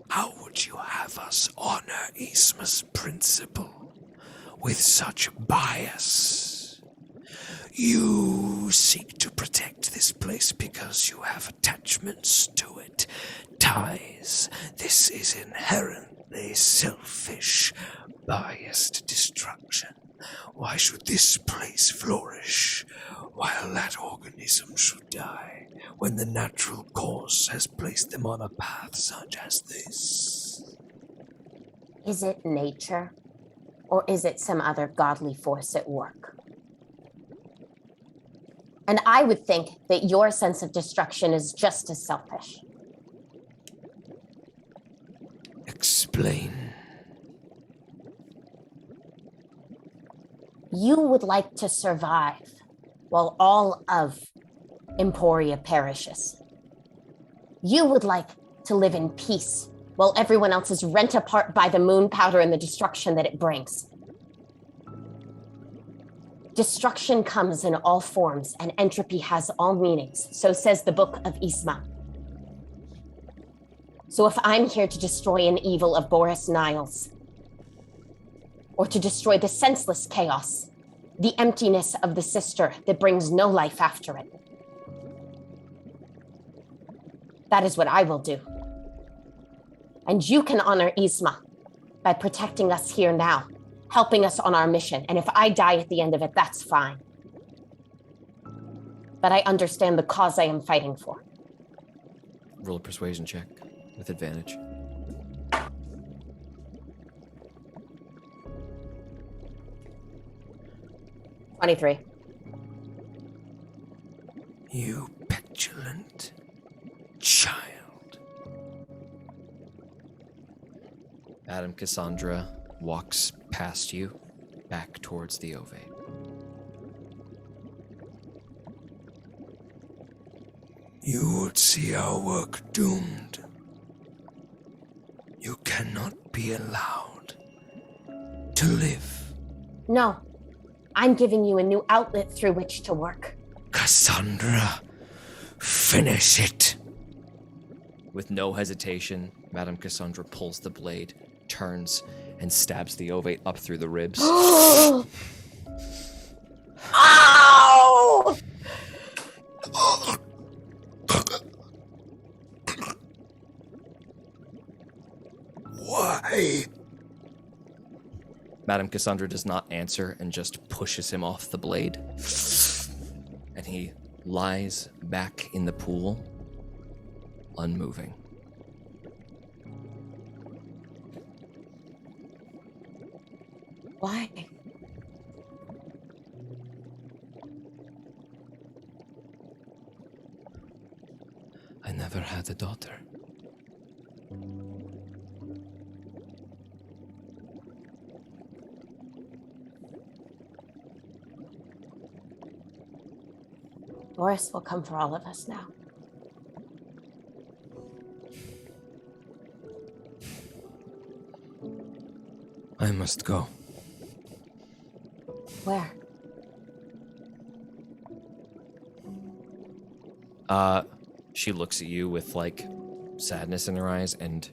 How would you have us honor Eesma's principle with such bias? You seek to protect this place because you have attachments to it, ties. This is inherently selfish, biased destruction. Why should this place flourish while that organism should die when the natural course has placed them on a path such as this? Is it nature? Or is it some other godly force at work? And I would think that your sense of destruction is just as selfish. Explain. You would like to survive while all of Emporia perishes. You would like to live in peace while everyone else is rent apart by the moon powder and the destruction that it brings. Destruction comes in all forms and entropy has all meanings, so says the book of Eesma. So if I'm here to destroy an evil of Boris Niles, or to destroy the senseless chaos, the emptiness of the sister that brings no life after it, that is what I will do. And you can honor Eesma by protecting us here now, helping us on our mission. And if I die at the end of it, that's fine. But I understand the cause I am fighting for. Roll a persuasion check with advantage. '23. You petulant child. Madame Cassandra walks past you, back towards the ovate. You would see our work doomed. You cannot be allowed to live. No, I'm giving you a new outlet through which to work. Cassandra, finish it. With no hesitation, Madame Cassandra pulls the blade, turns, and stabs the ovate up through the ribs. Ow! Why? Madame Cassandra does not answer and just pushes him off the blade. And he lies back in the pool, unmoving. Why? I never had a daughter. Boris will come for all of us now. must go. Where? She looks at you with like sadness in her eyes and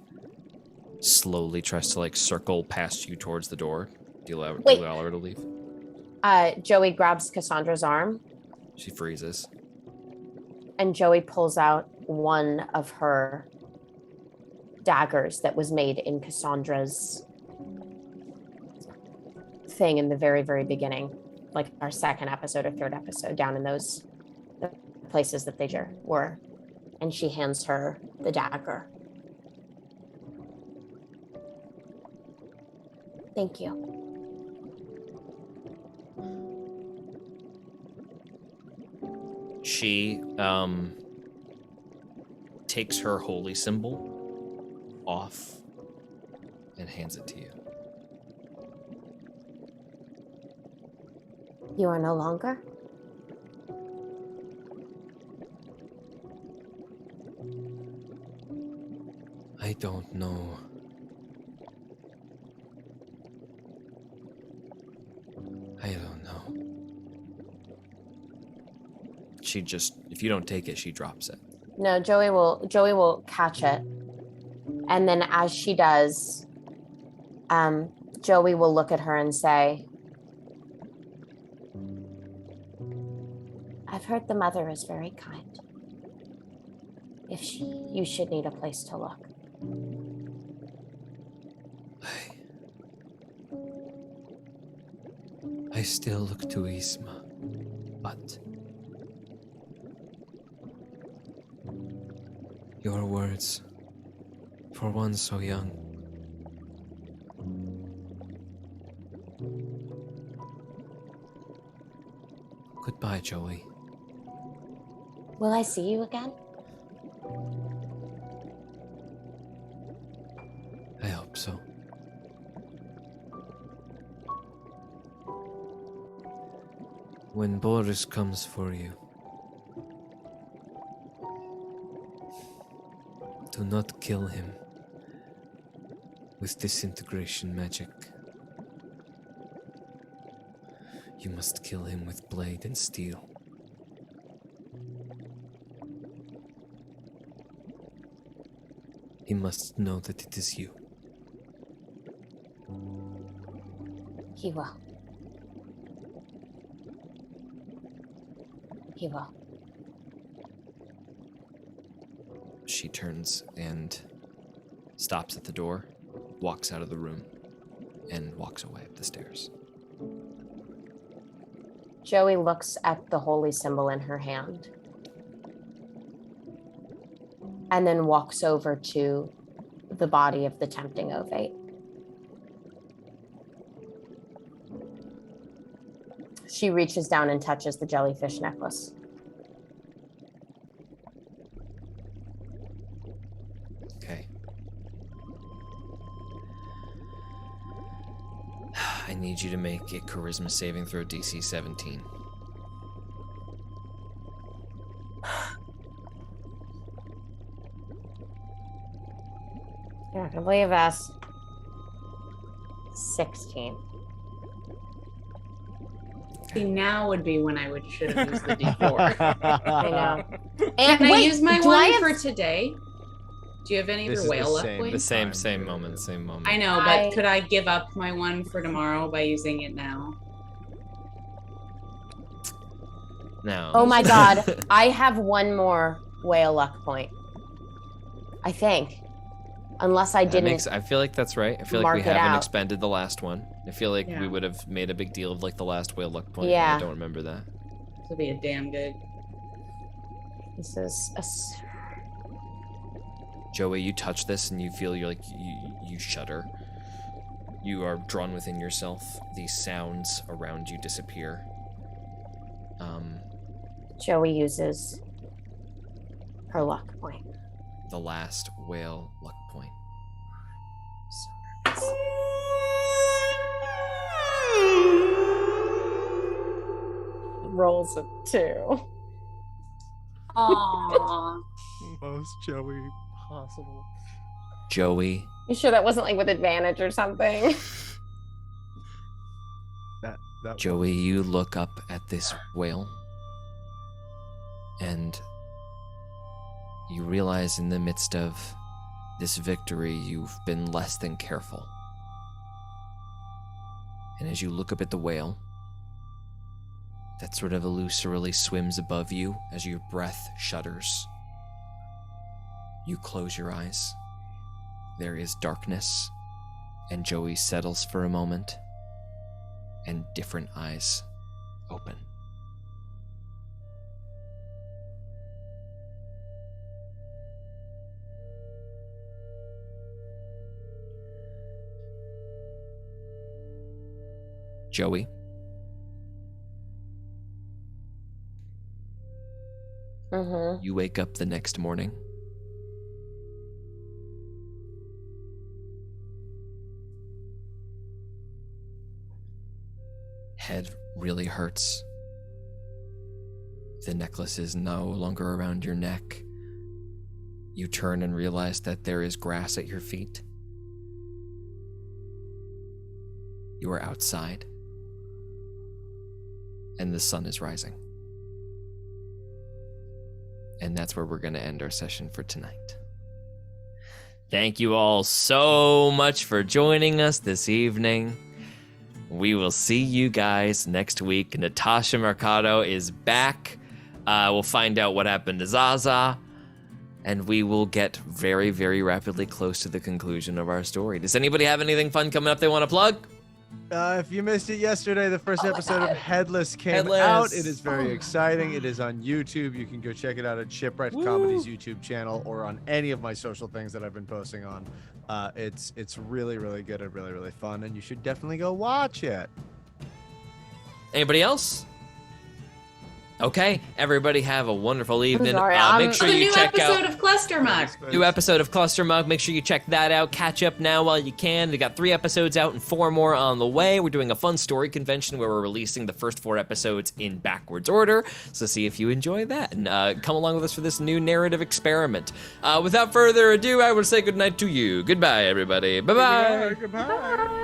slowly tries to like circle past you towards the door. Do you allow her to leave? Joey grabs Cassandra's arm, She freezes. and Joey pulls out one of her daggers that was made in Cassandra's thing in the very, very beginning, like our second episode or third episode, down in those the places that they were. And she hands her the dagger. Thank you. She takes her holy symbol off and hands it to you. You are no longer? I don't know. I don't know. She just, if you don't take it, she drops it. No, Joey will catch it. And then as she does, Joey will look at her and say, I've heard the mother is very kind. You should need a place to look. I still look to Eesma, but your words, for one so young, goodbye, Joey. Will I see you again? I hope so. When Boris comes for you, do not kill him with disintegration magic. You must kill him with blade and steel. He must know that it is you. He will. He will. She turns and stops at the door, walks out of the room, and walks away up the stairs. Joey looks at the holy symbol in her hand and then walks over to the body of the tempting ovate. She reaches down and touches the jellyfish necklace. Okay. I need you to make a charisma saving throw DC 17. Yeah, I can believe this. 16. See, now would be when I should have used the D4. I know. And Can I wait, use my do I one have- for today? Do you have any This other is the whale luck same. The points? same moment. I know, but could I give up my one for tomorrow by using it now? No. Oh my god, I have one more whale luck point. I think. Unless I didn't. I feel like that's right. I feel like mark we it haven't out. expended the last one. I feel like we Yeah. would have made a big deal of like the last whale luck point. Yeah. I don't remember that. This would be a damn good. This is Joey, you touch this and you feel you shudder. You are drawn within yourself. These sounds around you disappear. Joey uses her luck point. The last whale luck point. Rolls a 2. Aww. Most Joey possible. Joey, You sure that wasn't like with advantage or something? That Joey, you look up at this whale, and you realize in the midst of this victory, you've been less than careful. And as you look up at the whale, that sort of illusorily swims above you as your breath shudders, you close your eyes. There is darkness, and Joey settles for a moment, and different eyes open. Joey, Mm-hmm. you wake up the next morning. Head really hurts. The necklace is no longer around your neck. You turn and realize that there is grass at your feet. You are outside, and the sun is rising. And that's where we're going to end our session for tonight. Thank you all so much for joining us this evening. We will see you guys next week. Natasha Mercado is back. We'll find out what happened to Zaza, and we will get very, very rapidly close to the conclusion of our story. Does anybody have anything fun coming up they want to plug? If you missed it yesterday, the first episode of Headless came Headless. out. It is very exciting. It is on YouTube. You can go check it out at Shipwrecked Comedy's YouTube channel or on any of my social things that I've been posting on. It's really, really good and really, really fun, and you should definitely go watch it. Anybody else? Okay, everybody have a wonderful evening. sorry, Make sure the you new check episode out of Cluster Mug. new episode of Cluster Mug. Make sure you check that out. Catch up now while you can. We got 3 episodes out and 4 more on the way. We're doing a fun story convention where we're releasing the first 4 episodes in backwards order. So see if you enjoy that and come along with us for this new narrative experiment. Without further ado, I will say goodnight to you. Goodbye, everybody. Bye-bye. Goodbye.